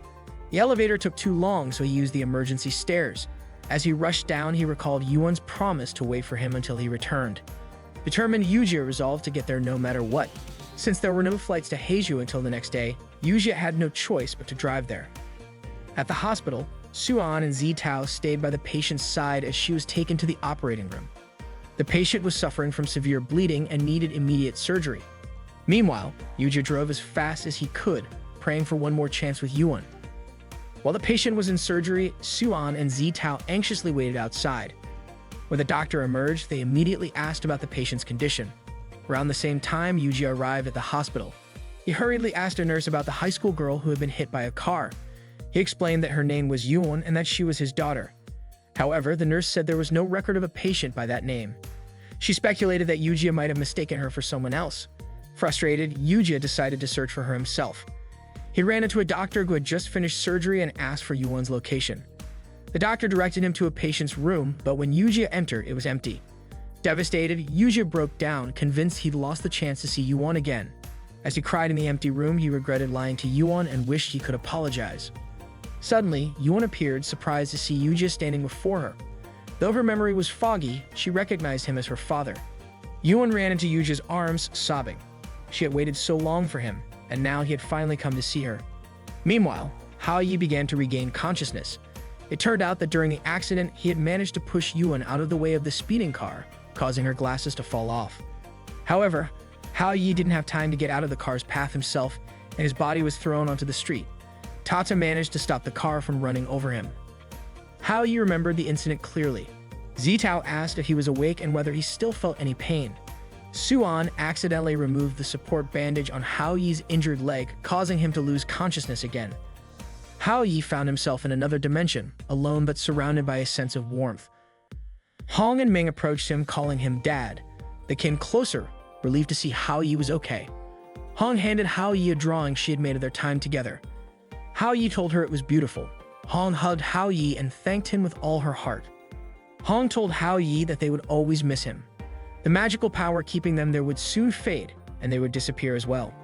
The elevator took too long, so he used the emergency stairs. As he rushed down, he recalled Yuan's promise to wait for him until he returned. Determined, Yujia resolved to get there no matter what. Since there were no flights to Heizhou until the next day, Yujia had no choice but to drive there. At the hospital, Suan and Zitao stayed by the patient's side as she was taken to the operating room. The patient was suffering from severe bleeding and needed immediate surgery. Meanwhile, Yujia drove as fast as he could, praying for one more chance with Yuan. While the patient was in surgery, Suan and Zitao anxiously waited outside. When the doctor emerged, they immediately asked about the patient's condition. Around the same time, Yujia arrived at the hospital. He hurriedly asked a nurse about the high school girl who had been hit by a car. He explained that her name was Yuan and that she was his daughter. However, the nurse said there was no record of a patient by that name. She speculated that Yujia might have mistaken her for someone else. Frustrated, Yujia decided to search for her himself. He ran into a doctor who had just finished surgery and asked for Yuwon's location. The doctor directed him to a patient's room, but when Yujia entered, it was empty. Devastated, Yujia broke down, convinced he'd lost the chance to see Yuwon again. As he cried in the empty room, he regretted lying to Yuwon and wished he could apologize. Suddenly, Yuwon appeared, surprised to see Yujia standing before her. Though her memory was foggy, she recognized him as her father. Yuwon ran into Yujia's arms, sobbing. She had waited so long for him, and now he had finally come to see her. Meanwhile, Haoyi began to regain consciousness. It turned out that during the accident, he had managed to push Yuwon out of the way of the speeding car, causing her glasses to fall off. However, Haoyi didn't have time to get out of the car's path himself, and his body was thrown onto the street. Tata managed to stop the car from running over him. Haoyi remembered the incident clearly. Zitao asked if he was awake and whether he still felt any pain. Suan accidentally removed the support bandage on Haoyi's injured leg, causing him to lose consciousness again. Haoyi found himself in another dimension, alone but surrounded by a sense of warmth. Hong and Ming approached him, calling him Dad. They came closer, relieved to see Haoyi was okay. Hong handed Haoyi a drawing she had made of their time together. Haoyi told her it was beautiful. Hong hugged Haoyi and thanked him with all her heart. Hong told Haoyi that they would always miss him. The magical power keeping them there would soon fade, and they would disappear as well.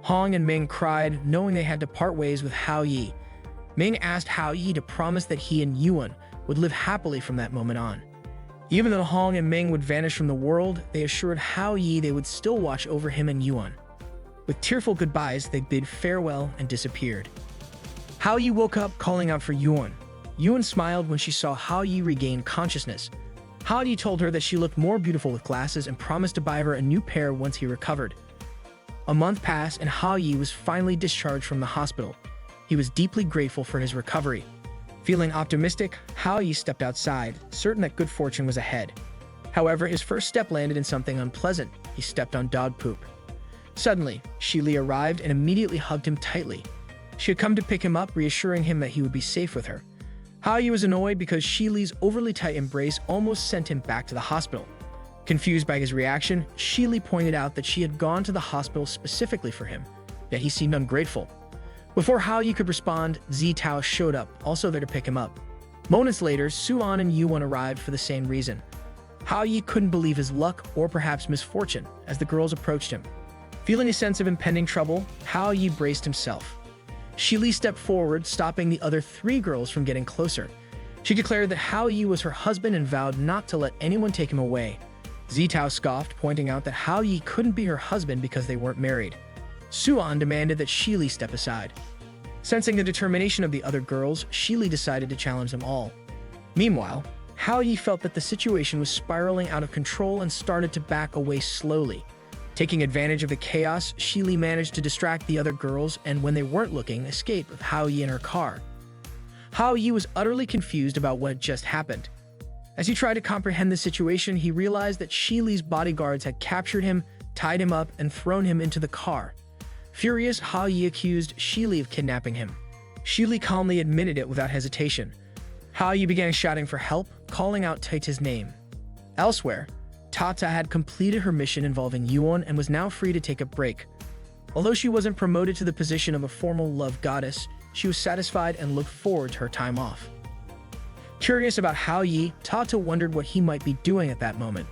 Hong and Ming cried, knowing they had to part ways with Haoyi. Ming asked Haoyi to promise that he and Yuan would live happily from that moment on. Even though Hong and Ming would vanish from the world, they assured Haoyi they would still watch over him and Yuan. With tearful goodbyes, they bid farewell and disappeared. Haoyi woke up, calling out for Yuan. Yuan smiled when she saw Haoyi regain consciousness. Haoyi told her that she looked more beautiful with glasses and promised to buy her a new pair once he recovered. A month passed and Haoyi was finally discharged from the hospital. He was deeply grateful for his recovery. Feeling optimistic, Haoyi stepped outside, certain that good fortune was ahead. However, his first step landed in something unpleasant. He stepped on dog poop. Suddenly, Shili arrived and immediately hugged him tightly. She had come to pick him up, reassuring him that he would be safe with her. Haoyi was annoyed because Shili's overly tight embrace almost sent him back to the hospital. Confused by his reaction, Shili pointed out that she had gone to the hospital specifically for him, yet he seemed ungrateful. Before Haoyi could respond, Zitao showed up, also there to pick him up. Moments later, Suan and Yuan arrived for the same reason. Haoyi couldn't believe his luck or perhaps misfortune as the girls approached him. Feeling a sense of impending trouble, Haoyi braced himself. Shili stepped forward, stopping the other three girls from getting closer. She declared that Haoyi was her husband and vowed not to let anyone take him away. Zitao scoffed, pointing out that Haoyi couldn't be her husband because they weren't married. Suan demanded that Shili step aside. Sensing the determination of the other girls, Shili decided to challenge them all. Meanwhile, Haoyi felt that the situation was spiraling out of control and started to back away slowly. Taking advantage of the chaos, Shili managed to distract the other girls and, when they weren't looking, escaped with Haoyi in her car. Haoyi was utterly confused about what had just happened. As he tried to comprehend the situation, he realized that Shili's bodyguards had captured him, tied him up, and thrown him into the car. Furious, Haoyi accused Shili of kidnapping him. Shili calmly admitted it without hesitation. Haoyi began shouting for help, calling out Tata's name. Elsewhere, Tata had completed her mission involving Yuan and was now free to take a break. Although she wasn't promoted to the position of a formal love goddess, she was satisfied and looked forward to her time off. Curious about Haoyi, Tata wondered what he might be doing at that moment.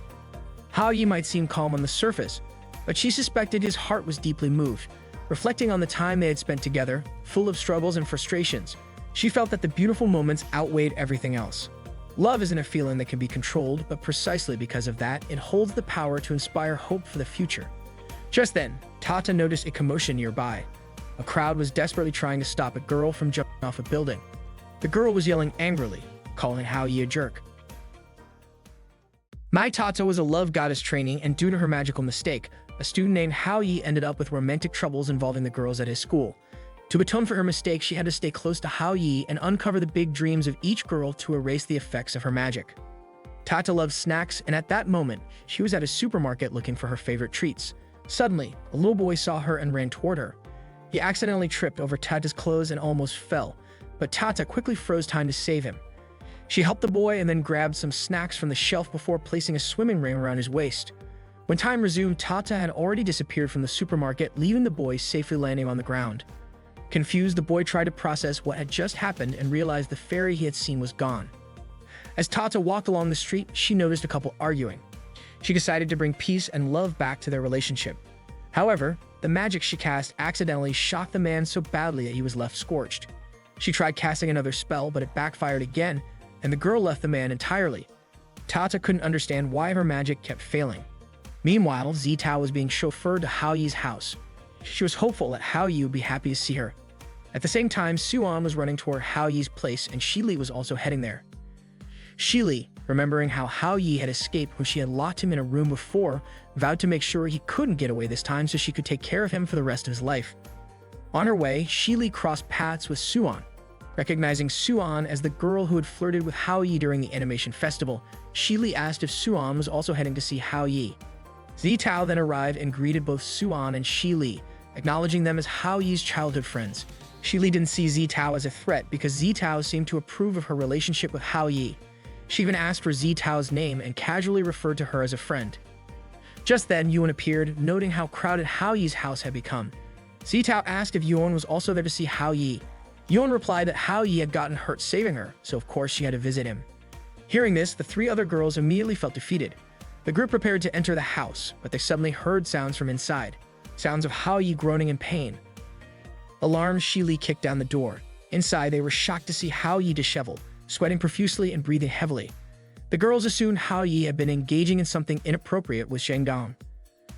Haoyi might seem calm on the surface, but she suspected his heart was deeply moved. Reflecting on the time they had spent together, full of struggles and frustrations, she felt that the beautiful moments outweighed everything else. Love isn't a feeling that can be controlled, but precisely because of that, it holds the power to inspire hope for the future. Just then, Tata noticed a commotion nearby. A crowd was desperately trying to stop a girl from jumping off a building. The girl was yelling angrily, calling Haoyi a jerk. Mai Tata was a love goddess training, and due to her magical mistake, a student named Haoyi ended up with romantic troubles involving the girls at his school. To atone for her mistake, she had to stay close to Haoyi and uncover the big dreams of each girl to erase the effects of her magic. Tata loved snacks, and at that moment, she was at a supermarket looking for her favorite treats. Suddenly, a little boy saw her and ran toward her. He accidentally tripped over Tata's clothes and almost fell, but Tata quickly froze time to save him. She helped the boy and then grabbed some snacks from the shelf before placing a swimming ring around his waist. When time resumed, Tata had already disappeared from the supermarket, leaving the boy safely landing on the ground. Confused, the boy tried to process what had just happened and realized the fairy he had seen was gone. As Tata walked along the street, she noticed a couple arguing. She decided to bring peace and love back to their relationship. However, the magic she cast accidentally shocked the man so badly that he was left scorched. She tried casting another spell, but it backfired again, and the girl left the man entirely. Tata couldn't understand why her magic kept failing. Meanwhile, Zitao was being chauffeured to Hao Yi's house. She was hopeful that Hao Yi would be happy to see her. At the same time, Suan was running toward Hao Yi's place, and Shi Li was also heading there. Shi Li, remembering how Hao Yi had escaped when she had locked him in a room before, vowed to make sure he couldn't get away this time so she could take care of him for the rest of his life. On her way, Shi Li crossed paths with Suan. Recognizing Suan as the girl who had flirted with Hao Yi during the animation festival, Shi Li asked if Suan was also heading to see Hao Yi. Zitao then arrived and greeted both Suan and Shi Li, acknowledging them as Hao Yi's childhood friends. Shi Li didn't see Zitao as a threat because Zitao seemed to approve of her relationship with Hao Yi. She even asked for Zitao's name and casually referred to her as a friend. Just then, Yuan appeared, noting how crowded Hao Yi's house had become. Zitao asked if Yuan was also there to see Hao Yi. Yuan replied that Hao Yi had gotten hurt saving her, so of course she had to visit him. Hearing this, the three other girls immediately felt defeated. The group prepared to enter the house, but they suddenly heard sounds from inside. Sounds of Hao Yi groaning in pain. Alarmed, Shi Li kicked down the door. Inside, they were shocked to see Hao Yi disheveled, sweating profusely and breathing heavily. The girls assumed Hao Yi had been engaging in something inappropriate with Zheng Dong.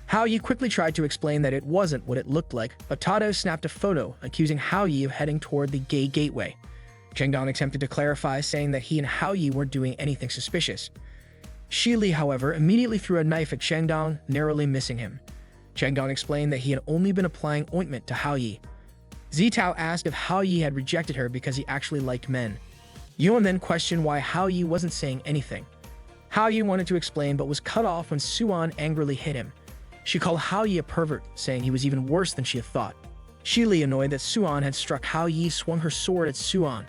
Hao Yi quickly tried to explain that it wasn't what it looked like, but Tato snapped a photo, accusing Hao Yi of heading toward the gay gateway. Zheng Dong attempted to clarify, saying that he and Hao Yi weren't doing anything suspicious. Shi Li, however, immediately threw a knife at Zheng Dong, narrowly missing him. Zheng Dong explained that he had only been applying ointment to Hao Yi. Zitao asked if Hao Yi had rejected her because he actually liked men. Yuan then questioned why Hao Yi wasn't saying anything. Hao Yi wanted to explain but was cut off when Suan angrily hit him. She called Hao Yi a pervert, saying he was even worse than she had thought. Shi Li, annoyed that Suan had struck Hao Yi, swung her sword at Suan.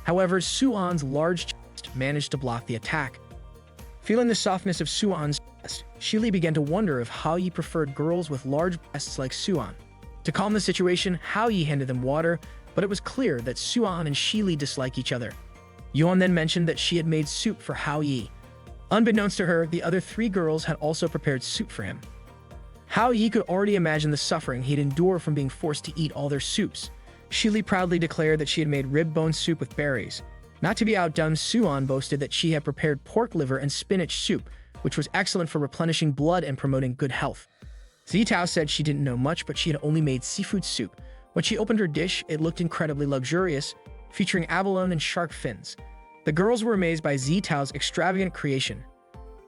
However, Suan's large chest managed to block the attack. Feeling the softness of Suan's chest, Shi Li began to wonder if Hao Yi preferred girls with large breasts like Suan. To calm the situation, Hao Yi handed them water, but it was clear that Suan and Shi Li dislike each other. Yuan then mentioned that she had made soup for Hao Yi. Unbeknownst to her, the other three girls had also prepared soup for him. Hao Yi could already imagine the suffering he'd endure from being forced to eat all their soups. Shi Li proudly declared that she had made rib bone soup with berries. Not to be outdone, Suan boasted that she had prepared pork liver and spinach soup, which was excellent for replenishing blood and promoting good health. Zitao said she didn't know much, but she had only made seafood soup. When she opened her dish, it looked incredibly luxurious, featuring abalone and shark fins. The girls were amazed by Zitao's extravagant creation.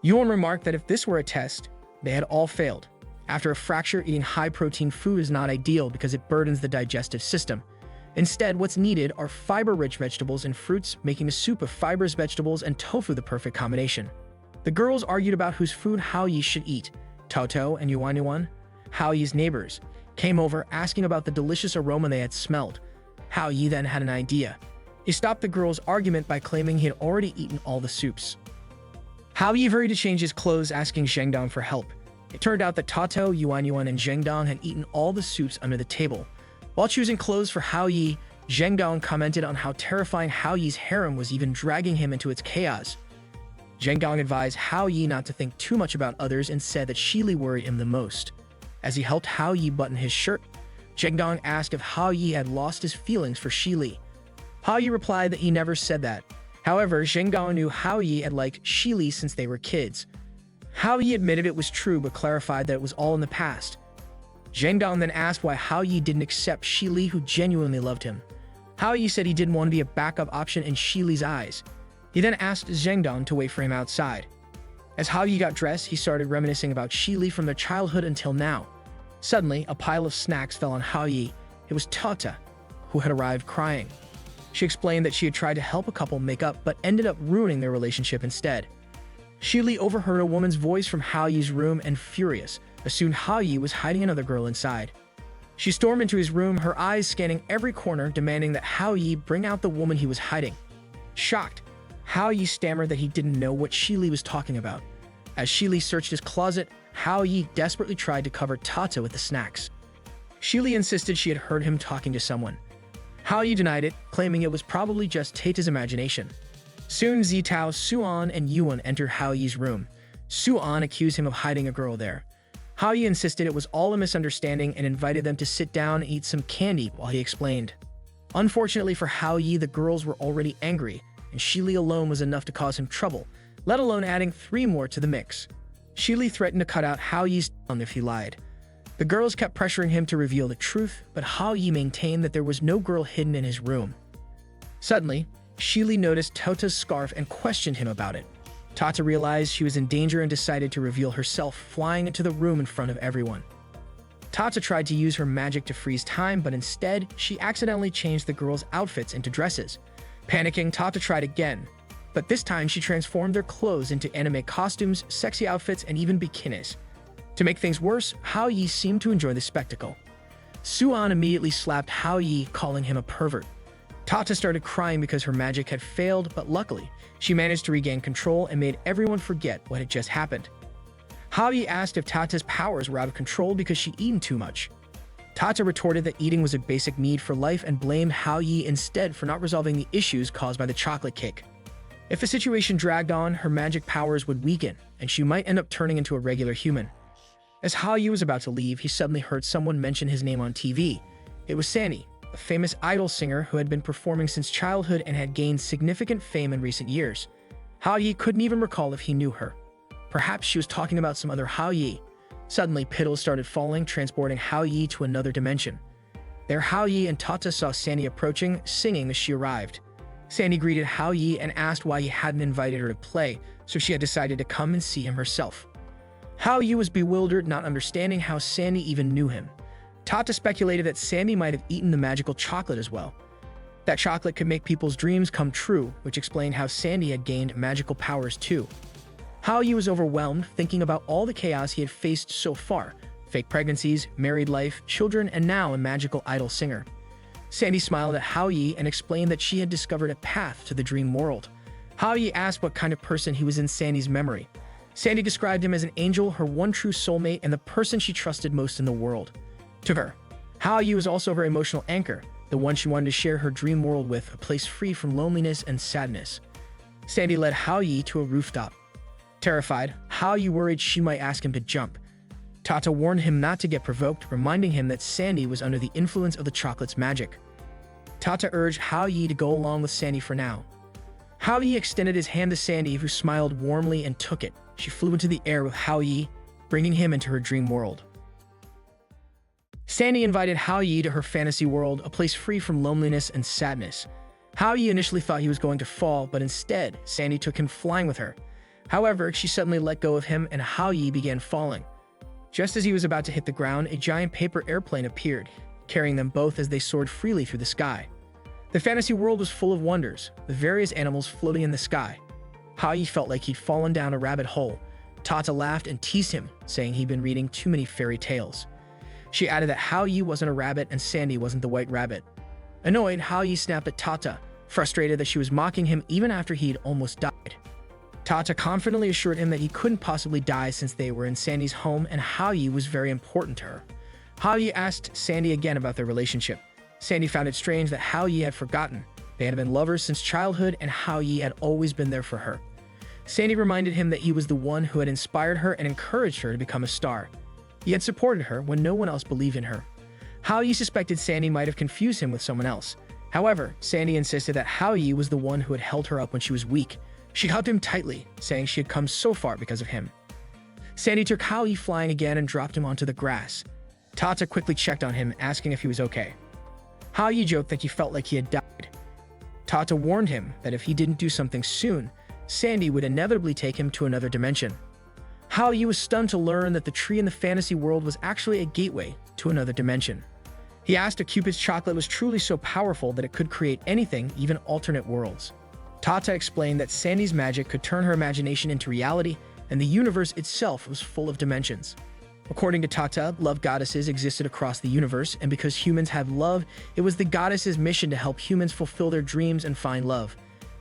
Yuan remarked that if this were a test, they had all failed. After a fracture, eating high-protein food is not ideal because it burdens the digestive system. Instead, what's needed are fiber-rich vegetables and fruits, making a soup of fibers, vegetables, and tofu the perfect combination. The girls argued about whose food Hao Yi should eat. Toto and Yuan, Hao Yi's neighbors, came over asking about the delicious aroma they had smelled. Hao Yi then had an idea. He stopped the girls' argument by claiming he had already eaten all the soups. Hao Yi hurried to change his clothes, asking Zheng Dong for help. It turned out that Tato, Yuan, and Zheng Dong had eaten all the soups under the table. While choosing clothes for Hao Yi, Zheng Dong commented on how terrifying Hao Yi's harem was, even dragging him into its chaos. Zheng Dong advised Hao Yi not to think too much about others and said that Shi Li worried him the most. As he helped Hao Yi button his shirt, Zheng Dong asked if Hao Yi had lost his feelings for Shi Li. Hao Yi replied that he never said that. However, Zheng Dong knew Hao Yi had liked Shi Li since they were kids. Hao Yi admitted it was true but clarified that it was all in the past. Zheng Dong then asked why Hao Yi didn't accept Shi Li, who genuinely loved him. Hao Yi said he didn't want to be a backup option in Shi Li's eyes. He then asked Zheng Dong to wait for him outside. As Hao Yi got dressed, he started reminiscing about Shi Li from their childhood until now. Suddenly, a pile of snacks fell on Hao Yi. It was Tata, who had arrived crying. She explained that she had tried to help a couple make up but ended up ruining their relationship instead. Shi Li overheard a woman's voice from Hao Yi's room and, furious, assumed Hao Yi was hiding another girl inside. She stormed into his room, her eyes scanning every corner, demanding that Hao Yi bring out the woman he was hiding. Shocked, Hao Yi stammered that he didn't know what Shi Li was talking about. As Shi Li searched his closet, Hao Yi desperately tried to cover Tata with the snacks. Shi Li insisted she had heard him talking to someone. Hao Yi denied it, claiming it was probably just Tata's imagination. Soon Zitao, Suan, and Yuan entered Hao Yi's room. Suan accused him of hiding a girl there. Hao Yi insisted it was all a misunderstanding and invited them to sit down and eat some candy while he explained. Unfortunately for Hao Yi, the girls were already angry, and Shi Li alone was enough to cause him trouble, let alone adding 3 more to the mix. Shi Li threatened to cut out Hao Yi's tongue if he lied. The girls kept pressuring him to reveal the truth, but Hao Yi maintained that there was no girl hidden in his room. Suddenly, Shi Li noticed Tata's scarf and questioned him about it. Tata realized she was in danger and decided to reveal herself, flying into the room in front of everyone. Tata tried to use her magic to freeze time, but instead, she accidentally changed the girls' outfits into dresses. Panicking, Tata tried again, but this time she transformed their clothes into anime costumes, sexy outfits, and even bikinis. To make things worse, Hao Yi seemed to enjoy the spectacle. Suan immediately slapped Hao Yi, calling him a pervert. Tata started crying because her magic had failed, but luckily, she managed to regain control and made everyone forget what had just happened. Hao Yi asked if Tata's powers were out of control because she'd eaten too much. Tata retorted that eating was a basic need for life and blamed Hao Yi instead for not resolving the issues caused by the chocolate cake. If the situation dragged on, her magic powers would weaken, and she might end up turning into a regular human. As Hao Yi was about to leave, he suddenly heard someone mention his name on TV. It was Sandy, a famous idol singer who had been performing since childhood and had gained significant fame in recent years. Hao Yi couldn't even recall if he knew her. Perhaps she was talking about some other Hao Yi. Suddenly, petals started falling, transporting Hao Yi to another dimension. There, Hao Yi and Tata saw Sandy approaching, singing as she arrived. Sandy greeted Hao Yi and asked why he hadn't invited her to play, so she had decided to come and see him herself. Hao Yi was bewildered, not understanding how Sandy even knew him. Tata speculated that Sandy might have eaten the magical chocolate as well. That chocolate could make people's dreams come true, which explained how Sandy had gained magical powers too. Hao Yi was overwhelmed, thinking about all the chaos he had faced so far: fake pregnancies, married life, children, and now a magical idol singer. Sandy smiled at Hao Yi and explained that she had discovered a path to the dream world. Hao Yi asked what kind of person he was in Sandy's memory. Sandy described him as an angel, her one true soulmate, and the person she trusted most in the world. To her, Hao Yi was also her emotional anchor, the one she wanted to share her dream world with, a place free from loneliness and sadness. Sandy led Hao Yi to a rooftop. Terrified, Hao Yi worried she might ask him to jump. Tata warned him not to get provoked, reminding him that Sandy was under the influence of the chocolate's magic. Tata urged Hao Yi to go along with Sandy for now. Hao Yi extended his hand to Sandy, who smiled warmly and took it. She flew into the air with Hao Yi, bringing him into her dream world. Sandy invited Hao Yi to her fantasy world, a place free from loneliness and sadness. Hao Yi initially thought he was going to fall, but instead, Sandy took him flying with her. However, she suddenly let go of him and Hao Yi began falling. Just as he was about to hit the ground, a giant paper airplane appeared, carrying them both as they soared freely through the sky. The fantasy world was full of wonders, with various animals floating in the sky. Hao Yi felt like he'd fallen down a rabbit hole. Tata laughed and teased him, saying he'd been reading too many fairy tales. She added that Hao Yi wasn't a rabbit and Sandy wasn't the white rabbit. Annoyed, Hao Yi snapped at Tata, frustrated that she was mocking him even after he'd almost died. Tata confidently assured him that he couldn't possibly die since they were in Sandy's home and Hao Yi was very important to her. Hao Yi asked Sandy again about their relationship. Sandy found it strange that Hao Yi had forgotten. They had been lovers since childhood and Hao Yi had always been there for her. Sandy reminded him that he was the one who had inspired her and encouraged her to become a star. He had supported her when no one else believed in her. Hao Yi suspected Sandy might have confused him with someone else. However, Sandy insisted that Hao Yi was the one who had held her up when she was weak. She hugged him tightly, saying she had come so far because of him. Sandy took Hao Yi flying again and dropped him onto the grass. Tata quickly checked on him, asking if he was okay. Hao Yi joked that he felt like he had died. Tata warned him that if he didn't do something soon, Sandy would inevitably take him to another dimension. Hao Yi was stunned to learn that the tree in the fantasy world was actually a gateway to another dimension. He asked if Cupid's chocolate was truly so powerful that it could create anything, even alternate worlds. Tata explained that Sandy's magic could turn her imagination into reality, and the universe itself was full of dimensions. According to Tata, love goddesses existed across the universe, and because humans have love, it was the goddesses' mission to help humans fulfill their dreams and find love.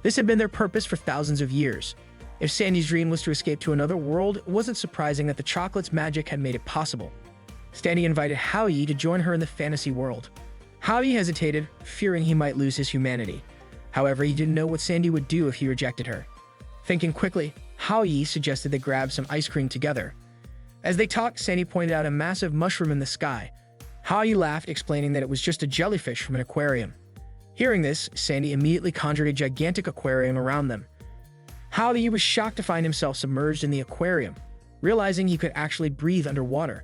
This had been their purpose for thousands of years. If Sandy's dream was to escape to another world, it wasn't surprising that the chocolate's magic had made it possible. Sandy invited Hao Yi to join her in the fantasy world. Hao Yi hesitated, fearing he might lose his humanity. However, he didn't know what Sandy would do if he rejected her. Thinking quickly, Hao Yi suggested they grab some ice cream together. As they talked, Sandy pointed out a massive mushroom in the sky. Hao Yi laughed, explaining that it was just a jellyfish from an aquarium. Hearing this, Sandy immediately conjured a gigantic aquarium around them. Hao Yi was shocked to find himself submerged in the aquarium, realizing he could actually breathe underwater.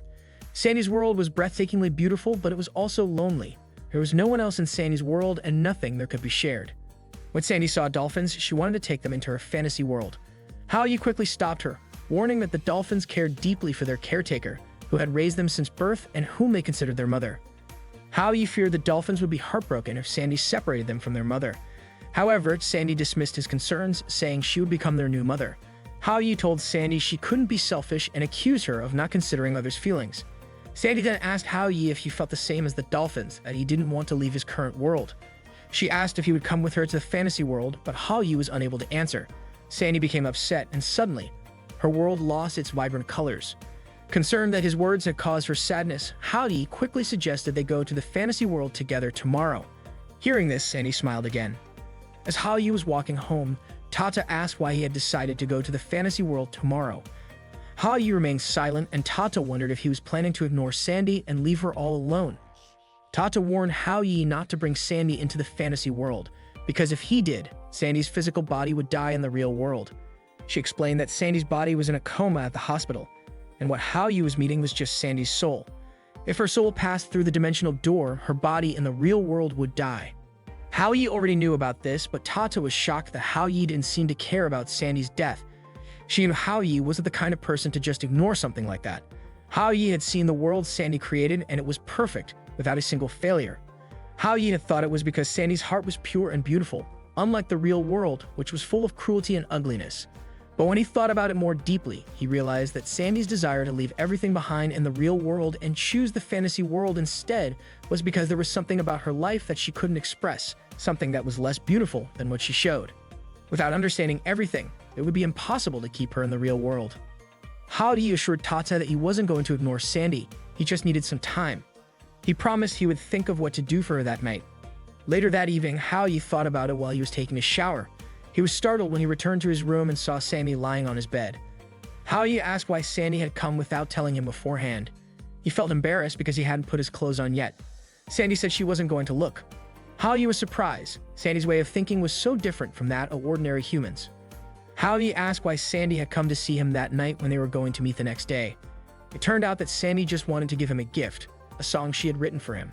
Sandy's world was breathtakingly beautiful, but it was also lonely. There was no one else in Sandy's world and nothing that could be shared. When Sandy saw dolphins, she wanted to take them into her fantasy world. Hao Yi quickly stopped her, warning that the dolphins cared deeply for their caretaker, who had raised them since birth and whom they considered their mother. Hao Yi feared the dolphins would be heartbroken if Sandy separated them from their mother. However, Sandy dismissed his concerns, saying she would become their new mother. Hao Yi told Sandy she couldn't be selfish and accused her of not considering others' feelings. Sandy then asked Hao Yi if he felt the same as the dolphins, that he didn't want to leave his current world. She asked if he would come with her to the fantasy world, but Hao Yi was unable to answer. Sandy became upset, and suddenly, her world lost its vibrant colors. Concerned that his words had caused her sadness, Hao Yi quickly suggested they go to the fantasy world together tomorrow. Hearing this, Sandy smiled again. As Hao Yi was walking home, Tata asked why he had decided to go to the fantasy world tomorrow. Hao Yi remained silent, and Tata wondered if he was planning to ignore Sandy and leave her all alone. Tata warned Hao Yi not to bring Sandy into the fantasy world, because if he did, Sandy's physical body would die in the real world. She explained that Sandy's body was in a coma at the hospital, and what Hao Yi was meeting was just Sandy's soul. If her soul passed through the dimensional door, her body in the real world would die. Hao Yi already knew about this, but Tata was shocked that Hao Yi didn't seem to care about Sandy's death. She knew Hao Yi wasn't the kind of person to just ignore something like that. Hao Yi had seen the world Sandy created, and it was perfect, without a single failure. Hao Yi had thought it was because Sandy's heart was pure and beautiful, unlike the real world, which was full of cruelty and ugliness. But when he thought about it more deeply, he realized that Sandy's desire to leave everything behind in the real world and choose the fantasy world instead was because there was something about her life that she couldn't express, something that was less beautiful than what she showed. Without understanding everything, it would be impossible to keep her in the real world. Hao Yi assured Tata that he wasn't going to ignore Sandy, he just needed some time. He promised he would think of what to do for her that night. Later that evening, Hao Yi thought about it while he was taking a shower. He was startled when he returned to his room and saw Sandy lying on his bed. Hao Yi asked why Sandy had come without telling him beforehand. He felt embarrassed because he hadn't put his clothes on yet. Sandy said she wasn't going to look. Hao Yi was surprised. Sandy's way of thinking was so different from that of ordinary humans. Hao Yi asked why Sandy had come to see him that night when they were going to meet the next day. It turned out that Sandy just wanted to give him a gift, a song she had written for him.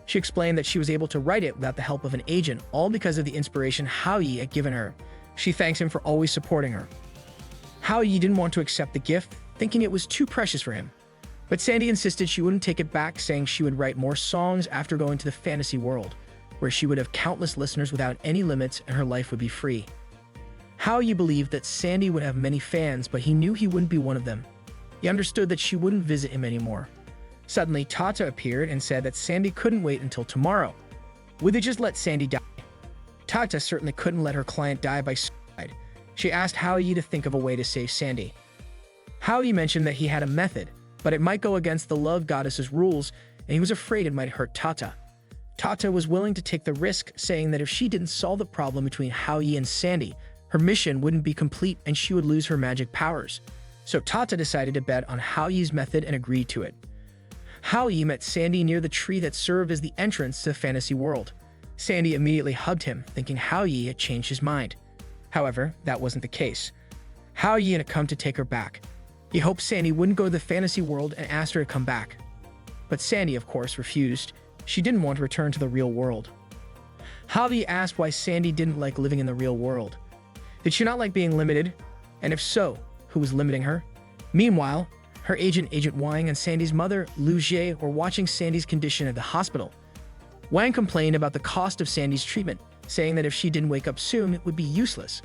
She explained that she was able to write it without the help of an agent, all because of the inspiration Hao Yi had given her. She thanks him for always supporting her. Hao Yi didn't want to accept the gift, thinking it was too precious for him. But Sandy insisted she wouldn't take it back, saying she would write more songs after going to the fantasy world, where she would have countless listeners without any limits and her life would be free. Hao Yi believed that Sandy would have many fans, but he knew he wouldn't be one of them. He understood that she wouldn't visit him anymore. Suddenly, Tata appeared and said that Sandy couldn't wait until tomorrow. Would they just let Sandy die? Tata certainly couldn't let her client die by suicide. She asked Hao Yi to think of a way to save Sandy. Hao Yi mentioned that he had a method, but it might go against the love goddess's rules, and he was afraid it might hurt Tata. Tata was willing to take the risk, saying that if she didn't solve the problem between Hao Yi and Sandy, her mission wouldn't be complete and she would lose her magic powers. So Tata decided to bet on Hao Yi's method and agreed to it. Hao Yi met Sandy near the tree that served as the entrance to the fantasy world. Sandy immediately hugged him, thinking Hao Yi had changed his mind. However, that wasn't the case. Hao Yi had come to take her back. He hoped Sandy wouldn't go to the fantasy world and asked her to come back. But Sandy, of course, refused. She didn't want to return to the real world. Hao Yi asked why Sandy didn't like living in the real world. Did she not like being limited? And if so, who was limiting her? Meanwhile, her agent, Agent Wang, and Sandy's mother, Lu Jie, were watching Sandy's condition at the hospital. Wang complained about the cost of Sandy's treatment, saying that if she didn't wake up soon, it would be useless.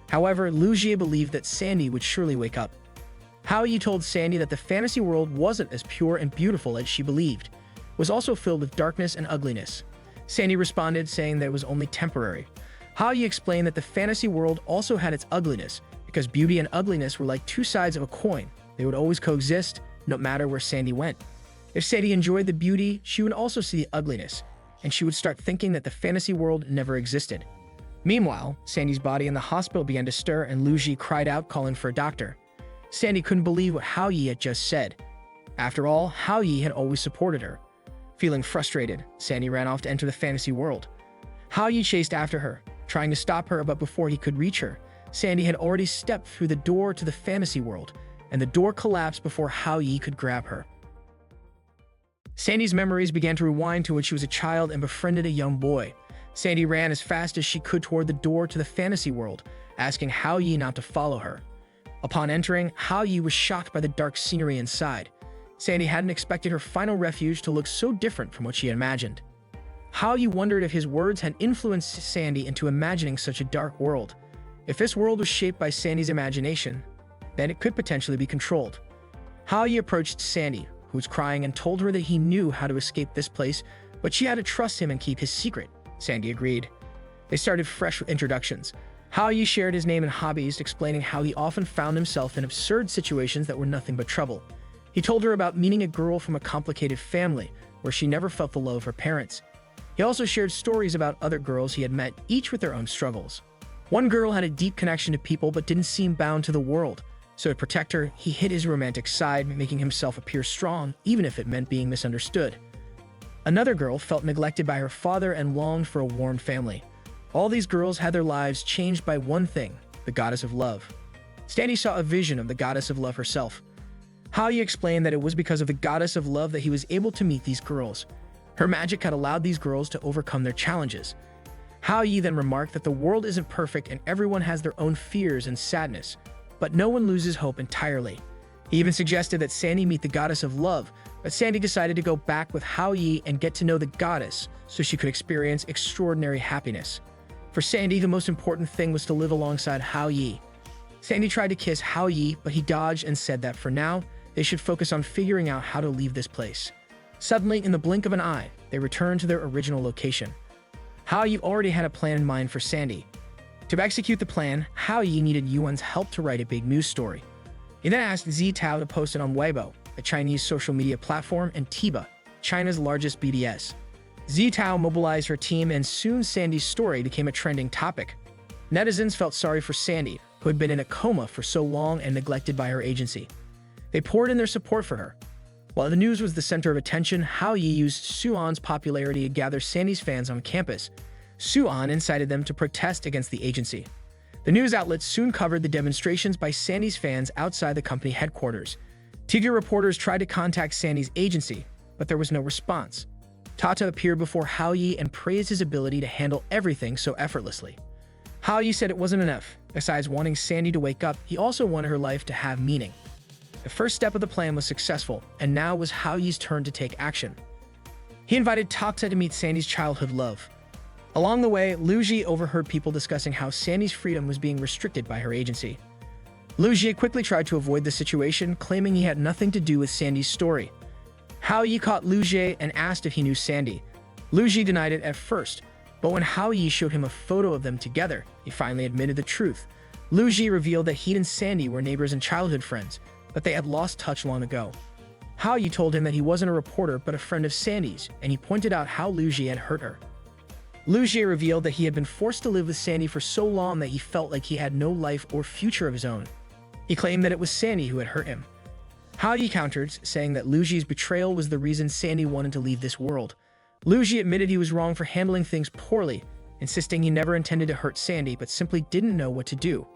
However, Lu Jie believed that Sandy would surely wake up. Hao Yi told Sandy that the fantasy world wasn't as pure and beautiful as she believed. It was also filled with darkness and ugliness. Sandy responded, saying that it was only temporary. Yi explained that the fantasy world also had its ugliness, because beauty and ugliness were like two sides of a coin. They would always coexist, no matter where Sandy went. If Sandy enjoyed the beauty, she would also see the ugliness, and she would start thinking that the fantasy world never existed. Meanwhile, Sandy's body in the hospital began to stir, and Lu Ji cried out, calling for a doctor. Sandy couldn't believe what Hao Yi had just said. After all, Hao Yi had always supported her. Feeling frustrated, Sandy ran off to enter the fantasy world. Hao Yi chased after her, trying to stop her, but before he could reach her, Sandy had already stepped through the door to the fantasy world, and the door collapsed before Hao Yi could grab her. Sandy's memories began to rewind to when she was a child and befriended a young boy. Sandy ran as fast as she could toward the door to the fantasy world, asking Hao Yi not to follow her. Upon entering, Hao Yi was shocked by the dark scenery inside. Sandy hadn't expected her final refuge to look so different from what she had imagined. Hao Yi wondered if his words had influenced Sandy into imagining such a dark world. If this world was shaped by Sandy's imagination, then it could potentially be controlled. Hao Yi approached Sandy, who was crying, and told her that he knew how to escape this place, but she had to trust him and keep his secret. Sandy agreed. They started fresh with introductions. Hao Yi shared his name and hobbies, explaining how he often found himself in absurd situations that were nothing but trouble. He told her about meeting a girl from a complicated family, where she never felt the love of her parents. He also shared stories about other girls he had met, each with their own struggles. One girl had a deep connection to people but didn't seem bound to the world. So to protect her, he hid his romantic side, making himself appear strong, even if it meant being misunderstood. Another girl felt neglected by her father and longed for a warm family. All these girls had their lives changed by one thing: the goddess of love. Sandy saw a vision of the goddess of love herself. Hao Yi explained that it was because of the goddess of love that he was able to meet these girls. Her magic had allowed these girls to overcome their challenges. Hao Yi then remarked that the world isn't perfect and everyone has their own fears and sadness, but no one loses hope entirely. He even suggested that Sandy meet the goddess of love, but Sandy decided to go back with Hao Yi and get to know the goddess so she could experience extraordinary happiness. For Sandy, the most important thing was to live alongside Hao Yi. Sandy tried to kiss Hao Yi, but he dodged and said that for now, they should focus on figuring out how to leave this place. Suddenly, in the blink of an eye, they returned to their original location. Hao Yi already had a plan in mind for Sandy. To execute the plan, Hao Yi needed Yuan's help to write a big news story. He then asked Zitao to post it on Weibo, a Chinese social media platform, and Tiba, China's largest BBS. Zitao mobilized her team, and soon Sandy's story became a trending topic. Netizens felt sorry for Sandy, who had been in a coma for so long and neglected by her agency. They poured in their support for her. While the news was the center of attention, Hao Yi used Suan's popularity to gather Sandy's fans on campus. Suan incited them to protest against the agency. The news outlets soon covered the demonstrations by Sandy's fans outside the company headquarters. TV reporters tried to contact Sandy's agency, but there was no response. Tata appeared before Hao Yi and praised his ability to handle everything so effortlessly. Hao Yi said it wasn't enough. Besides wanting Sandy to wake up, he also wanted her life to have meaning. The first step of the plan was successful, and now it was Hao Yi's turn to take action. He invited Tata to meet Sandy's childhood love. Along the way, Lu Ji overheard people discussing how Sandy's freedom was being restricted by her agency. Lu Ji quickly tried to avoid the situation, claiming he had nothing to do with Sandy's story. Hao Yi caught Lu Ji and asked if he knew Sandy. Lu Ji denied it at first, but when Hao Yi showed him a photo of them together, he finally admitted the truth. Lu Ji revealed that he and Sandy were neighbors and childhood friends, but they had lost touch long ago. Hao Yi told him that he wasn't a reporter but a friend of Sandy's, and he pointed out how Lu Ji had hurt her. Lu Ji revealed that he had been forced to live with Sandy for so long that he felt like he had no life or future of his own. He claimed that it was Sandy who had hurt him. Hao Yi countered, saying that Lu Ji's betrayal was the reason Sandy wanted to leave this world. Lu Ji admitted he was wrong for handling things poorly, insisting he never intended to hurt Sandy but simply didn't know what to do.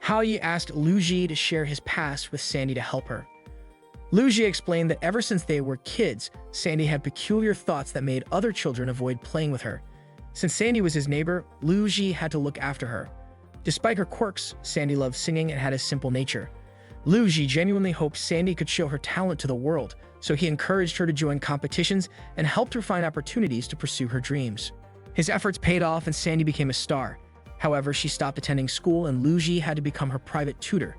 Hao Yi asked Lu Ji to share his past with Sandy to help her. Lu Ji explained that ever since they were kids, Sandy had peculiar thoughts that made other children avoid playing with her. Since Sandy was his neighbor, Lu Ji had to look after her. Despite her quirks, Sandy loved singing and had a simple nature. Lu Ji genuinely hoped Sandy could show her talent to the world, so he encouraged her to join competitions and helped her find opportunities to pursue her dreams. His efforts paid off and Sandy became a star. However, she stopped attending school and Lu Ji had to become her private tutor.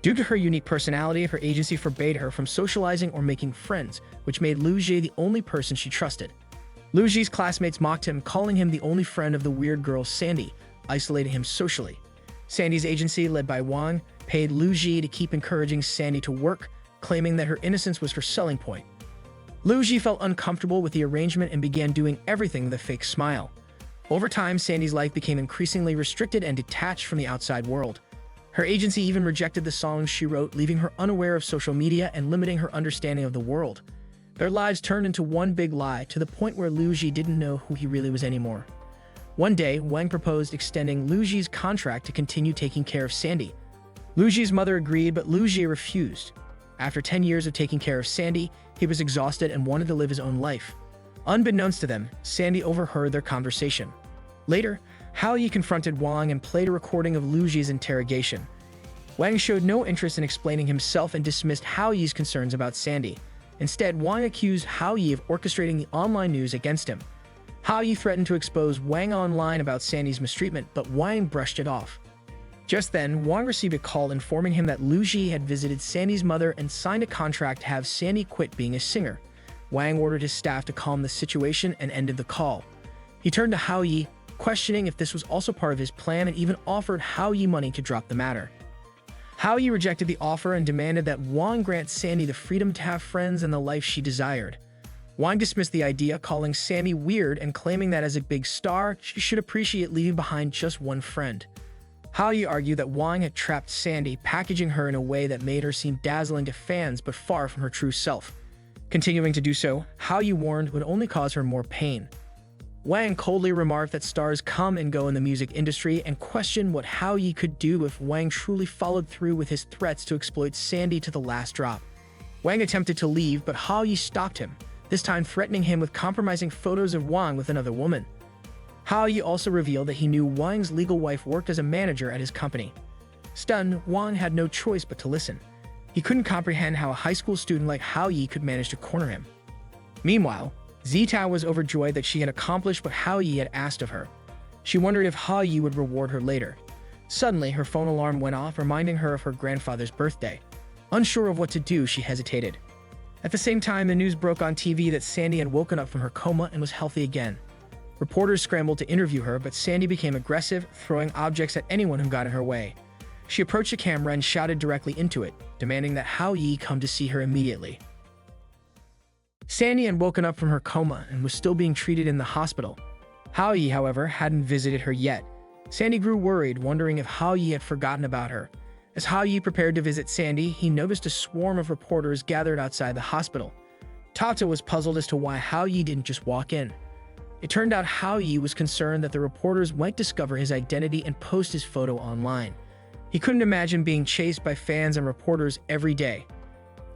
Due to her unique personality, her agency forbade her from socializing or making friends, which made Lu Ji the only person she trusted. Lu Ji's classmates mocked him, calling him the only friend of the weird girl Sandy. isolating him socially. Sandy's agency, led by Wang, paid Lu Ji to keep encouraging Sandy to work, claiming that her innocence was her selling point. Lu Ji felt uncomfortable with the arrangement and began doing everything with a fake smile. Over time, Sandy's life became increasingly restricted and detached from the outside world. Her agency even rejected the songs she wrote, leaving her unaware of social media and limiting her understanding of the world. Their lives turned into one big lie, to the point where Lu Ji didn't know who he really was anymore. One day, Wang proposed extending Lu Ji's contract to continue taking care of Sandy. Lu Ji's mother agreed, but Lu Ji refused. After 10 years of taking care of Sandy, he was exhausted and wanted to live his own life. Unbeknownst to them, Sandy overheard their conversation. Later, Hao Yi confronted Wang and played a recording of Lu Ji's interrogation. Wang showed no interest in explaining himself and dismissed Hao Yi's concerns about Sandy. Instead, Wang accused Hao Yi of orchestrating the online news against him. Hao Yi threatened to expose Wang online about Sandy's mistreatment, but Wang brushed it off. Just then, Wang received a call informing him that Lu Ji had visited Sandy's mother and signed a contract to have Sandy quit being a singer. Wang ordered his staff to calm the situation and ended the call. He turned to Hao Yi, questioning if this was also part of his plan, and even offered Hao Yi money to drop the matter. Hao Yi rejected the offer and demanded that Wang grant Sandy the freedom to have friends and the life she desired. Wang dismissed the idea, calling Sandy weird and claiming that as a big star, she should appreciate leaving behind just one friend. Hao Yi argued that Wang had trapped Sandy, packaging her in a way that made her seem dazzling to fans but far from her true self. Continuing to do so, Hao Yi warned would only cause her more pain. Wang coldly remarked that stars come and go in the music industry and questioned what Hao Yi could do if Wang truly followed through with his threats to exploit Sandy to the last drop. Wang attempted to leave, but Hao Yi stopped him, this time threatening him with compromising photos of Wang with another woman. Hao Yi also revealed that he knew Wang's legal wife worked as a manager at his company. Stunned, Wang had no choice but to listen. He couldn't comprehend how a high school student like Hao Yi could manage to corner him. Meanwhile, Zitao was overjoyed that she had accomplished what Hao Yi had asked of her. She wondered if Hao Yi would reward her later. Suddenly, her phone alarm went off, reminding her of her grandfather's birthday. Unsure of what to do, she hesitated. At the same time, the news broke on TV that Sandy had woken up from her coma and was healthy again. Reporters scrambled to interview her, but Sandy became aggressive, throwing objects at anyone who got in her way. She approached the camera and shouted directly into it, demanding that Hao Yi come to see her immediately. Sandy had woken up from her coma and was still being treated in the hospital. Hao Yi, however, hadn't visited her yet. Sandy grew worried, wondering if Hao Yi had forgotten about her. As Hao Yi prepared to visit Sandy, he noticed a swarm of reporters gathered outside the hospital. Tata was puzzled as to why Hao Yi didn't just walk in. It turned out Hao Yi was concerned that the reporters might discover his identity and post his photo online. He couldn't imagine being chased by fans and reporters every day.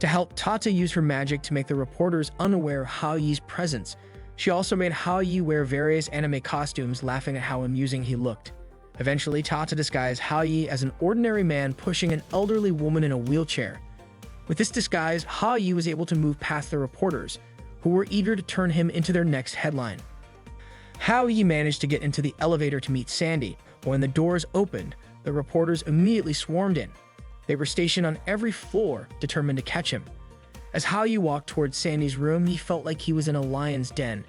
To help, Tata used her magic to make the reporters unaware of Hao Yi's presence. She also made Hao Yi wear various anime costumes, laughing at how amusing he looked. Eventually, Tata disguised Hao Yi as an ordinary man pushing an elderly woman in a wheelchair. With this disguise, Hao Yi was able to move past the reporters, who were eager to turn him into their next headline. Hao Yi managed to get into the elevator to meet Sandy. When the doors opened, the reporters immediately swarmed in. They were stationed on every floor, determined to catch him. As Hao Yi walked towards Sandy's room, he felt like he was in a lion's den.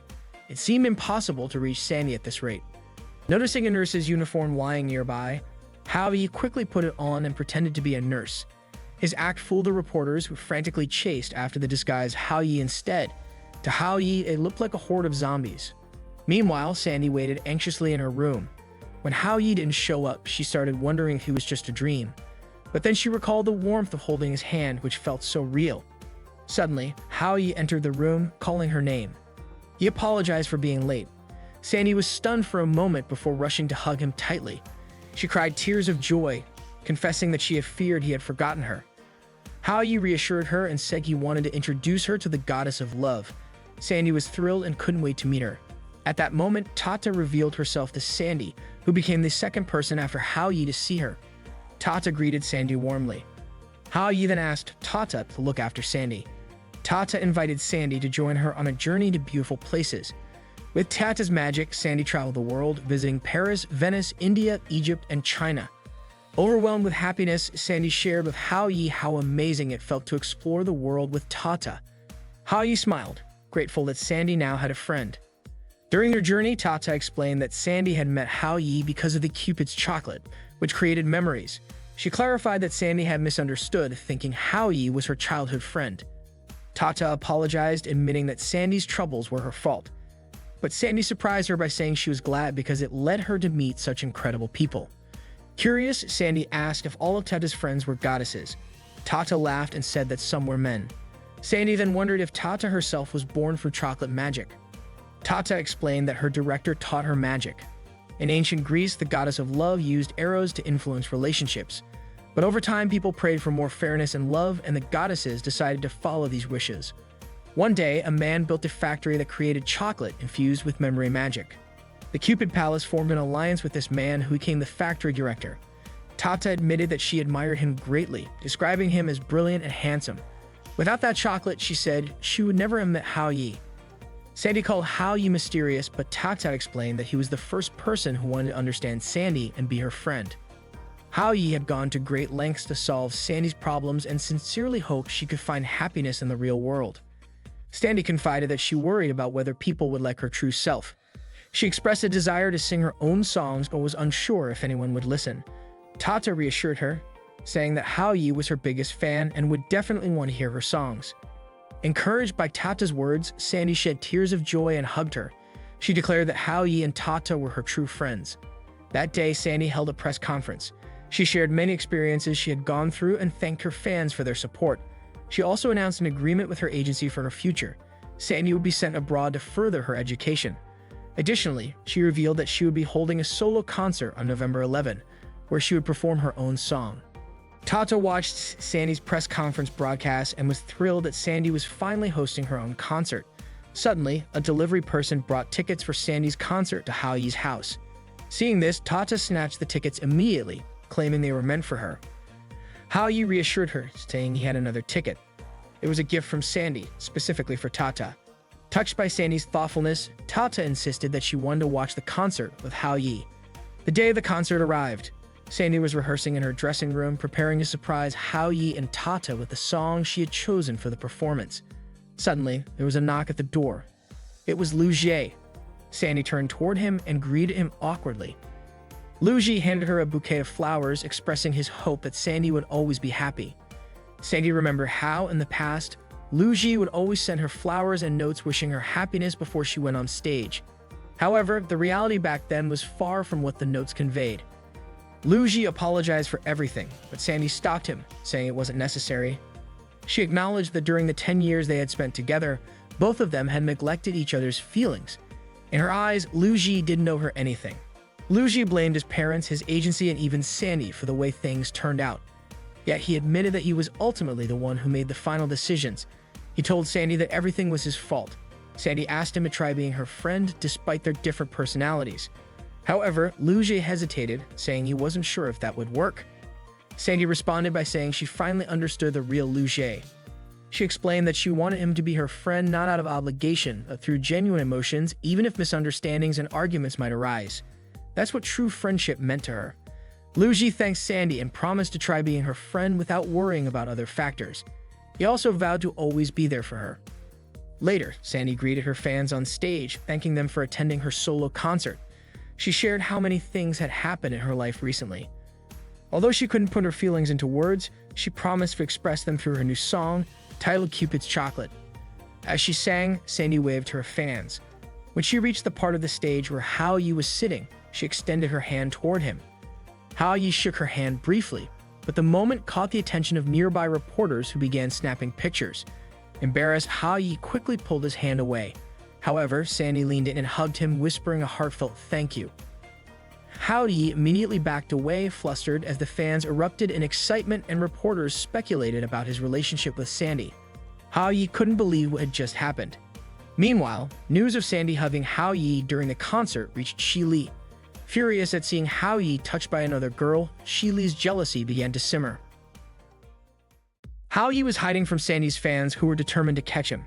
It seemed impossible to reach Sandy at this rate. Noticing a nurse's uniform lying nearby, Hao Yi quickly put it on and pretended to be a nurse. His act fooled the reporters, who frantically chased after the disguised Hao Yi instead. To Hao Yi, it looked like a horde of zombies. Meanwhile, Sandy waited anxiously in her room. When Hao Yi didn't show up, she started wondering if it was just a dream. But then she recalled the warmth of holding his hand, which felt so real. Suddenly, Hao Yi entered the room, calling her name. He apologized for being late. Sandy was stunned for a moment before rushing to hug him tightly. She cried tears of joy, confessing that she had feared he had forgotten her. Hao Yi reassured her and said he wanted to introduce her to the goddess of love. Sandy was thrilled and couldn't wait to meet her. At that moment, Tata revealed herself to Sandy, who became the second person after Hao Yi to see her. Tata greeted Sandy warmly. Hao Yi then asked Tata to look after Sandy. Tata invited Sandy to join her on a journey to beautiful places. With Tata's magic, Sandy traveled the world, visiting Paris, Venice, India, Egypt, and China. Overwhelmed with happiness, Sandy shared with Hao Yi how amazing it felt to explore the world with Tata. Hao Yi smiled, grateful that Sandy now had a friend. During their journey, Tata explained that Sandy had met Hao Yi because of the Cupid's chocolate, which created memories. She clarified that Sandy had misunderstood, thinking Hao Yi was her childhood friend. Tata apologized, admitting that Sandy's troubles were her fault. But Sandy surprised her by saying she was glad because it led her to meet such incredible people. Curious, Sandy asked if all of Tata's friends were goddesses. Tata laughed and said that some were men. Sandy then wondered if Tata herself was born from chocolate magic. Tata explained that her director taught her magic. In ancient Greece, the goddess of love used arrows to influence relationships. But over time, people prayed for more fairness and love, and the goddesses decided to follow these wishes. One day, a man built a factory that created chocolate infused with memory magic. The Cupid Palace formed an alliance with this man, who became the factory director. Tata admitted that she admired him greatly, describing him as brilliant and handsome. Without that chocolate, she said, she would never have met Hao Yi. Sandy called Hao Yi mysterious, but Tata explained that he was the first person who wanted to understand Sandy and be her friend. Hao Yi had gone to great lengths to solve Sandy's problems and sincerely hoped she could find happiness in the real world. Sandy confided that she worried about whether people would like her true self. She expressed a desire to sing her own songs but was unsure if anyone would listen. Tata reassured her, saying that Hao Yi was her biggest fan and would definitely want to hear her songs. Encouraged by Tata's words, Sandy shed tears of joy and hugged her. She declared that Hao Yi and Tata were her true friends. That day, Sandy held a press conference. She shared many experiences she had gone through and thanked her fans for their support. She also announced an agreement with her agency for her future. Sandy would be sent abroad to further her education. Additionally, she revealed that she would be holding a solo concert on November 11, where she would perform her own song. Tata watched Sandy's press conference broadcast and was thrilled that Sandy was finally hosting her own concert. Suddenly, a delivery person brought tickets for Sandy's concert to Hao Yi's house. Seeing this, Tata snatched the tickets immediately, claiming they were meant for her. Hao Yi reassured her, saying he had another ticket. It was a gift from Sandy, specifically for Tata. Touched by Sandy's thoughtfulness, Tata insisted that she wanted to watch the concert with Hao Yi. The day the concert arrived, Sandy was rehearsing in her dressing room, preparing to surprise Hao Yi and Tata with the song she had chosen for the performance. Suddenly, there was a knock at the door. It was Lu Jie. Sandy turned toward him and greeted him awkwardly. Lu Jie handed her a bouquet of flowers, expressing his hope that Sandy would always be happy. Sandy remembered how, in the past, Lu Jie would always send her flowers and notes wishing her happiness before she went on stage. However, the reality back then was far from what the notes conveyed. Lu Jie apologized for everything, but Sandy stopped him, saying it wasn't necessary. She acknowledged that during the 10 years they had spent together, both of them had neglected each other's feelings. In her eyes, Lu Jie didn't owe her anything. Lu Jie blamed his parents, his agency, and even Sandy for the way things turned out. Yet he admitted that he was ultimately the one who made the final decisions. He told Sandy that everything was his fault. Sandy asked him to try being her friend despite their different personalities. However, Lu Jie hesitated, saying he wasn't sure if that would work. Sandy responded by saying she finally understood the real Lu Jie. She explained that she wanted him to be her friend not out of obligation, but through genuine emotions, even if misunderstandings and arguments might arise. That's what true friendship meant to her. Lu Jie thanked Sandy and promised to try being her friend without worrying about other factors. He also vowed to always be there for her. Later, Sandy greeted her fans on stage, thanking them for attending her solo concert. She shared how many things had happened in her life recently. Although she couldn't put her feelings into words, she promised to express them through her new song, titled Cupid's Chocolate. As she sang, Sandy waved to her fans. When she reached the part of the stage where Hao Yi was sitting, she extended her hand toward him. Hao Yi shook her hand briefly, but the moment caught the attention of nearby reporters who began snapping pictures. Embarrassed, Hao Yi quickly pulled his hand away. However, Sandy leaned in and hugged him, whispering a heartfelt thank you. Hao Yi immediately backed away, flustered, as the fans erupted in excitement and reporters speculated about his relationship with Sandy. Hao Yi couldn't believe what had just happened. Meanwhile, news of Sandy hugging Hao Yi during the concert reached Shi Li. Furious at seeing Hao Yi touched by another girl, Shi Li's jealousy began to simmer. Hao Yi was hiding from Sandy's fans, who were determined to catch him.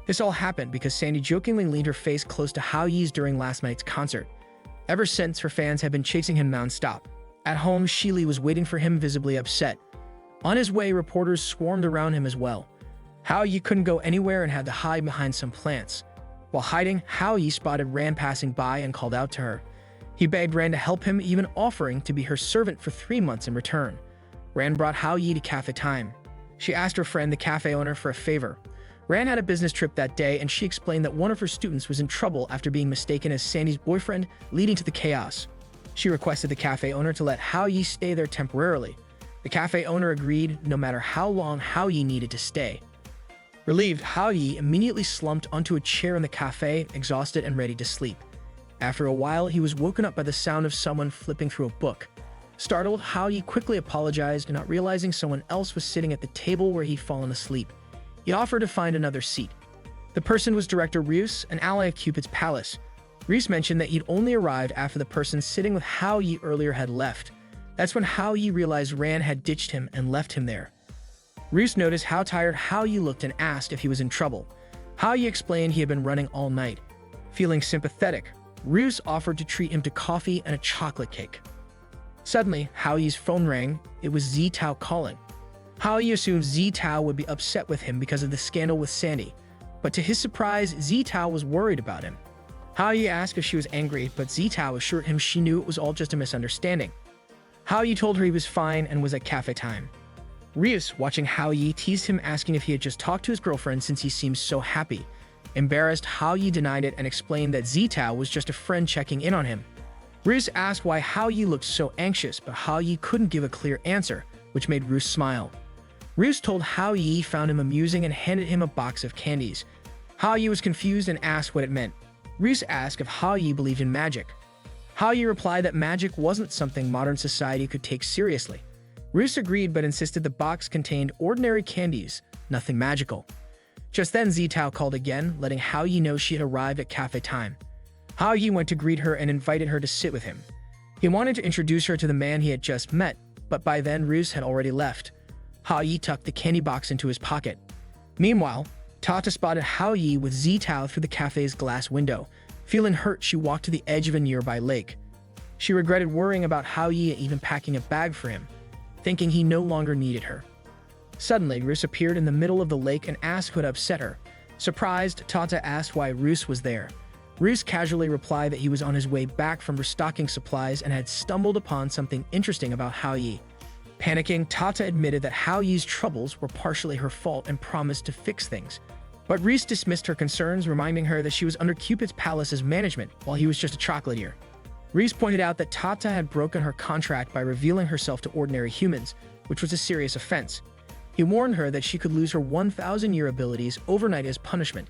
This all happened because Sandy jokingly leaned her face close to Hao Yi's during last night's concert. Ever since, her fans had been chasing him non-stop. At home, Shi Li was waiting for him, visibly upset. On his way, reporters swarmed around him as well. Hao Yi couldn't go anywhere and had to hide behind some plants. While hiding, Hao Yi spotted Ran passing by and called out to her. He begged Ran to help him, even offering to be her servant for 3 months in return. Ran brought Hao Yi to Cafe Time. She asked her friend, the cafe owner, for a favor. Ran had a business trip that day, and she explained that one of her students was in trouble after being mistaken as Sandy's boyfriend, leading to the chaos. She requested the cafe owner to let Hao Yi stay there temporarily. The cafe owner agreed, no matter how long Hao Yi needed to stay. Relieved, Hao Yi immediately slumped onto a chair in the cafe, exhausted and ready to sleep. After a while, he was woken up by the sound of someone flipping through a book. Startled, Hao Yi quickly apologized, not realizing someone else was sitting at the table where he'd fallen asleep. He offered to find another seat. The person was Director Ryus, an ally of Cupid's palace. Ryus mentioned that he'd only arrived after the person sitting with Hao Yi earlier had left. That's when Hao Yi realized Ran had ditched him and left him there. Ryus noticed how tired Hao Yi looked and asked if he was in trouble. Hao Yi explained he had been running all night. Feeling sympathetic, Ryus offered to treat him to coffee and a chocolate cake. Suddenly, Hao Yi's phone rang. It was Zitao calling. Hao Yi assumed Zitao would be upset with him because of the scandal with Sandy, but to his surprise, Zitao was worried about him. Hao Yi asked if she was angry, but Zitao assured him she knew it was all just a misunderstanding. Hao Yi told her he was fine and was at Cafe Time. Ryus, watching Hao Yi, teased him, asking if he had just talked to his girlfriend since he seemed so happy. Embarrassed, Hao Yi denied it and explained that Zitao was just a friend checking in on him. Ryus asked why Hao Yi looked so anxious, but Hao Yi couldn't give a clear answer, which made Ryus smile. Ryus told Hao Yi found him amusing and handed him a box of candies. Hao Yi was confused and asked what it meant. Ryus asked if Hao Yi believed in magic. Hao Yi replied that magic wasn't something modern society could take seriously. Ryus agreed but insisted the box contained ordinary candies, nothing magical. Just then Zitao called again, letting Hao Yi know she had arrived at Cafe Time. Hao Yi went to greet her and invited her to sit with him. He wanted to introduce her to the man he had just met, but by then Ryus had already left. Hao Yi tucked the candy box into his pocket. Meanwhile, Tata spotted Hao Yi with Zitao through the cafe's glass window. Feeling hurt, she walked to the edge of a nearby lake. She regretted worrying about Hao Yi and even packing a bag for him, thinking he no longer needed her. Suddenly, Ryus appeared in the middle of the lake and asked what upset her. Surprised, Tata asked why Ryus was there. Ryus casually replied that he was on his way back from restocking supplies and had stumbled upon something interesting about Hao Yi. Panicking, Tata admitted that Hao Yi's troubles were partially her fault and promised to fix things. But Ryus dismissed her concerns, reminding her that she was under Cupid's palace's management while he was just a chocolatier. Ryus pointed out that Tata had broken her contract by revealing herself to ordinary humans, which was a serious offense. He warned her that she could lose her 1,000-year abilities overnight as punishment.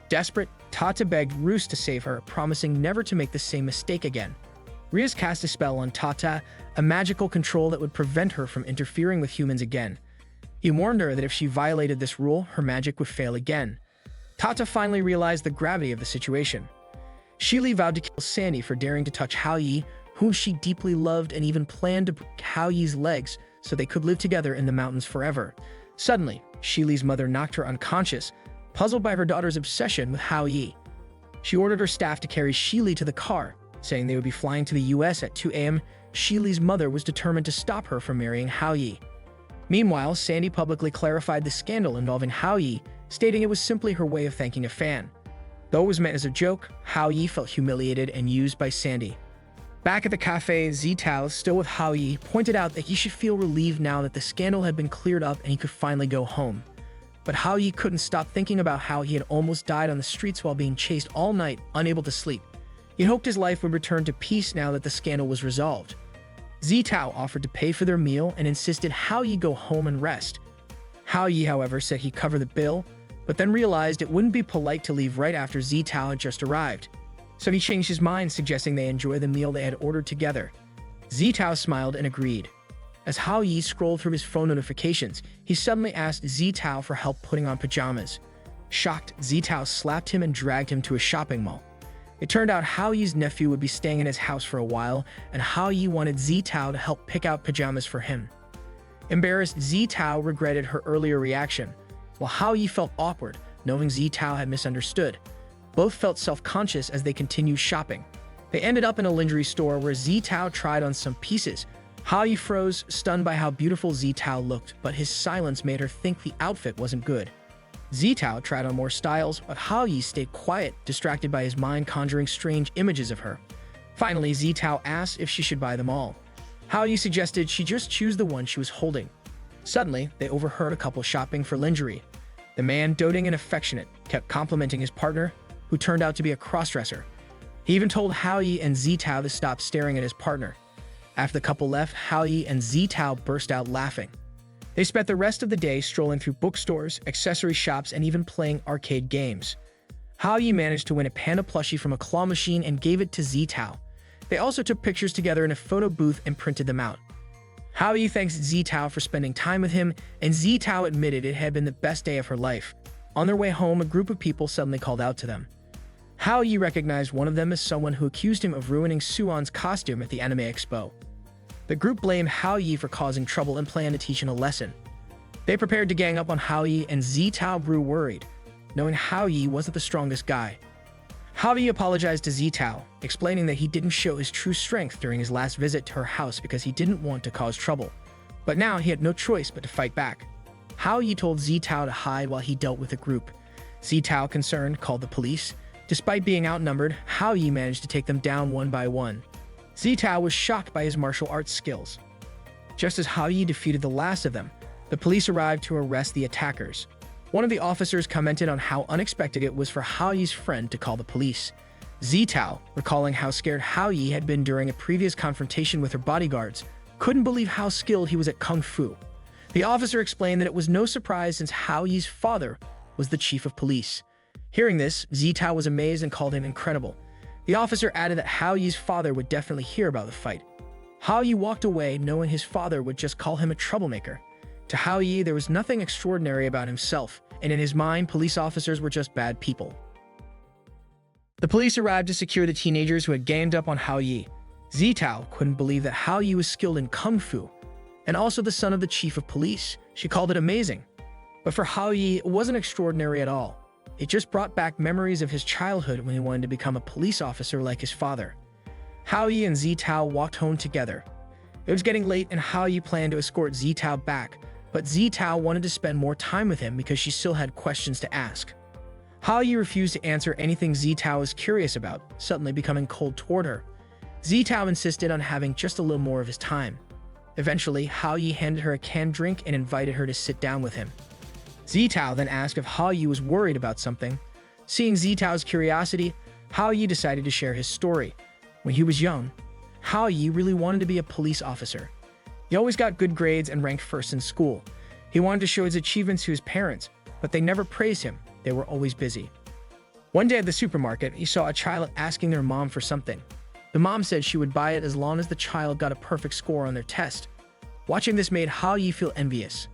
Desperate, Tata begged Ryus to save her, promising never to make the same mistake again. Ryus cast a spell on Tata, a magical control that would prevent her from interfering with humans again. He warned her that if she violated this rule, her magic would fail again. Tata finally realized the gravity of the situation. Shili vowed to kill Sandy for daring to touch Hao Yi, whom she deeply loved, and even planned to break Hao Yi's legs so they could live together in the mountains forever. Suddenly, Shili's mother knocked her unconscious, puzzled by her daughter's obsession with Hao Yi. She ordered her staff to carry Shili to the car, saying they would be flying to the US at 2 a.m. Shili's mother was determined to stop her from marrying Hao Yi. Meanwhile, Sandy publicly clarified the scandal involving Hao Yi, stating it was simply her way of thanking a fan. Though it was meant as a joke, Hao Yi felt humiliated and used by Sandy. Back at the cafe, Zitao, still with Hao Yi, pointed out that he should feel relieved now that the scandal had been cleared up and he could finally go home. But Hao Yi couldn't stop thinking about how he had almost died on the streets while being chased all night, unable to sleep. He hoped his life would return to peace now that the scandal was resolved. Zitao offered to pay for their meal and insisted Hao Yi go home and rest. Hao Yi, however, said he'd cover the bill, but then realized it wouldn't be polite to leave right after Zitao had just arrived. So he changed his mind, suggesting they enjoy the meal they had ordered together. Zitao smiled and agreed. As Hao Yi scrolled through his phone notifications, he suddenly asked Zitao for help putting on pajamas. Shocked, Zitao slapped him and dragged him to a shopping mall. It turned out Hao Yi's nephew would be staying in his house for a while, and Hao Yi wanted Zitao to help pick out pajamas for him. Embarrassed, Zitao regretted her earlier reaction, while Hao Yi felt awkward, knowing Zitao had misunderstood. Both felt self-conscious as they continued shopping. They ended up in a lingerie store where Zitao tried on some pieces. Hao Yi froze, stunned by how beautiful Zitao looked, but his silence made her think the outfit wasn't good. Zitao tried on more styles, but Hao Yi stayed quiet, distracted by his mind conjuring strange images of her. Finally, Zitao asked if she should buy them all. Hao Yi suggested she just choose the one she was holding. Suddenly, they overheard a couple shopping for lingerie. The man, doting and affectionate, kept complimenting his partner, who turned out to be a crossdresser. He even told Hao Yi and Zitao to stop staring at his partner. After the couple left, Hao Yi and Zitao burst out laughing. They spent the rest of the day strolling through bookstores, accessory shops, and even playing arcade games. Hao Yi managed to win a panda plushie from a claw machine and gave it to Zitao. They also took pictures together in a photo booth and printed them out. Hao Yi thanks Zitao for spending time with him, and Zitao admitted it had been the best day of her life. On their way home, a group of people suddenly called out to them. Hao Yi recognized one of them as someone who accused him of ruining Suan's costume at the Anime Expo. The group blamed Hao Yi for causing trouble and planned to teach him a lesson. They prepared to gang up on Hao Yi, and Zitao grew worried, knowing Hao Yi wasn't the strongest guy. Hao Yi apologized to Zitao, explaining that he didn't show his true strength during his last visit to her house because he didn't want to cause trouble. But now he had no choice but to fight back. Hao Yi told Zitao to hide while he dealt with the group. Zitao, concerned, called the police. Despite being outnumbered, Hao Yi managed to take them down one by one. Zitao was shocked by his martial arts skills. Just as Hao Yi defeated the last of them, the police arrived to arrest the attackers. One of the officers commented on how unexpected it was for Hao Yi's friend to call the police. Zitao, recalling how scared Hao Yi had been during a previous confrontation with her bodyguards, couldn't believe how skilled he was at kung fu. The officer explained that it was no surprise since Hao Yi's father was the chief of police. Hearing this, Zitao was amazed and called him incredible. The officer added that Hao Yi's father would definitely hear about the fight. Hao Yi walked away knowing his father would just call him a troublemaker. To Hao Yi, there was nothing extraordinary about himself, and in his mind, police officers were just bad people. The police arrived to secure the teenagers who had ganged up on Hao Yi. Zitao couldn't believe that Hao Yi was skilled in kung fu, and also the son of the chief of police. She called it amazing. But for Hao Yi, it wasn't extraordinary at all. It just brought back memories of his childhood when he wanted to become a police officer like his father. Hao Yi and Zitao walked home together. It was getting late and Hao Yi planned to escort Zitao back, but Zitao wanted to spend more time with him because she still had questions to ask. Hao Yi refused to answer anything Zitao was curious about, suddenly becoming cold toward her. Zitao insisted on having just a little more of his time. Eventually, Hao Yi handed her a canned drink and invited her to sit down with him. Zitao then asked if Hao Yi was worried about something. Seeing Zitao's curiosity, Hao Yi decided to share his story. When he was young, Hao Yi really wanted to be a police officer. He always got good grades and ranked first in school. He wanted to show his achievements to his parents, but they never praised him. They were always busy. One day at the supermarket, he saw a child asking their mom for something. The mom said she would buy it as long as the child got a perfect score on their test. Watching this made Hao Yi feel envious.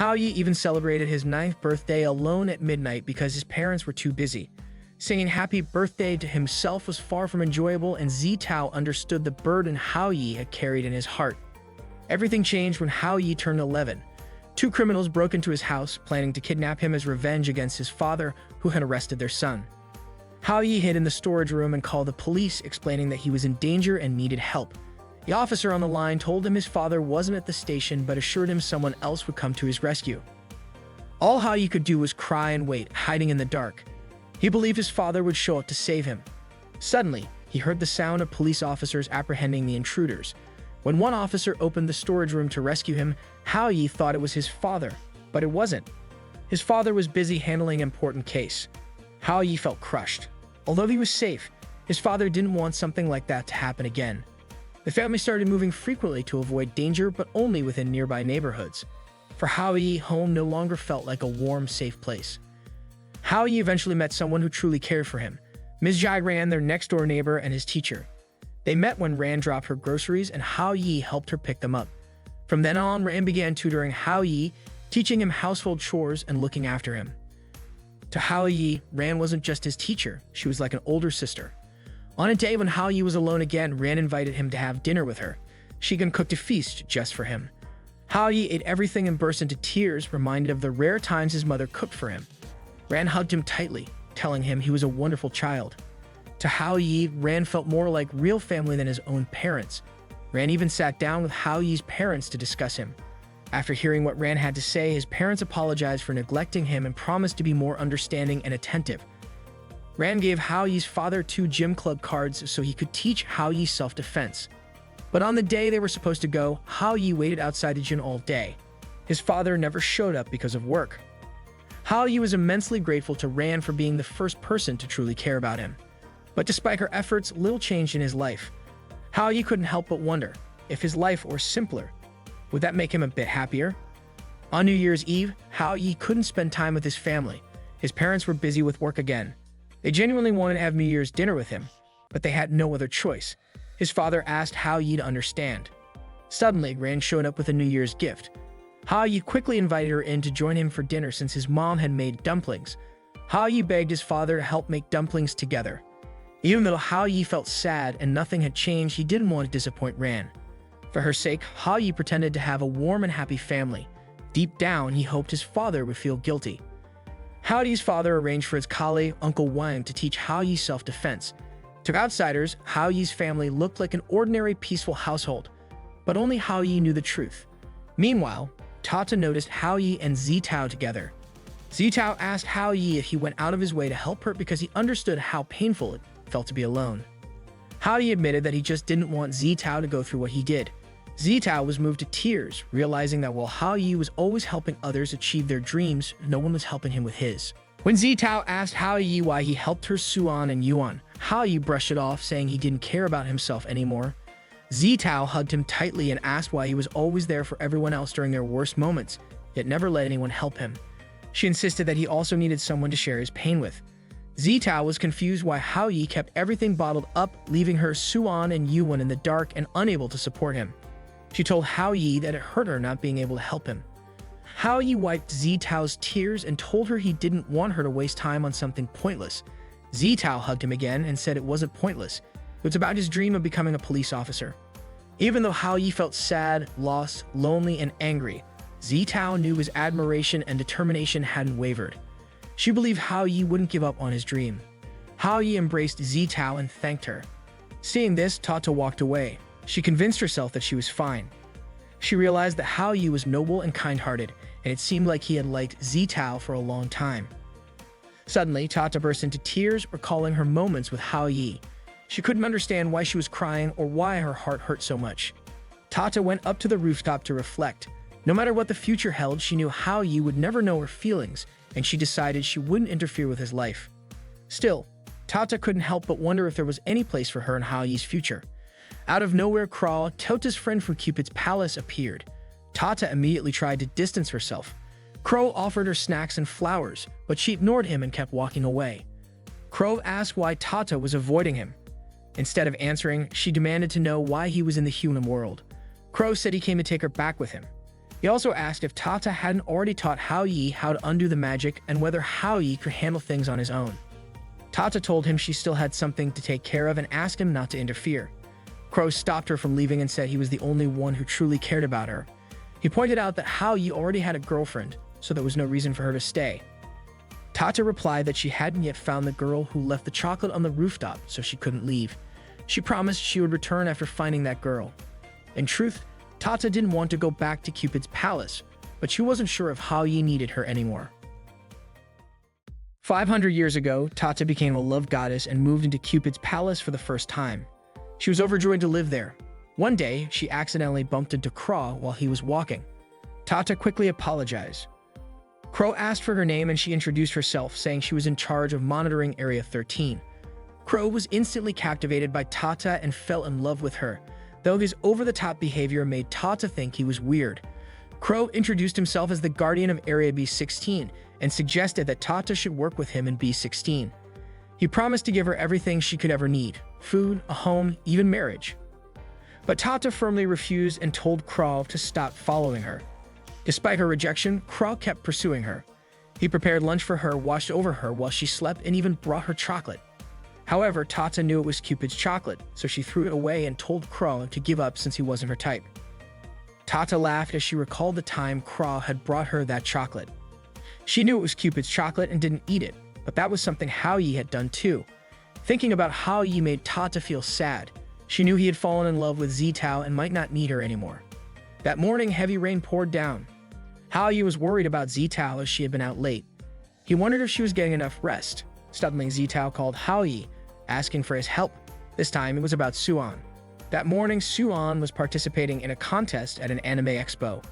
Hao Yi even celebrated his 9th birthday alone at midnight because his parents were too busy. Singing happy birthday to himself was far from enjoyable, and Zitao understood the burden Hao Yi had carried in his heart. Everything changed when Hao Yi turned 11. Two criminals broke into his house, planning to kidnap him as revenge against his father, who had arrested their son. Hao Yi hid in the storage room and called the police, explaining that he was in danger and needed help. The officer on the line told him his father wasn't at the station but assured him someone else would come to his rescue. All Hao Yi could do was cry and wait, hiding in the dark. He believed his father would show up to save him. Suddenly, he heard the sound of police officers apprehending the intruders. When one officer opened the storage room to rescue him, Hao Yi thought it was his father, but it wasn't. His father was busy handling an important case. Hao Yi felt crushed. Although he was safe, his father didn't want something like that to happen again. The family started moving frequently to avoid danger, but only within nearby neighborhoods. For Hao Yi, home no longer felt like a warm, safe place. Hao Yi eventually met someone who truly cared for him. Ms. Jai Ran, their next-door neighbor and his teacher. They met when Ran dropped her groceries and Hao Yi helped her pick them up. From then on, Ran began tutoring Hao Yi, teaching him household chores and looking after him. To Hao Yi, Ran wasn't just his teacher, she was like an older sister. On a day when Hao Yi was alone again, Ran invited him to have dinner with her. She even cooked a feast just for him. Hao Yi ate everything and burst into tears, reminded of the rare times his mother cooked for him. Ran hugged him tightly, telling him he was a wonderful child. To Hao Yi, Ran felt more like real family than his own parents. Ran even sat down with Hao Yi's parents to discuss him. After hearing what Ran had to say, his parents apologized for neglecting him and promised to be more understanding and attentive. Ran gave Hao Yi's father 2 gym club cards so he could teach Hao Yi self-defense. But on the day they were supposed to go, Hao Yi waited outside the gym all day. His father never showed up because of work. Hao Yi was immensely grateful to Ran for being the first person to truly care about him. But despite her efforts, little changed in his life. Hao Yi couldn't help but wonder, if his life were simpler, would that make him a bit happier? On New Year's Eve, Hao Yi couldn't spend time with his family. His parents were busy with work again. They genuinely wanted to have New Year's dinner with him, but they had no other choice. His father asked Hao Yi to understand. Suddenly, Ran showed up with a New Year's gift. Hao Yi quickly invited her in to join him for dinner since his mom had made dumplings. Hao Yi begged his father to help make dumplings together. Even though Hao Yi felt sad and nothing had changed, he didn't want to disappoint Ran. For her sake, Hao Yi pretended to have a warm and happy family. Deep down, he hoped his father would feel guilty. Hao Yi's father arranged for his colleague, Uncle Wang, to teach Hao Yi self-defense. To outsiders, Hao Yi's family looked like an ordinary, peaceful household, but only Hao Yi knew the truth. Meanwhile, Tata noticed Hao Yi and Zitao together. Zitao asked Hao Yi if he went out of his way to help her because he understood how painful it felt to be alone. Hao Yi admitted that he just didn't want Zitao to go through what he did. Zitao was moved to tears, realizing that while Hao Yi was always helping others achieve their dreams, no one was helping him with his. When Zitao asked Hao Yi why he helped her Suan and Yuan, Hao Yi brushed it off, saying he didn't care about himself anymore. Zitao hugged him tightly and asked why he was always there for everyone else during their worst moments, yet never let anyone help him. She insisted that he also needed someone to share his pain with. Zitao was confused why Hao Yi kept everything bottled up, leaving her Suan and Yuan in the dark and unable to support him. She told Hao Yi that it hurt her not being able to help him. Hao Yi wiped Zitao's tears and told her he didn't want her to waste time on something pointless. Zitao hugged him again and said it wasn't pointless. It was about his dream of becoming a police officer. Even though Hao Yi felt sad, lost, lonely, and angry, Zitao knew his admiration and determination hadn't wavered. She believed Hao Yi wouldn't give up on his dream. Hao Yi embraced Zitao and thanked her. Seeing this, Tata walked away. She convinced herself that she was fine. She realized that Hao Yi was noble and kind-hearted, and it seemed like he had liked Zitao for a long time. Suddenly, Tata burst into tears, recalling her moments with Hao Yi. She couldn't understand why she was crying or why her heart hurt so much. Tata went up to the rooftop to reflect. No matter what the future held, she knew Hao Yi would never know her feelings, and she decided she wouldn't interfere with his life. Still, Tata couldn't help but wonder if there was any place for her in Hao Yi's future. Out of nowhere, Kra, Tota's friend from Cupid's palace, appeared. Tata immediately tried to distance herself. Crow offered her snacks and flowers, but she ignored him and kept walking away. Crow asked why Tata was avoiding him. Instead of answering, she demanded to know why he was in the human world. Crow said he came to take her back with him. He also asked if Tata hadn't already taught Hao Yi how to undo the magic and whether Hao Yi could handle things on his own. Tata told him she still had something to take care of and asked him not to interfere. Crow stopped her from leaving and said he was the only one who truly cared about her. He pointed out that Hao Yi already had a girlfriend, so there was no reason for her to stay. Tata replied that she hadn't yet found the girl who left the chocolate on the rooftop, so she couldn't leave. She promised she would return after finding that girl. In truth, Tata didn't want to go back to Cupid's palace, but she wasn't sure if Hao Yi needed her anymore. 500 years ago, Tata became a love goddess and moved into Cupid's palace for the first time. She was overjoyed to live there. One day, she accidentally bumped into Kra while he was walking. Tata quickly apologized. Crow asked for her name and she introduced herself, saying she was in charge of monitoring Area 13. Crow was instantly captivated by Tata and fell in love with her, though his over-the-top behavior made Tata think he was weird. Crow introduced himself as the guardian of Area B16 and suggested that Tata should work with him in B16. He promised to give her everything she could ever need: food, a home, even marriage. But Tata firmly refused and told Crow to stop following her. Despite her rejection, Crow kept pursuing her. He prepared lunch for her, watched over her while she slept, and even brought her chocolate. However, Tata knew it was Cupid's chocolate, so she threw it away and told Crow to give up since he wasn't her type. Tata laughed as she recalled the time Crow had brought her that chocolate. She knew it was Cupid's chocolate and didn't eat it, but that was something Hao Yi had done too. Thinking about Hao Yi made Tata feel sad. She knew he had fallen in love with Zitao and might not need her anymore. That morning, heavy rain poured down. Haoyu was worried about Zitao as she had been out late. He wondered if she was getting enough rest. Suddenly, Zitao called Haoyu, asking for his help. This time, it was about Suan. That morning, Suan was participating in a contest at an anime expo.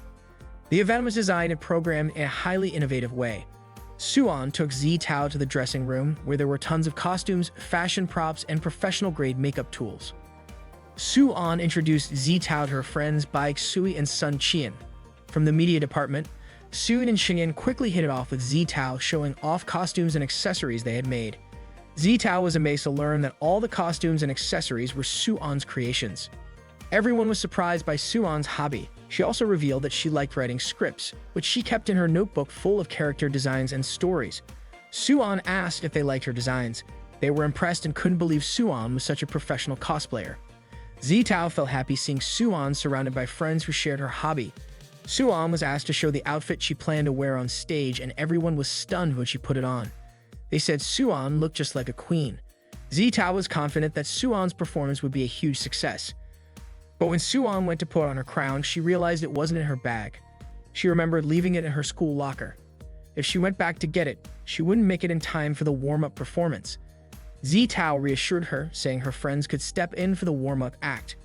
The event was designed and programmed in a highly innovative way. Suan took Zitao to the dressing room, where there were tons of costumes, fashion props, and professional-grade makeup tools. Suan introduced Zitao to her friends Baek Sui and Sun Qian. From the media department, Sui and Xingyan quickly hit it off with Zitao, showing off costumes and accessories they had made. Zitao was amazed to learn that all the costumes and accessories were Suan's creations. Everyone was surprised by Suan's hobby. She also revealed that she liked writing scripts, which she kept in her notebook full of character designs and stories. Suan asked if they liked her designs. They were impressed and couldn't believe Suan was such a professional cosplayer. Zitao felt happy seeing Suan surrounded by friends who shared her hobby. Suan was asked to show the outfit she planned to wear on stage, and everyone was stunned when she put it on. They said Suan looked just like a queen. Zitao was confident that Suan's performance would be a huge success. But when Suan went to put on her crown, she realized it wasn't in her bag. She remembered leaving it in her school locker. If she went back to get it, she wouldn't make it in time for the warm-up performance. Zitao reassured her, saying her friends could step in for the warm-up act.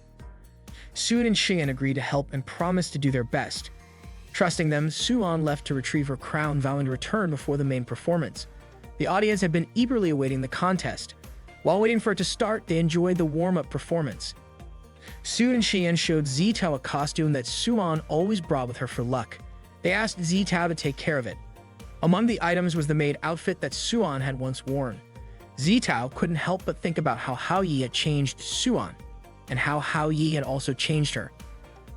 Sui and Xian agreed to help and promised to do their best. Trusting them, Suan left to retrieve her crown, vowing to return before the main performance. The audience had been eagerly awaiting the contest. While waiting for it to start, they enjoyed the warm-up performance. Sui and Xian showed Zitao a costume that Suan always brought with her for luck. They asked Zitao to take care of it. Among the items was the maid outfit that Suan had once worn. Zitao couldn't help but think about how Haoyu had changed Suan, and how Haoyu had also changed her.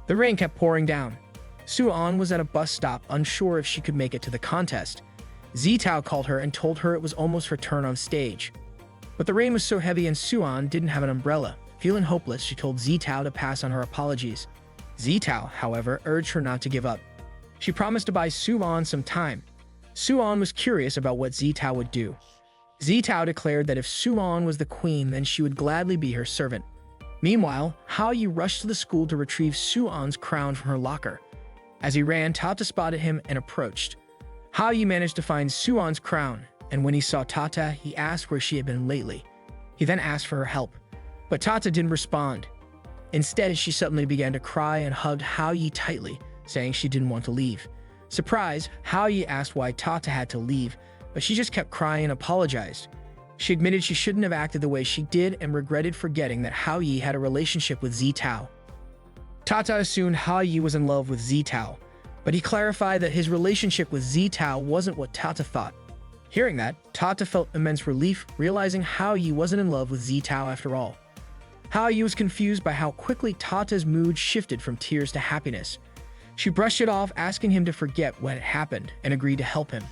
The rain kept pouring down. Suan was at a bus stop, unsure if she could make it to the contest. Zitao called her and told her it was almost her turn on stage. But the rain was so heavy and Suan didn't have an umbrella. Feeling hopeless, she told Zitao to pass on her apologies. Zitao, however, urged her not to give up. She promised to buy Suan some time. Suan was curious about what Zitao would do. Zitao declared that if Suan was the queen, then she would gladly be her servant. Meanwhile, Haoyu rushed to the school to retrieve Suan's crown from her locker. As he ran, Tata spotted him and approached. Haoyu managed to find Suan's crown, and when he saw Tata, he asked where she had been lately. He then asked for her help, but Tata didn't respond. Instead, she suddenly began to cry and hugged Haoyu tightly, saying she didn't want to leave. Surprised, Haoyu asked why Tata had to leave, but she just kept crying and apologized. She admitted she shouldn't have acted the way she did and regretted forgetting that Haoyu had a relationship with Zitao. Tata assumed Haoyu was in love with Zitao, but he clarified that his relationship with Zitao wasn't what Tata thought. Hearing that, Tata felt immense relief, realizing Haoyu wasn't in love with Zitao after all. Haoyu was confused by how quickly Tata's mood shifted from tears to happiness. She brushed it off, asking him to forget what had happened, and agreed to help him.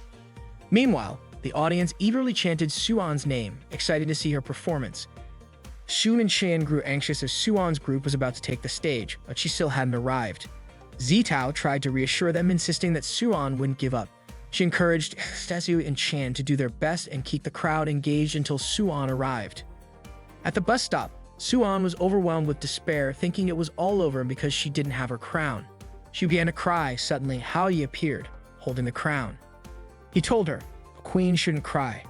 Meanwhile, the audience eagerly chanted Suan's name, excited to see her performance. Sui and Xian grew anxious as Suan's group was about to take the stage, but she still hadn't arrived. Zitao tried to reassure them, insisting that Suan wouldn't give up. She encouraged Sui and Qian to do their best and keep the crowd engaged until Suan arrived. At the bus stop, Suan was overwhelmed with despair, thinking it was all over because she didn't have her crown. She began to cry. Suddenly, Haoyu appeared, holding the crown. He told her, "A queen shouldn't cry."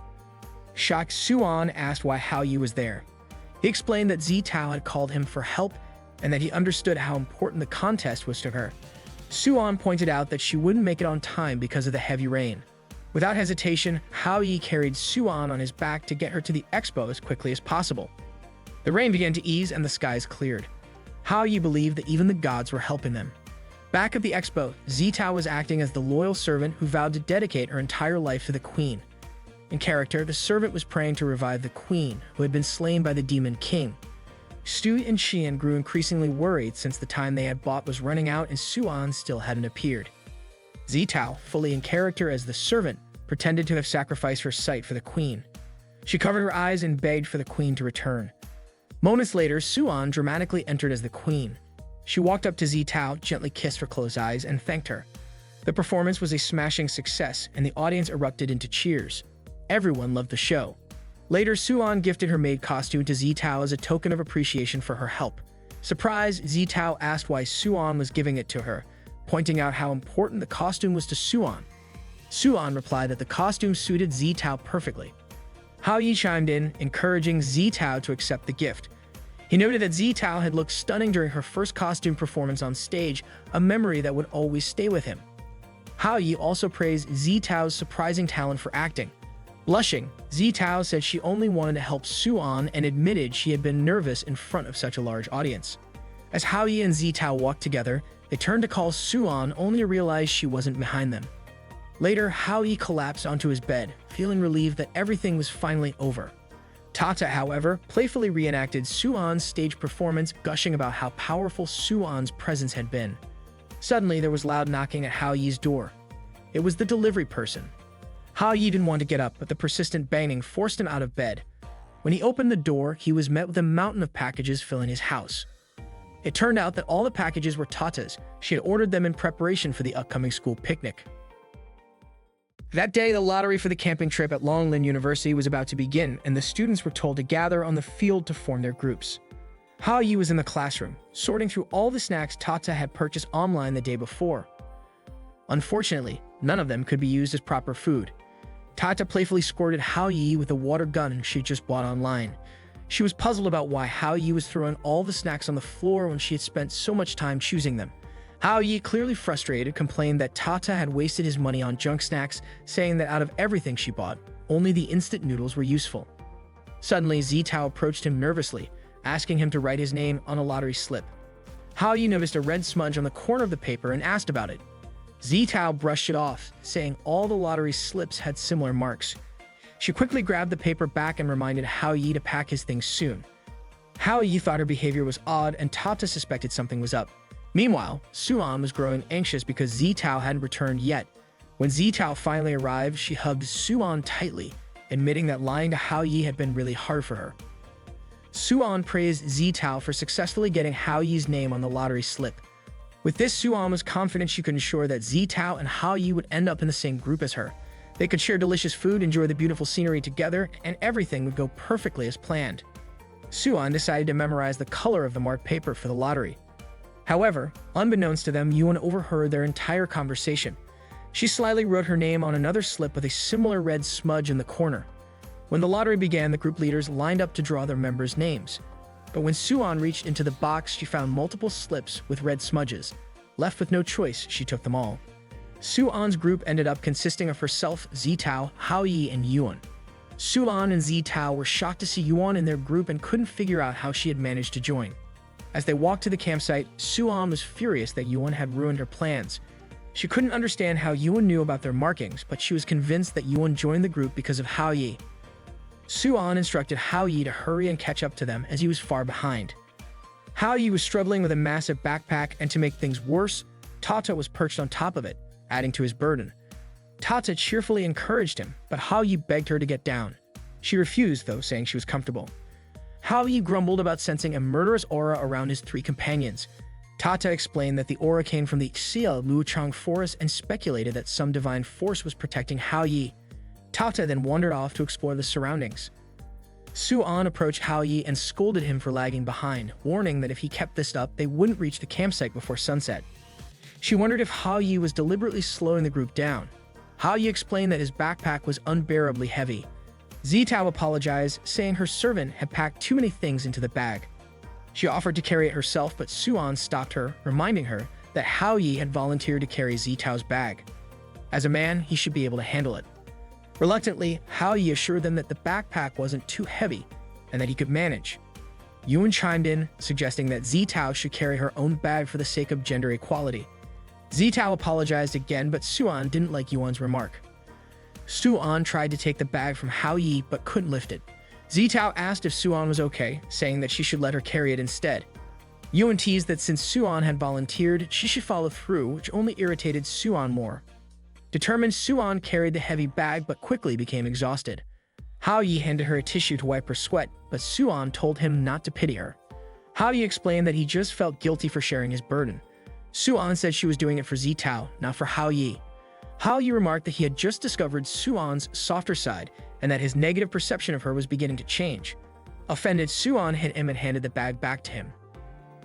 Shocked, Suan asked why Haoyu was there. He explained that Zitao had called him for help and that he understood how important the contest was to her. Suan pointed out that she wouldn't make it on time because of the heavy rain. Without hesitation, Haoyu carried Suan on his back to get her to the expo as quickly as possible. The rain began to ease and the skies cleared. Haoyu believed that even the gods were helping them. Back at the expo, Zitao was acting as the loyal servant who vowed to dedicate her entire life to the queen. In character, the servant was praying to revive the queen, who had been slain by the demon king. Sui and Xian grew increasingly worried since the time they had bought was running out and Suan still hadn't appeared. Zitao, fully in character as the servant, pretended to have sacrificed her sight for the queen. She covered her eyes and begged for the queen to return. Moments later, Suan dramatically entered as the queen. She walked up to Zitao, gently kissed her closed eyes, and thanked her. The performance was a smashing success, and the audience erupted into cheers. Everyone loved the show. Later, Suan gifted her maid costume to Zitao as a token of appreciation for her help. Surprised, Zitao asked why Suan was giving it to her, pointing out how important the costume was to Suan. Suan replied that the costume suited Zitao perfectly. Hao Yi chimed in, encouraging Zitao to accept the gift. He noted that Zitao had looked stunning during her first costume performance on stage, a memory that would always stay with him. Hao Yi also praised Zitao's surprising talent for acting. Blushing, Zitao said she only wanted to help Suan and admitted she had been nervous in front of such a large audience. As Hao Yi and Zitao walked together, they turned to call Suan only to realize she wasn't behind them. Later, Hao Yi collapsed onto his bed, feeling relieved that everything was finally over. Tata, however, playfully reenacted Suan's stage performance, gushing about how powerful Suan's presence had been. Suddenly, there was loud knocking at Hao Yi's door. It was the delivery person. Hao Yi didn't want to get up, but the persistent banging forced him out of bed. When he opened the door, he was met with a mountain of packages filling his house. It turned out that all the packages were Tata's. She had ordered them in preparation for the upcoming school picnic. That day, the lottery for the camping trip at Longlin University was about to begin, and the students were told to gather on the field to form their groups. Hao Yi was in the classroom, sorting through all the snacks Tata had purchased online the day before. Unfortunately, none of them could be used as proper food. Tata playfully squirted Hao Yi with a water gun she just bought online. She was puzzled about why Hao Yi was throwing all the snacks on the floor when she had spent so much time choosing them. Hao Yi, clearly frustrated, complained that Tata had wasted his money on junk snacks, saying that out of everything she bought, only the instant noodles were useful. Suddenly, Zitao approached him nervously, asking him to write his name on a lottery slip. Hao Yi noticed a red smudge on the corner of the paper and asked about it. Zitao brushed it off, saying all the lottery slips had similar marks. She quickly grabbed the paper back and reminded Hao Yi to pack his things soon. Hao Yi thought her behavior was odd, and Tata suspected something was up. Meanwhile, Suan was growing anxious because Zitao hadn't returned yet. When Zitao finally arrived, she hugged Suan tightly, admitting that lying to Hao Yi had been really hard for her. Suan praised Zitao for successfully getting Hao Yi's name on the lottery slip. With this, Suan was confident she could ensure that Zitao and Hao Yi would end up in the same group as her. They could share delicious food, enjoy the beautiful scenery together, and everything would go perfectly as planned. Suan decided to memorize the color of the marked paper for the lottery. However, unbeknownst to them, Yuan overheard their entire conversation. She slyly wrote her name on another slip with a similar red smudge in the corner. When the lottery began, the group leaders lined up to draw their members' names. But when Suan reached into the box, she found multiple slips with red smudges. Left with no choice, she took them all. Suan's group ended up consisting of herself, Zitao, Hao Yi, and Yuan. Suan and Zitao were shocked to see Yuan in their group and couldn't figure out how she had managed to join. As they walked to the campsite, Suan was furious that Yuan had ruined her plans. She couldn't understand how Yuan knew about their markings, but she was convinced that Yuan joined the group because of Hao Yi. Suan instructed Hao Yi to hurry and catch up to them as he was far behind. Hao Yi was struggling with a massive backpack, and to make things worse, Tata was perched on top of it, adding to his burden. Tata cheerfully encouraged him, but Hao Yi begged her to get down. She refused, though, saying she was comfortable. Hao Yi grumbled about sensing a murderous aura around his three companions. Tata explained that the aura came from the Xia Luchang forest and speculated that some divine force was protecting Hao Yi. Tata then wandered off to explore the surroundings. Suan approached Hao Yi and scolded him for lagging behind, warning that if he kept this up, they wouldn't reach the campsite before sunset. She wondered if Hao Yi was deliberately slowing the group down. Hao Yi explained that his backpack was unbearably heavy. Zitao apologized, saying her servant had packed too many things into the bag. She offered to carry it herself, but Suan stopped her, reminding her that Hao Yi had volunteered to carry Zitao's bag. As a man, he should be able to handle it. Reluctantly, Hao Yi assured them that the backpack wasn't too heavy and that he could manage. Yuan chimed in, suggesting that Zitao should carry her own bag for the sake of gender equality. Zitao apologized again, but Suan didn't like Yuan's remark. Suan tried to take the bag from Hao Yi but couldn't lift it. Zitao asked if Suan was okay, saying that she should let her carry it instead. Yuan teased that since Suan had volunteered, she should follow through, which only irritated Suan more. Determined, Suan carried the heavy bag but quickly became exhausted. Hao Yi handed her a tissue to wipe her sweat, but Suan told him not to pity her. Hao Yi explained that he just felt guilty for sharing his burden. Suan said she was doing it for Zitao, not for Hao Yi. Hao Yi remarked that he had just discovered Suan's softer side and that his negative perception of her was beginning to change. Offended, Suan hit him and handed the bag back to him.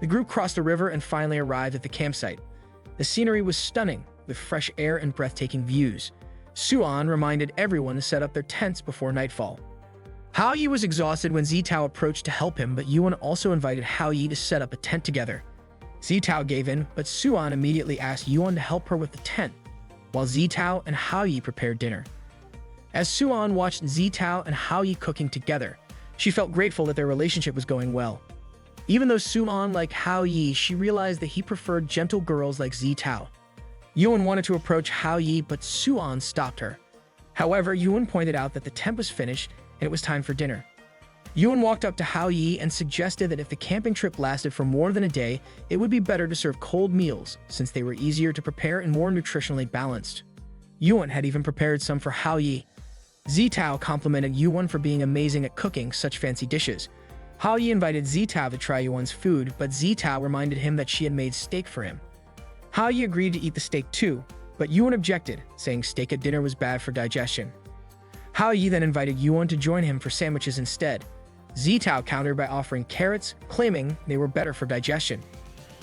The group crossed the river and finally arrived at the campsite. The scenery was stunning, with fresh air and breathtaking views. Su-an reminded everyone to set up their tents before nightfall. Hao Yi was exhausted when Zitao approached to help him, but Yuan also invited Hao Yi to set up a tent together. Zitao gave in, but Su-an immediately asked Yuan to help her with the tent, while Zitao and Hao Yi prepared dinner. As Su-an watched Zitao and Hao Yi cooking together, she felt grateful that their relationship was going well. Even though Su-an liked Hao Yi, she realized that he preferred gentle girls like Zitao. Yuan wanted to approach Hao Yi, but Su-an stopped her. However, Yuan pointed out that the tent was finished and it was time for dinner. Yuan walked up to Hao Yi and suggested that if the camping trip lasted for more than a day, it would be better to serve cold meals since they were easier to prepare and more nutritionally balanced. Yuan had even prepared some for Hao Yi. Zitao complimented Yuan for being amazing at cooking such fancy dishes. Hao Yi invited Zitao to try Yuan's food, but Zitao reminded him that she had made steak for him. Hao Yi agreed to eat the steak too, but Yuan objected, saying steak at dinner was bad for digestion. Hao Yi then invited Yuan to join him for sandwiches instead. Zitao countered by offering carrots, claiming they were better for digestion.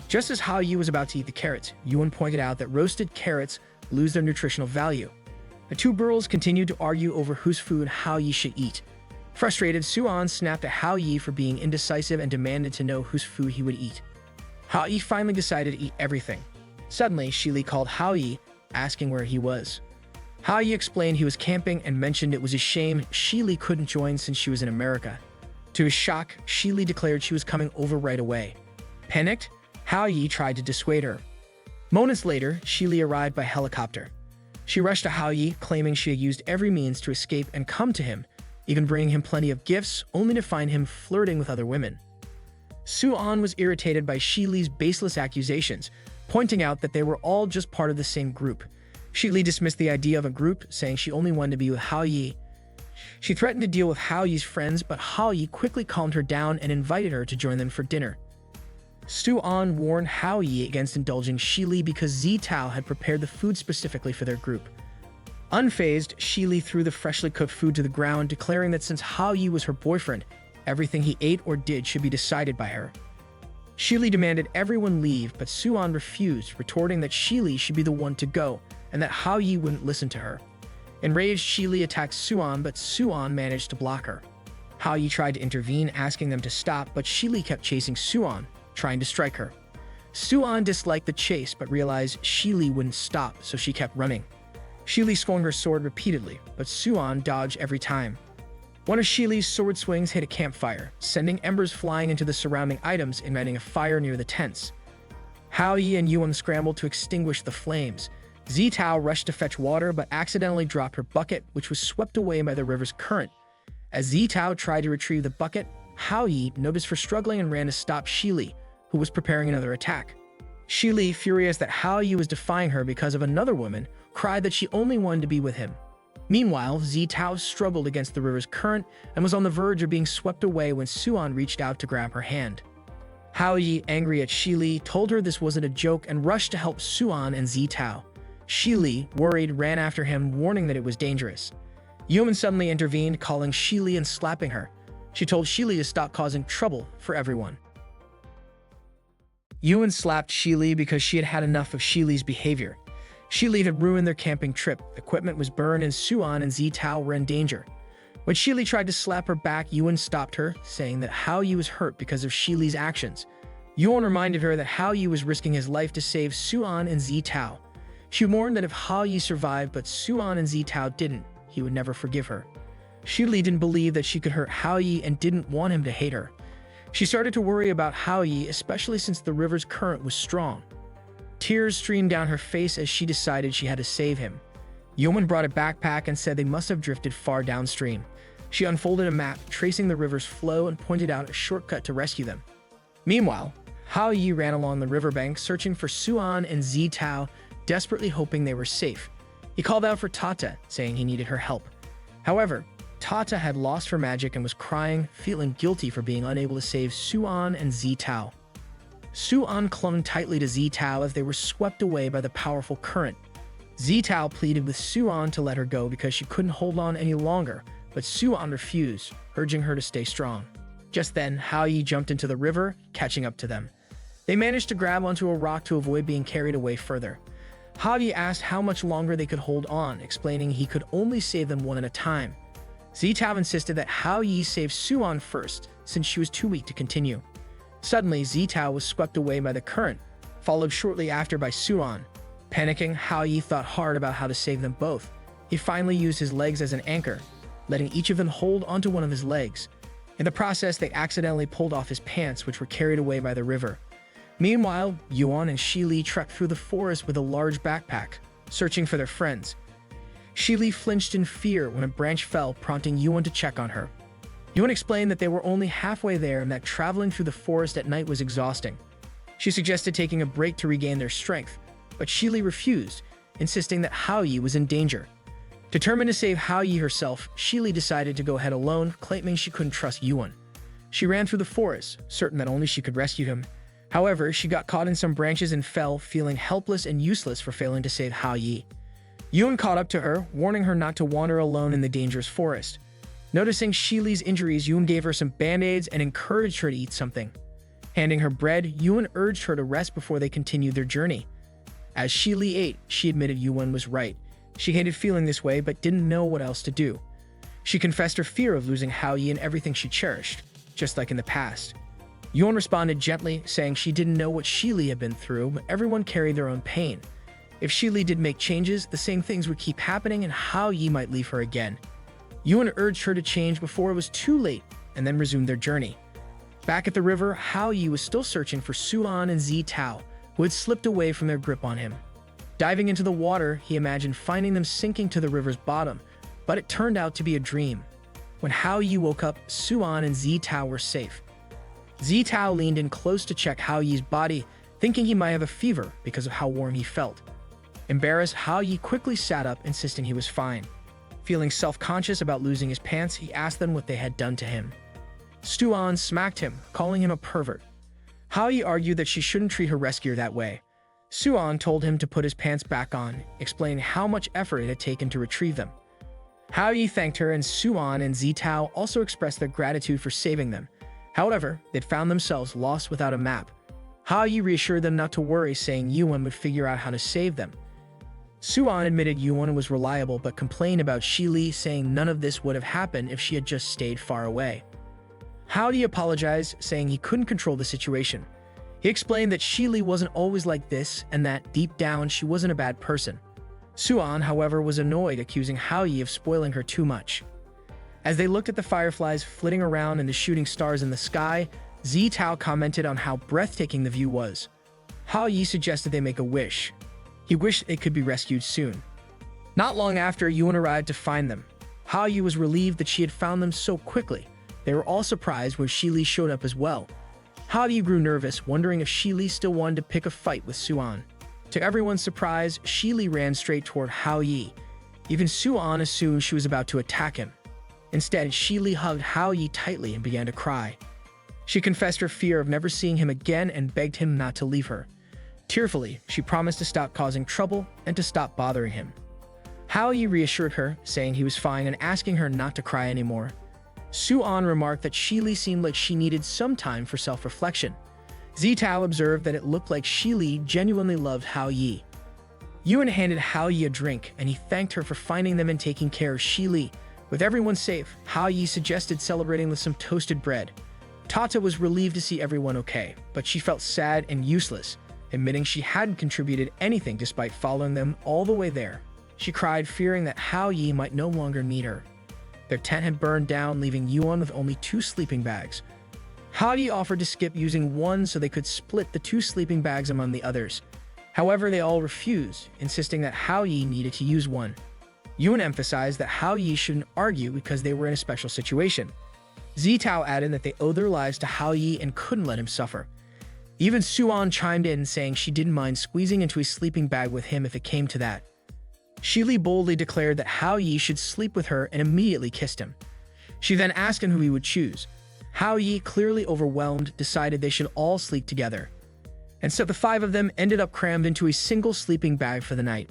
Just as Hao Yi was about to eat the carrots, Yuan pointed out that roasted carrots lose their nutritional value. The two girls continued to argue over whose food Hao Yi should eat. Frustrated, Su-an snapped at Hao Yi for being indecisive and demanded to know whose food he would eat. Hao Yi finally decided to eat everything. Suddenly, Shili called Hao Yi, asking where he was. Hao Yi explained he was camping and mentioned it was a shame Shili couldn't join since she was in America. To his shock, Shili declared she was coming over right away. Panicked, Hao Yi tried to dissuade her. Moments later, Shili arrived by helicopter. She rushed to Hao Yi, claiming she had used every means to escape and come to him, even bringing him plenty of gifts, only to find him flirting with other women. Su-an was irritated by Shili's baseless accusations, pointing out that they were all just part of the same group. Shili dismissed the idea of a group, saying she only wanted to be with Hao Yi. She threatened to deal with Hao Yi's friends, but Hao Yi quickly calmed her down and invited her to join them for dinner. Su-an warned Hao Yi against indulging Shili because Zitao had prepared the food specifically for their group. Unfazed, Shili threw the freshly cooked food to the ground, declaring that since Hao Yi was her boyfriend, everything he ate or did should be decided by her. Shili demanded everyone leave, but Su-an refused, retorting that Shili should be the one to go, and that Hao Yi wouldn't listen to her. Enraged, Shili attacked Su-an, but Su-an managed to block her. Hao Yi tried to intervene, asking them to stop, but Shili kept chasing Su-an, trying to strike her. Su-an disliked the chase, but realized Shili wouldn't stop, so she kept running. Shili swung her sword repeatedly, but Su-an dodged every time. One of Shili's sword swings hit a campfire, sending embers flying into the surrounding items, igniting a fire near the tents. Hao Yi and Yuan scrambled to extinguish the flames. Zitao rushed to fetch water, but accidentally dropped her bucket, which was swept away by the river's current. As Zitao tried to retrieve the bucket, Hao Yi noticed her struggling and ran to stop Shili, who was preparing another attack. Shili, furious that Hao Yi was defying her because of another woman, cried that she only wanted to be with him. Meanwhile, Zitao struggled against the river's current and was on the verge of being swept away when Su-an reached out to grab her hand. Hao Yi, angry at Shili, told her this wasn't a joke and rushed to help Su-an and Zitao. Shili, worried, ran after him, warning that it was dangerous. Yuan suddenly intervened, calling Shili and slapping her. She told Shili to stop causing trouble for everyone. Yuan slapped Shili because she had had enough of Shili's behavior. Shili had ruined their camping trip, equipment was burned, and Su-an and Zitao were in danger. When Shili tried to slap her back, Yuan stopped her, saying that Hao Yi was hurt because of Shili's actions. Yuan reminded her that Hao Yi was risking his life to save Su-an and Zitao. She warned that if Hao Yi survived but Su-an and Zitao didn't, he would never forgive her. Shili didn't believe that she could hurt Hao Yi and didn't want him to hate her. She started to worry about Hao Yi, especially since the river's current was strong. Tears streamed down her face as she decided she had to save him. Yuan brought a backpack and said they must have drifted far downstream. She unfolded a map, tracing the river's flow, and pointed out a shortcut to rescue them. Meanwhile, Hao Yi ran along the riverbank, searching for Su-an and Zitao, desperately hoping they were safe. He called out for Tata, saying he needed her help. However, Tata had lost her magic and was crying, feeling guilty for being unable to save Su-an and Zitao. Su-an clung tightly to Zitao as they were swept away by the powerful current. Zitao pleaded with Su-an to let her go because she couldn't hold on any longer, but Su-an refused, urging her to stay strong. Just then, Hao Yi jumped into the river, catching up to them. They managed to grab onto a rock to avoid being carried away further. Hao Yi asked how much longer they could hold on, explaining he could only save them one at a time. Zitao insisted that Hao Yi save Suan first, since she was too weak to continue. Suddenly, Zitao was swept away by the current, followed shortly after by Suan. Panicking, Hao Yi thought hard about how to save them both. He finally used his legs as an anchor, letting each of them hold onto one of his legs. In the process, they accidentally pulled off his pants, which were carried away by the river. Meanwhile, Yuan and Shi Li trekked through the forest with a large backpack, searching for their friends. Shi Li flinched in fear when a branch fell, prompting Yuan to check on her. Yuan explained that they were only halfway there and that traveling through the forest at night was exhausting. She suggested taking a break to regain their strength, but Shi Li refused, insisting that Hao Yi was in danger. Determined to save Hao Yi herself, Shi Li decided to go ahead alone, claiming she couldn't trust Yuan. She ran through the forest, certain that only she could rescue him. However, she got caught in some branches and fell, feeling helpless and useless for failing to save Hao Yi. Yuan caught up to her, warning her not to wander alone in the dangerous forest. Noticing Shi Li's injuries, Yuan gave her some band-aids and encouraged her to eat something. Handing her bread, Yuan urged her to rest before they continued their journey. As Shi Li ate, she admitted Yuan was right. She hated feeling this way, but didn't know what else to do. She confessed her fear of losing Hao Yi and everything she cherished, just like in the past. Yuan responded gently, saying she didn't know what Shi Li had been through, but everyone carried their own pain. If Shi Li did make changes, the same things would keep happening and Hao Yi might leave her again. Yuan urged her to change before it was too late, and then resumed their journey. Back at the river, Hao Yi was still searching for Suan and Zitao, who had slipped away from their grip on him. Diving into the water, he imagined finding them sinking to the river's bottom, but it turned out to be a dream. When Hao Yi woke up, Suan and Zitao were safe. Zitao leaned in close to check Hao Yi's body, thinking he might have a fever because of how warm he felt. Embarrassed, Hao Yi quickly sat up, insisting he was fine. Feeling self-conscious about losing his pants, he asked them what they had done to him. Suan smacked him, calling him a pervert. Hao Yi argued that she shouldn't treat her rescuer that way. Suan told him to put his pants back on, explaining how much effort it had taken to retrieve them. Hao Yi thanked her, and Suan and Zitao also expressed their gratitude for saving them. However, they'd found themselves lost without a map. Hao Yi reassured them not to worry, saying Yuan would figure out how to save them. Suan admitted Yuan was reliable but complained about Shi Li, saying none of this would have happened if she had just stayed far away. Hao Yi apologized, saying he couldn't control the situation. He explained that Shi Li wasn't always like this and that, deep down, she wasn't a bad person. Suan, however, was annoyed, accusing Hao Yi of spoiling her too much. As they looked at the fireflies flitting around and the shooting stars in the sky, Zitao commented on how breathtaking the view was. Hao Yi suggested they make a wish. He wished it could be rescued soon. Not long after, Yuan arrived to find them. Hao Yi was relieved that she had found them so quickly. They were all surprised when Shi Li showed up as well. Hao Yi grew nervous, wondering if Shi Li still wanted to pick a fight with Suan. To everyone's surprise, Shi Li ran straight toward Hao Yi. Even Suan assumed she was about to attack him. Instead, Shi Li hugged Hao Yi tightly and began to cry. She confessed her fear of never seeing him again and begged him not to leave her. Tearfully, she promised to stop causing trouble and to stop bothering him. Hao Yi reassured her, saying he was fine and asking her not to cry anymore. Suan remarked that Shi Li seemed like she needed some time for self-reflection. Zitao observed that it looked like Shi Li genuinely loved Hao Yi. Yuan handed Hao Yi a drink, and he thanked her for finding them and taking care of Shi Li. With everyone safe, Hao Yi suggested celebrating with some toasted bread. Tata was relieved to see everyone okay, but she felt sad and useless, admitting she hadn't contributed anything despite following them all the way there. She cried, fearing that Hao Yi might no longer need her. Their tent had burned down, leaving Yuan with only 2 sleeping bags. Hao Yi offered to skip using one so they could split the 2 sleeping bags among the others. However, they all refused, insisting that Hao Yi needed to use one. Yuan emphasized that Hao Yi shouldn't argue because they were in a special situation. Zitao added that they owed their lives to Hao Yi and couldn't let him suffer. Even Suan chimed in, saying she didn't mind squeezing into a sleeping bag with him if it came to that. Shi Li boldly declared that Hao Yi should sleep with her and immediately kissed him. She then asked him who he would choose. Hao Yi, clearly overwhelmed, decided they should all sleep together. And so the 5 of them ended up crammed into a single sleeping bag for the night.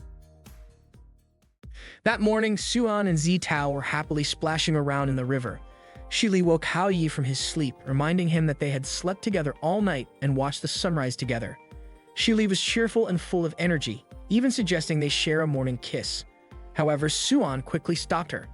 That morning, Suan and Zitao were happily splashing around in the river. Shi Li woke Hao Yi from his sleep, reminding him that they had slept together all night and watched the sunrise together. Shi Li was cheerful and full of energy, even suggesting they share a morning kiss. However, Suan quickly stopped her.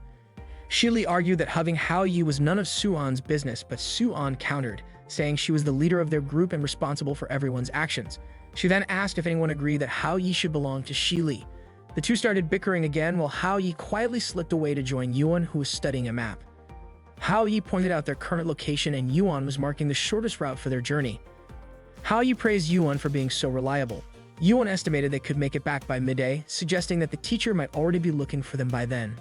Shi Li argued that hugging Hao Yi was none of Suan's business, but Suan countered, saying she was the leader of their group and responsible for everyone's actions. She then asked if anyone agreed that Hao Yi should belong to Shi Li. The two started bickering again while Hao Yi quietly slipped away to join Yuan, who was studying a map. Hao Yi pointed out their current location and Yuan was marking the shortest route for their journey. Hao Yi praised Yuan for being so reliable. Yuan estimated they could make it back by midday, suggesting that the teacher might already be looking for them by then.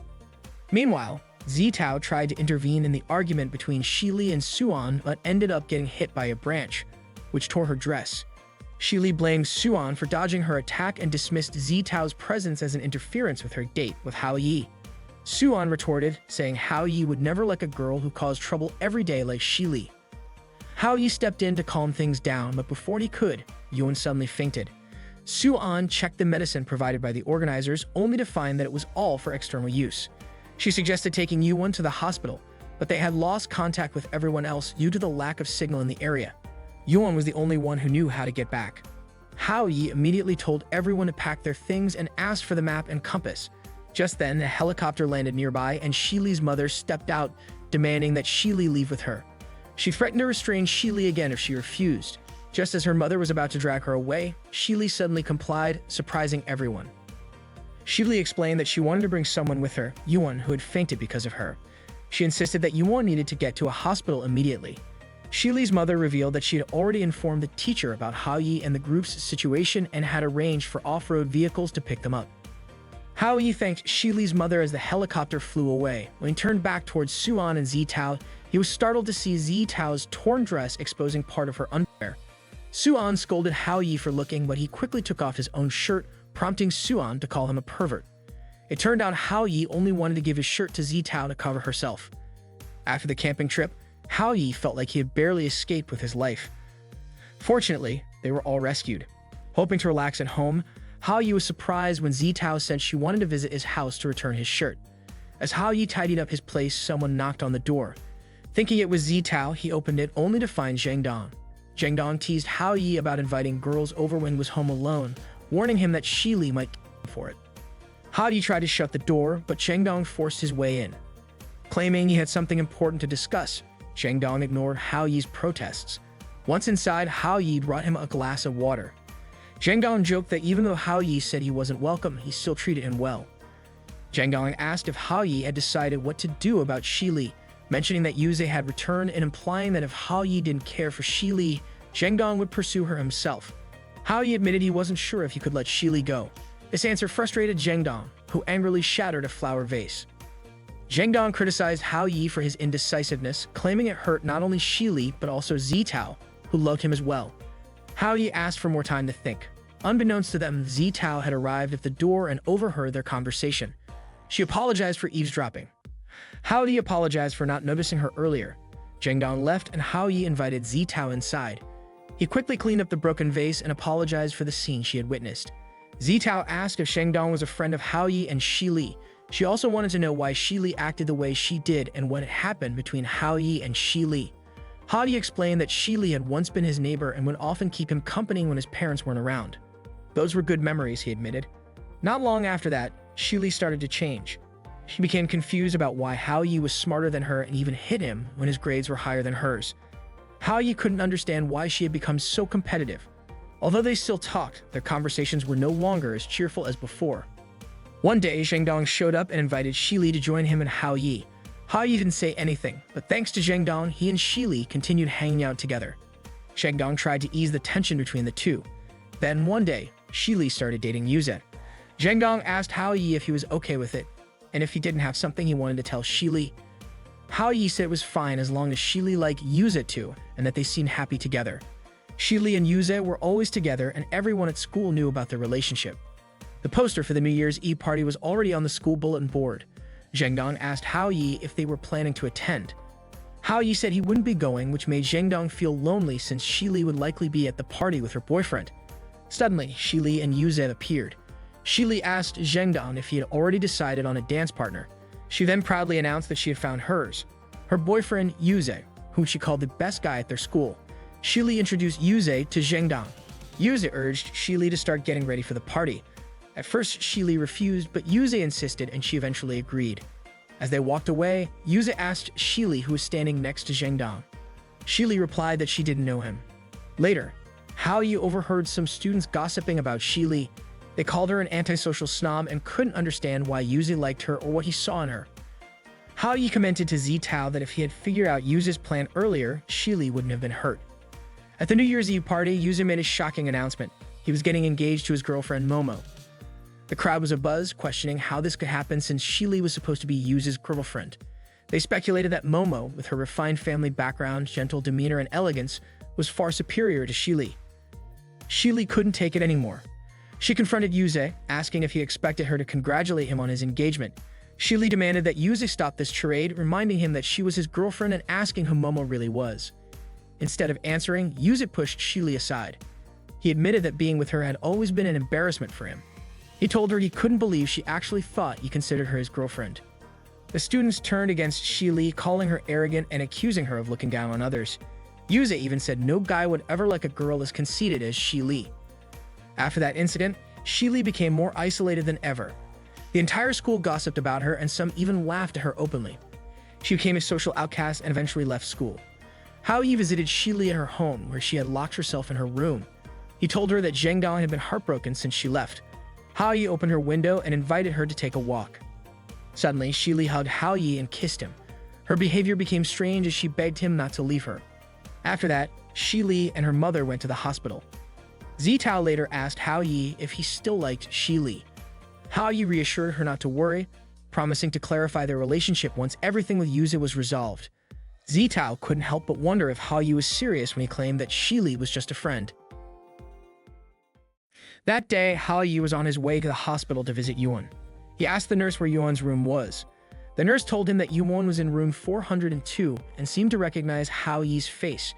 Meanwhile, Zitao tried to intervene in the argument between Shi Li and Suan but ended up getting hit by a branch, which tore her dress. Shi Li blamed Suan for dodging her attack and dismissed Zitao's presence as an interference with her date with Hao Yi. Suan retorted, saying Hao Yi would never like a girl who caused trouble every day like Shi Li. Hao Yi stepped in to calm things down, but before he could, Yuan suddenly fainted. Suan checked the medicine provided by the organizers, only to find that it was all for external use. She suggested taking Yuan to the hospital, but they had lost contact with everyone else due to the lack of signal in the area. Yuan was the only one who knew how to get back. Hao Yi immediately told everyone to pack their things and asked for the map and compass. Just then, a helicopter landed nearby and Shi Li's mother stepped out, demanding that Shi Li leave with her. She threatened to restrain Shi Li again if she refused. Just as her mother was about to drag her away, Shi Li suddenly complied, surprising everyone. Shi Li explained that she wanted to bring someone with her, Yuan, who had fainted because of her. She insisted that Yuan needed to get to a hospital immediately. Shi Li's mother revealed that she had already informed the teacher about Hao Yi and the group's situation and had arranged for off-road vehicles to pick them up. Hao Yi thanked Shi Li's mother as the helicopter flew away. When he turned back towards Suan and Zitao, he was startled to see Zitao's torn dress exposing part of her underwear. Suan scolded Hao Yi for looking, but he quickly took off his own shirt, prompting Suan to call him a pervert. It turned out Hao Yi only wanted to give his shirt to Zitao to cover herself. After the camping trip, Hao Yi felt like he had barely escaped with his life. Fortunately, they were all rescued. Hoping to relax at home, Hao Yi was surprised when Zitao said she wanted to visit his house to return his shirt. As Hao Yi tidied up his place, someone knocked on the door. Thinking it was Zitao, he opened it only to find Zhang Dong. Zhang Dong teased Hao Yi about inviting girls over when he was home alone, warning him that Shi Li might kill him for it. Hao Yi tried to shut the door, but Zhang Dong forced his way in. Claiming he had something important to discuss, Zhang Dong ignored Hao Yi's protests. Once inside, Hao Yi brought him a glass of water. Zhang Dong joked that even though Hao Yi said he wasn't welcome, he still treated him well. Zhang Dong asked if Hao Yi had decided what to do about Shi Li, mentioning that Yuze had returned and implying that if Hao Yi didn't care for Shi Li, Zhang Dong would pursue her himself. Hao Yi admitted he wasn't sure if he could let Shi Li go. This answer frustrated Zhang Dong, who angrily shattered a flower vase. Zhang Dong criticized Hao Yi for his indecisiveness, claiming it hurt not only Shi Li but also Zitao, who loved him as well. Hao Yi asked for more time to think. Unbeknownst to them, Zitao had arrived at the door and overheard their conversation. She apologized for eavesdropping. Hao Yi apologized for not noticing her earlier. Zhang Dong left and Hao Yi invited Zitao inside. He quickly cleaned up the broken vase and apologized for the scene she had witnessed. Zitao asked if Zhang Dong was a friend of Hao Yi and Shi Li. She also wanted to know why Shi Li acted the way she did and what had happened between Hao Yi and Shi Li. Hao Yi explained that Shi Li had once been his neighbor and would often keep him company when his parents weren't around. Those were good memories, he admitted. Not long after that, Shi Li started to change. She became confused about why Hao Yi was smarter than her and even hit him when his grades were higher than hers. Hao Yi couldn't understand why she had become so competitive. Although they still talked, their conversations were no longer as cheerful as before. One day, Zhang Dong showed up and invited Shi Li to join him and Hao Yi. Hao Yi didn't say anything, but thanks to Zhang Dong, he and Shi Li continued hanging out together. Zhang Dong tried to ease the tension between the two. Then one day, Shi Li started dating Yuze. Zhang Dong asked Hao Yi if he was okay with it, and if he didn't have something he wanted to tell Shi Li. Hao Yi said it was fine as long as Shi Li liked Yuze too, and that they seemed happy together. Shi Li and Yuze were always together, and everyone at school knew about their relationship. The poster for the New Year's Eve party was already on the school bulletin board. Zhang Dong asked Hao Yi if they were planning to attend. Hao Yi said he wouldn't be going, which made Zhang Dong feel lonely since Shi Li would likely be at the party with her boyfriend. Suddenly, Shi Li and Yuze appeared. Shi Li asked Zhang Dong if he had already decided on a dance partner. She then proudly announced that she had found hers. her boyfriend Yuze, whom she called the best guy at their school. Shili introduced Yuze to Zhengdong. Yuze urged Shili to start getting ready for the party. At first, Shili refused, but Yuze insisted and she eventually agreed. As they walked away, Yuze asked Shili who was standing next to Zhengdong. Shili replied that she didn't know him. Later, Haoyi overheard some students gossiping about Shili. They called her an antisocial snob and couldn't understand why Yuze liked her or what he saw in her. Haoyi commented to Zitao that if he had figured out Yuze's plan earlier, Shili wouldn't have been hurt. At the New Year's Eve party, Yuze made a shocking announcement. He was getting engaged to his girlfriend Momo. The crowd was abuzz, questioning how this could happen since Shili was supposed to be Yuze's girlfriend. They speculated that Momo, with her refined family background, gentle demeanor, and elegance, was far superior to Shili. Shili couldn't take it anymore. She confronted Yuze, asking if he expected her to congratulate him on his engagement. Shili demanded that Yuze stop this charade, reminding him that she was his girlfriend and asking who Momo really was. Instead of answering, Yuze pushed Shili aside. He admitted that being with her had always been an embarrassment for him. He told her he couldn't believe she actually thought he considered her his girlfriend. The students turned against Shili, calling her arrogant and accusing her of looking down on others. Yuze even said no guy would ever like a girl as conceited as Shili. After that incident, Shili became more isolated than ever. The entire school gossiped about her and some even laughed at her openly. She became a social outcast and eventually left school. Haoyi visited Shili at her home, where she had locked herself in her room. He told her that Zhengdong had been heartbroken since she left. Haoyi opened her window and invited her to take a walk. Suddenly, Shili hugged Haoyi and kissed him. Her behavior became strange as she begged him not to leave her. After that, Shili and her mother went to the hospital. Zitao later asked Haoyi if he still liked Shili. Haoyi reassured her not to worry, promising to clarify their relationship once everything with Yuze was resolved. Zitao couldn't help but wonder if Haoyi was serious when he claimed that Shili was just a friend. That day, Haoyi was on his way to the hospital to visit Yuan. He asked the nurse where Yuan's room was. The nurse told him that Yuan was in room 402 and seemed to recognize Haoyi's face.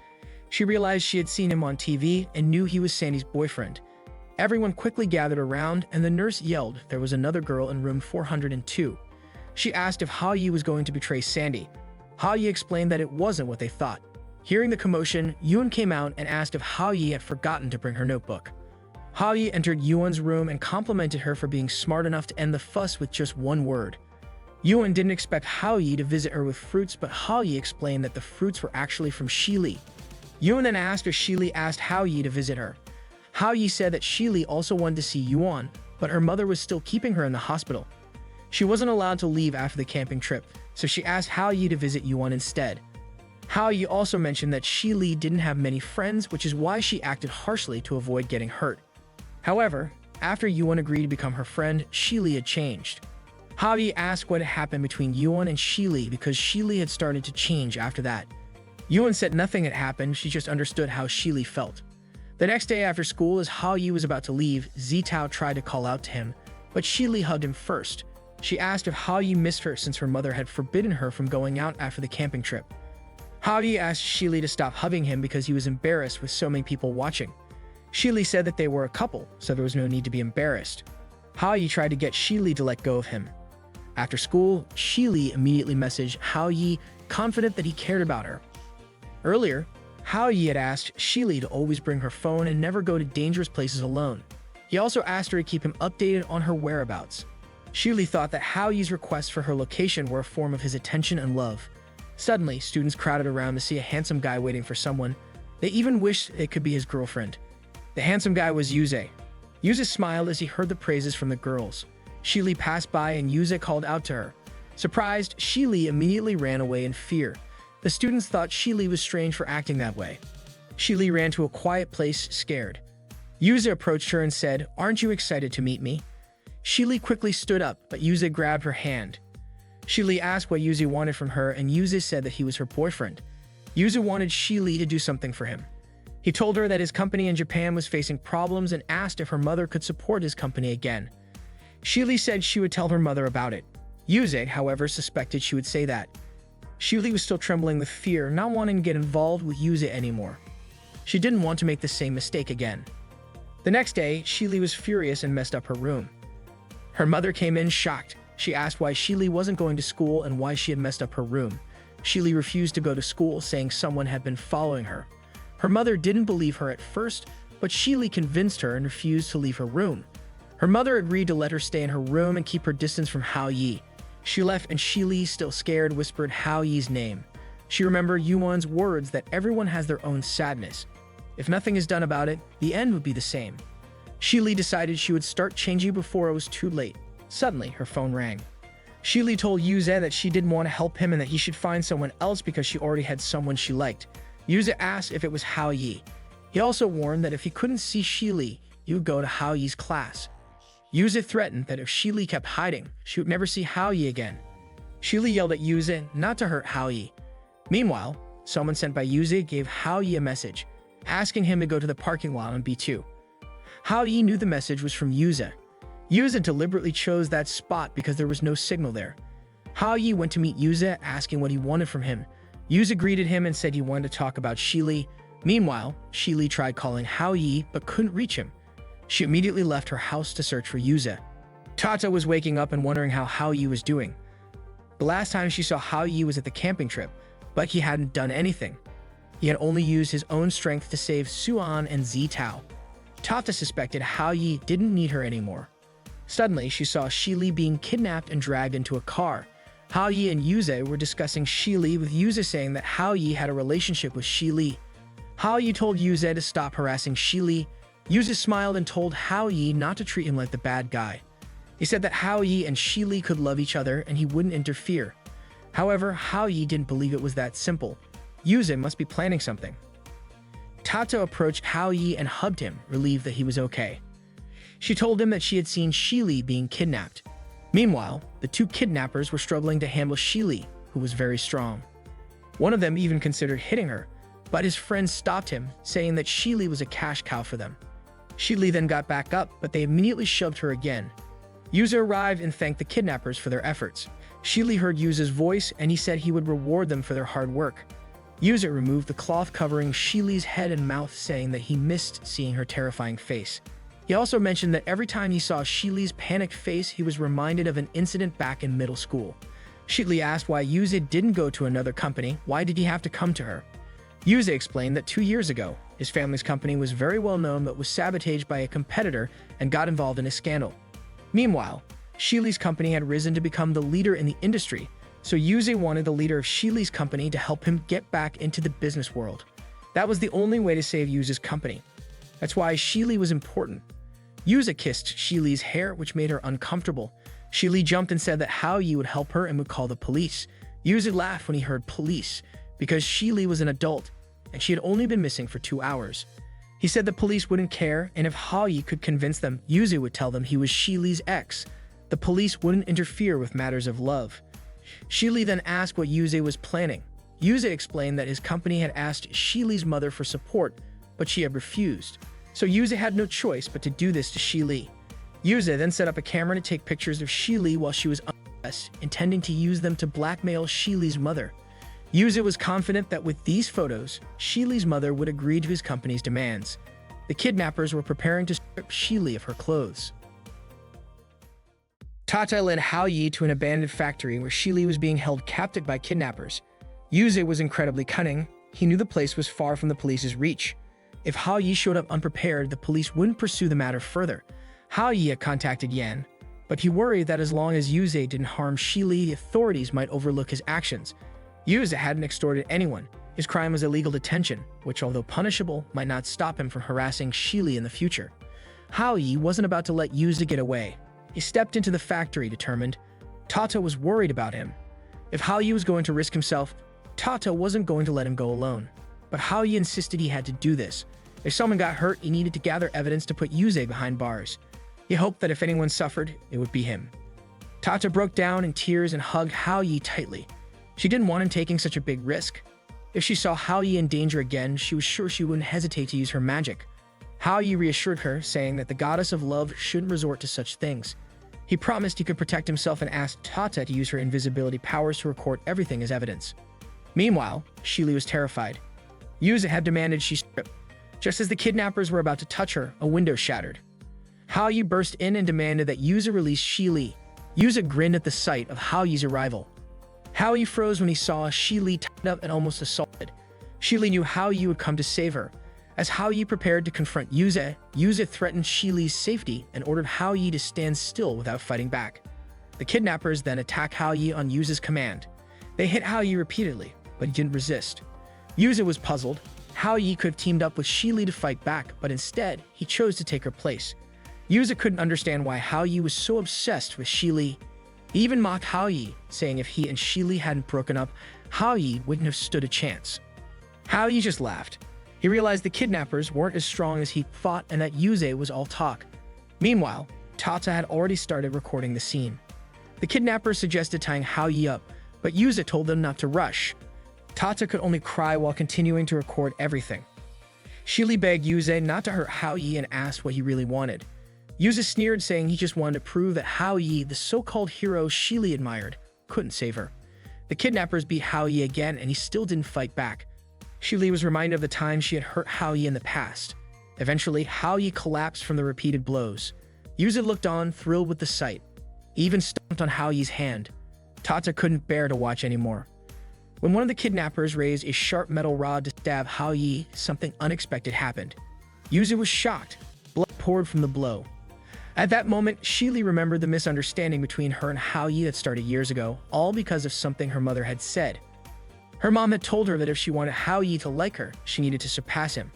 She realized she had seen him on TV and knew he was Sandy's boyfriend. Everyone quickly gathered around and the nurse yelled there was another girl in room 402. She asked if Haoyi was going to betray Sandy. Haoyi explained that it wasn't what they thought. Hearing the commotion, Yuan came out and asked if Haoyi had forgotten to bring her notebook. Haoyi entered Yuan's room and complimented her for being smart enough to end the fuss with just one word. Yuan didn't expect Haoyi to visit her with fruits, but Haoyi explained that the fruits were actually from Shili. Yuan then asked if Shili asked Haoyi to visit her. Haoyi said that Shili also wanted to see Yuan, but her mother was still keeping her in the hospital. She wasn't allowed to leave after the camping trip, so she asked Haoyi to visit Yuan instead. Haoyi also mentioned that Shili didn't have many friends, which is why she acted harshly to avoid getting hurt. However, after Yuan agreed to become her friend, Shili had changed. Haoyi asked what had happened between Yuan and Shili because Shili had started to change after that. Yuan said nothing had happened, she just understood how Shili felt. The next day after school, as Haoyi was about to leave, Zitao tried to call out to him, but Shili hugged him first. She asked if Haoyi missed her since her mother had forbidden her from going out after the camping trip. Haoyi asked Shili to stop hugging him because he was embarrassed with so many people watching. Shili said that they were a couple, so there was no need to be embarrassed. Haoyi tried to get Shili to let go of him. After school, Shili immediately messaged Haoyi, confident that he cared about her. Earlier, Haoyi had asked Shili to always bring her phone and never go to dangerous places alone. He also asked her to keep him updated on her whereabouts. Shili thought that Haoyi's requests for her location were a form of his attention and love. Suddenly, students crowded around to see a handsome guy waiting for someone. They even wished it could be his girlfriend. The handsome guy was Yuze. Yuze smiled as he heard the praises from the girls. Shili passed by and Yuze called out to her. Surprised, Shili immediately ran away in fear. The students thought Shili was strange for acting that way. Shili ran to a quiet place, scared. Yuze approached her and said, "Aren't you excited to meet me?" Shili quickly stood up, but Yuze grabbed her hand. Shili asked what Yuze wanted from her, and Yuze said that he was her boyfriend. Yuze wanted Shili to do something for him. He told her that his company in Japan was facing problems and asked if her mother could support his company again. Shili said she would tell her mother about it. Yuze, however, suspected she would say that. Shili was still trembling with fear, not wanting to get involved with Yuze anymore. She didn't want to make the same mistake again. The next day, Shili was furious and messed up her room. Her mother came in shocked. She asked why Shili wasn't going to school and why she had messed up her room. Shili refused to go to school, saying someone had been following her. Her mother didn't believe her at first, but Shili convinced her and refused to leave her room. Her mother agreed to let her stay in her room and keep her distance from Hao Yi. She left, and Shili, still scared, whispered Hao Yi's name. She remembered Yuan's words that everyone has their own sadness. If nothing is done about it, the end would be the same. Shili decided she would start changing before it was too late. Suddenly, her phone rang. Shili told Yuze that she didn't want to help him and that he should find someone else because she already had someone she liked. Yuze asked if it was Hao Yi. He also warned that if he couldn't see Shili, he would go to Hao Yi's class. Yuze threatened that if Shili kept hiding, she would never see Hao Yi again. Shili yelled at Yuze not to hurt Hao Yi. Meanwhile, someone sent by Yuze gave Hao Yi a message, asking him to go to the parking lot on B2. Hao Yi knew the message was from Yuze. Yuze deliberately chose that spot because there was no signal there. Hao Yi went to meet Yuze, asking what he wanted from him. Yuze greeted him and said he wanted to talk about Shili. Meanwhile, Shili tried calling Hao Yi but couldn't reach him. She immediately left her house to search for Yuze. Tata was waking up and wondering how Hao Yi was doing. The last time she saw Hao Yi was at the camping trip, but he hadn't done anything. He had only used his own strength to save Suan and Zitao. Tata suspected Hao Yi didn't need her anymore. Suddenly, she saw Shili being kidnapped and dragged into a car. Hao Yi and Yuze were discussing Shili, with Yuze saying that Hao Yi had a relationship with Shili. Hao Yi told Yuze to stop harassing Shili. Yuze smiled and told Hao Yi not to treat him like the bad guy. He said that Hao Yi and Shili could love each other and he wouldn't interfere. However, Hao Yi didn't believe it was that simple. Yuze must be planning something. Tato approached Hao Yi and hugged him, relieved that he was okay. She told him that she had seen Shili being kidnapped. Meanwhile, the two kidnappers were struggling to handle Shili, who was very strong. One of them even considered hitting her, but his friends stopped him, saying that Shili was a cash cow for them. Shili then got back up, but they immediately shoved her again. Yuze arrived and thanked the kidnappers for their efforts. Shili heard Yuze's voice, and he said he would reward them for their hard work. Yuze removed the cloth covering Shili's head and mouth, saying that he missed seeing her terrifying face. He also mentioned that every time he saw Shili's panicked face, he was reminded of an incident back in middle school. Shili asked why Yuze didn't go to another company. Why did he have to come to her? Yuze explained that 2 years ago, his family's company was very well known but was sabotaged by a competitor and got involved in a scandal. Meanwhile, Shili's company had risen to become the leader in the industry, so Yuze wanted the leader of Shili's company to help him get back into the business world. That was the only way to save Yuze's company. That's why Shili was important. Yuze kissed Shili's hair, which made her uncomfortable. Shili jumped and said that Hao Yi would help her and would call the police. Yuze laughed when he heard police, because Shili was an adult, and she had only been missing for 2 hours. He said the police wouldn't care, and if Hao Yi could convince them, Yuze would tell them he was Shili's ex. The police wouldn't interfere with matters of love. Shili then asked what Yuze was planning. Yuze explained that his company had asked Shili's mother for support, but she had refused. So Yuze had no choice but to do this to Shili. Yuze then set up a camera to take pictures of Shili while she was undressed, intending to use them to blackmail Shili's mother. Yuze was confident that with these photos, Shili's mother would agree to his company's demands. The kidnappers were preparing to strip Shili of her clothes. Tata led Hao Yi to an abandoned factory where Shili was being held captive by kidnappers. Yuze was incredibly cunning. He knew the place was far from the police's reach. If Hao Yi showed up unprepared, the police wouldn't pursue the matter further. Hao Yi had contacted Yan, but he worried that as long as Yuze didn't harm Shili, the authorities might overlook his actions. Yuze hadn't extorted anyone. His crime was illegal detention, which, although punishable, might not stop him from harassing Shili in the future. Hao Yi wasn't about to let Yuze get away. He stepped into the factory determined. Tata was worried about him. If Hao Yi was going to risk himself, Tata wasn't going to let him go alone. But Hao Yi insisted he had to do this. If someone got hurt, he needed to gather evidence to put Yuze behind bars. He hoped that if anyone suffered, it would be him. Tata broke down in tears and hugged Hao Yi tightly. She didn't want him taking such a big risk. If she saw Hao Yi in danger again, she was sure she wouldn't hesitate to use her magic. Hao Yi reassured her, saying that the goddess of love shouldn't resort to such things. He promised he could protect himself and asked Tata to use her invisibility powers to record everything as evidence. Meanwhile, Shili was terrified. Yuze had demanded she strip. Just as the kidnappers were about to touch her, a window shattered. Hao Yi burst in and demanded that Yuze release Shili. Yuze grinned at the sight of Hao Yi's arrival. Hao Yi froze when he saw Shi Li tied up and almost assaulted. Shi Li knew Hao Yi would come to save her. As Hao Yi prepared to confront Yuze, Yuze threatened Shi Li's safety and ordered Hao Yi to stand still without fighting back. The kidnappers then attacked Hao Yi on Yuze's command. They hit Hao Yi repeatedly, but he didn't resist. Yuze was puzzled. Hao Yi could have teamed up with Shi Li to fight back, but instead, he chose to take her place. Yuze couldn't understand why Hao Yi was so obsessed with Shi Li. He even mocked Hao Yi, saying if he and Shi Li hadn't broken up, Hao Yi wouldn't have stood a chance. Hao Yi just laughed. He realized the kidnappers weren't as strong as he thought and that Yuze was all talk. Meanwhile, Tata had already started recording the scene. The kidnappers suggested tying Hao Yi up, but Yuze told them not to rush. Tata could only cry while continuing to record everything. Shi Li begged Yuze not to hurt Hao Yi and asked what he really wanted. Yuze sneered, saying he just wanted to prove that Hao Yi, the so-called hero Shi Li admired, couldn't save her. The kidnappers beat Hao Yi again, and he still didn't fight back. Shi Li was reminded of the time she had hurt Hao Yi in the past. Eventually, Hao Yi collapsed from the repeated blows. Yuze looked on, thrilled with the sight. He even stomped on Hao Yi's hand. Tata couldn't bear to watch anymore. When one of the kidnappers raised a sharp metal rod to stab Hao Yi, something unexpected happened. Yuze was shocked. Blood poured from the blow. At that moment, Shi Li remembered the misunderstanding between her and Hao Yi that started years ago, all because of something her mother had said. Her mom had told her that if she wanted Hao Yi to like her, she needed to surpass him.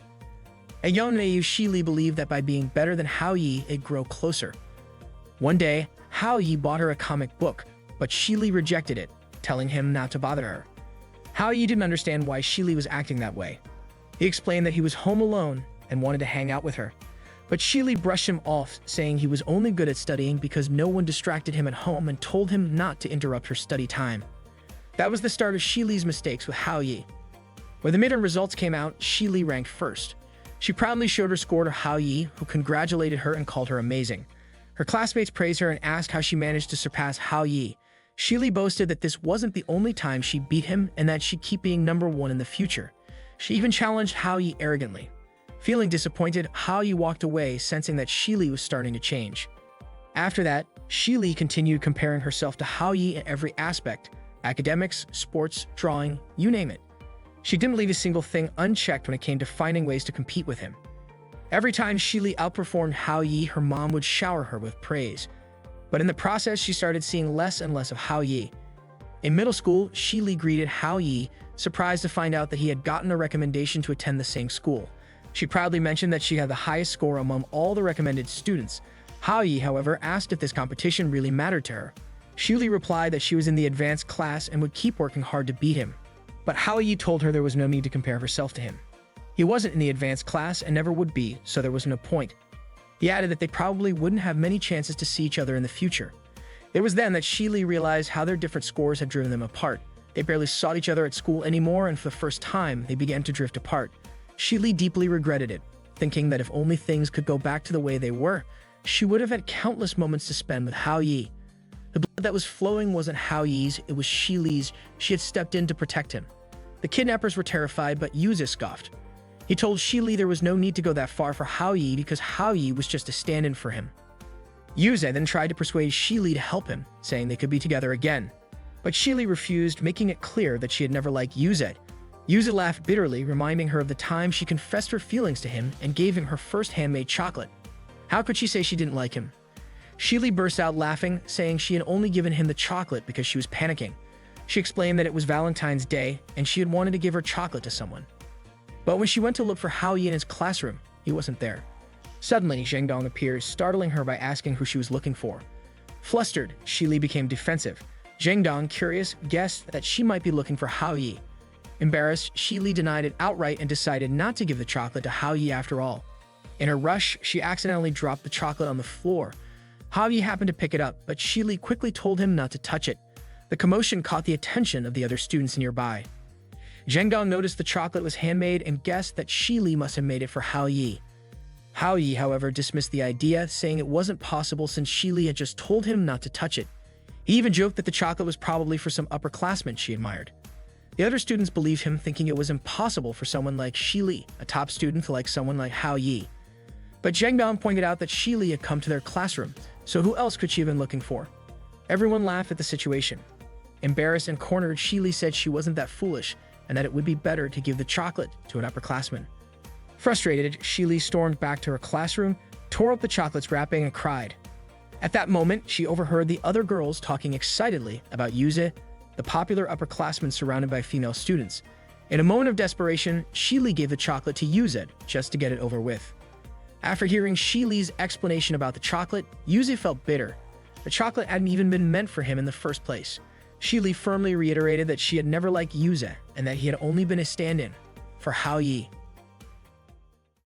A young naive Shi Li believed that by being better than Hao Yi, it'd grow closer. One day, Hao Yi bought her a comic book, but Shi Li rejected it, telling him not to bother her. Hao Yi didn't understand why Shi Li was acting that way. He explained that he was home alone and wanted to hang out with her. But Shi Li brushed him off, saying he was only good at studying because no one distracted him at home and told him not to interrupt her study time. That was the start of Shi Li's mistakes with Hao Yi. When the midterm results came out, Shi Li ranked first. She proudly showed her score to Hao Yi, who congratulated her and called her amazing. Her classmates praised her and asked how she managed to surpass Hao Yi. Shi Li boasted that this wasn't the only time she beat him and that she'd keep being number one in the future. She even challenged Hao Yi arrogantly. Feeling disappointed, Hao Yi walked away, sensing that Shi Li was starting to change. After that, Shi Li continued comparing herself to Hao Yi in every aspect: academics, sports, drawing, you name it. She didn't leave a single thing unchecked when it came to finding ways to compete with him. Every time Shi Li outperformed Hao Yi, her mom would shower her with praise. But in the process, she started seeing less and less of Hao Yi. In middle school, Shi Li greeted Hao Yi, surprised to find out that he had gotten a recommendation to attend the same school. She proudly mentioned that she had the highest score among all the recommended students. Hao Yi, however, asked if this competition really mattered to her. Shi Li replied that she was in the advanced class and would keep working hard to beat him. But Hao Yi told her there was no need to compare herself to him. He wasn't in the advanced class and never would be, so there was no point. He added that they probably wouldn't have many chances to see each other in the future. It was then that Shi Li realized how their different scores had driven them apart. They barely saw each other at school anymore, and for the first time, they began to drift apart. Shi Li deeply regretted it, thinking that if only things could go back to the way they were, she would have had countless moments to spend with Hao Yi. The blood that was flowing wasn't Hao Yi's, it was Shi Li's. She had stepped in to protect him. The kidnappers were terrified, but Yuze scoffed. He told Shi Li there was no need to go that far for Hao Yi because Hao Yi was just a stand-in for him. Yuze then tried to persuade Shi Li to help him, saying they could be together again. But Shi Li refused, making it clear that she had never liked Yuze. Yuze laughed bitterly, reminding her of the time she confessed her feelings to him and gave him her first handmade chocolate. How could she say she didn't like him? Shi Li burst out laughing, saying she had only given him the chocolate because she was panicking. She explained that it was Valentine's Day and she had wanted to give her chocolate to someone. But when she went to look for Hao Yi in his classroom, he wasn't there. Suddenly, Zheng Dong appears, startling her by asking who she was looking for. Flustered, Shi Li became defensive. Zheng Dong, curious, guessed that she might be looking for Hao Yi. Embarrassed, Shi Li denied it outright and decided not to give the chocolate to Hao Yi after all. In her rush, she accidentally dropped the chocolate on the floor. Hao Yi happened to pick it up, but Shi Li quickly told him not to touch it. The commotion caught the attention of the other students nearby. Zheng Dong noticed the chocolate was handmade and guessed that Shi Li must have made it for Hao Yi. Hao Yi, however, dismissed the idea, saying it wasn't possible since Shi Li had just told him not to touch it. He even joked that the chocolate was probably for some upperclassman she admired. The other students believed him, thinking it was impossible for someone like Shi Li, a top student, to like someone like Hao Yi. But Zheng Dong pointed out that Shi Li had come to their classroom, so who else could she have been looking for? Everyone laughed at the situation. Embarrassed and cornered, Shili said she wasn't that foolish and that it would be better to give the chocolate to an upperclassman. Frustrated, Shili stormed back to her classroom, tore up the chocolate's wrapping, and cried. At that moment, she overheard the other girls talking excitedly about Yuze, the popular upperclassman surrounded by female students. In a moment of desperation, Shili gave the chocolate to Yuze just to get it over with. After hearing Shili's explanation about the chocolate, Yuze felt bitter. The chocolate hadn't even been meant for him in the first place. Shili firmly reiterated that she had never liked Yuze and that he had only been a stand-in for Hao Yi.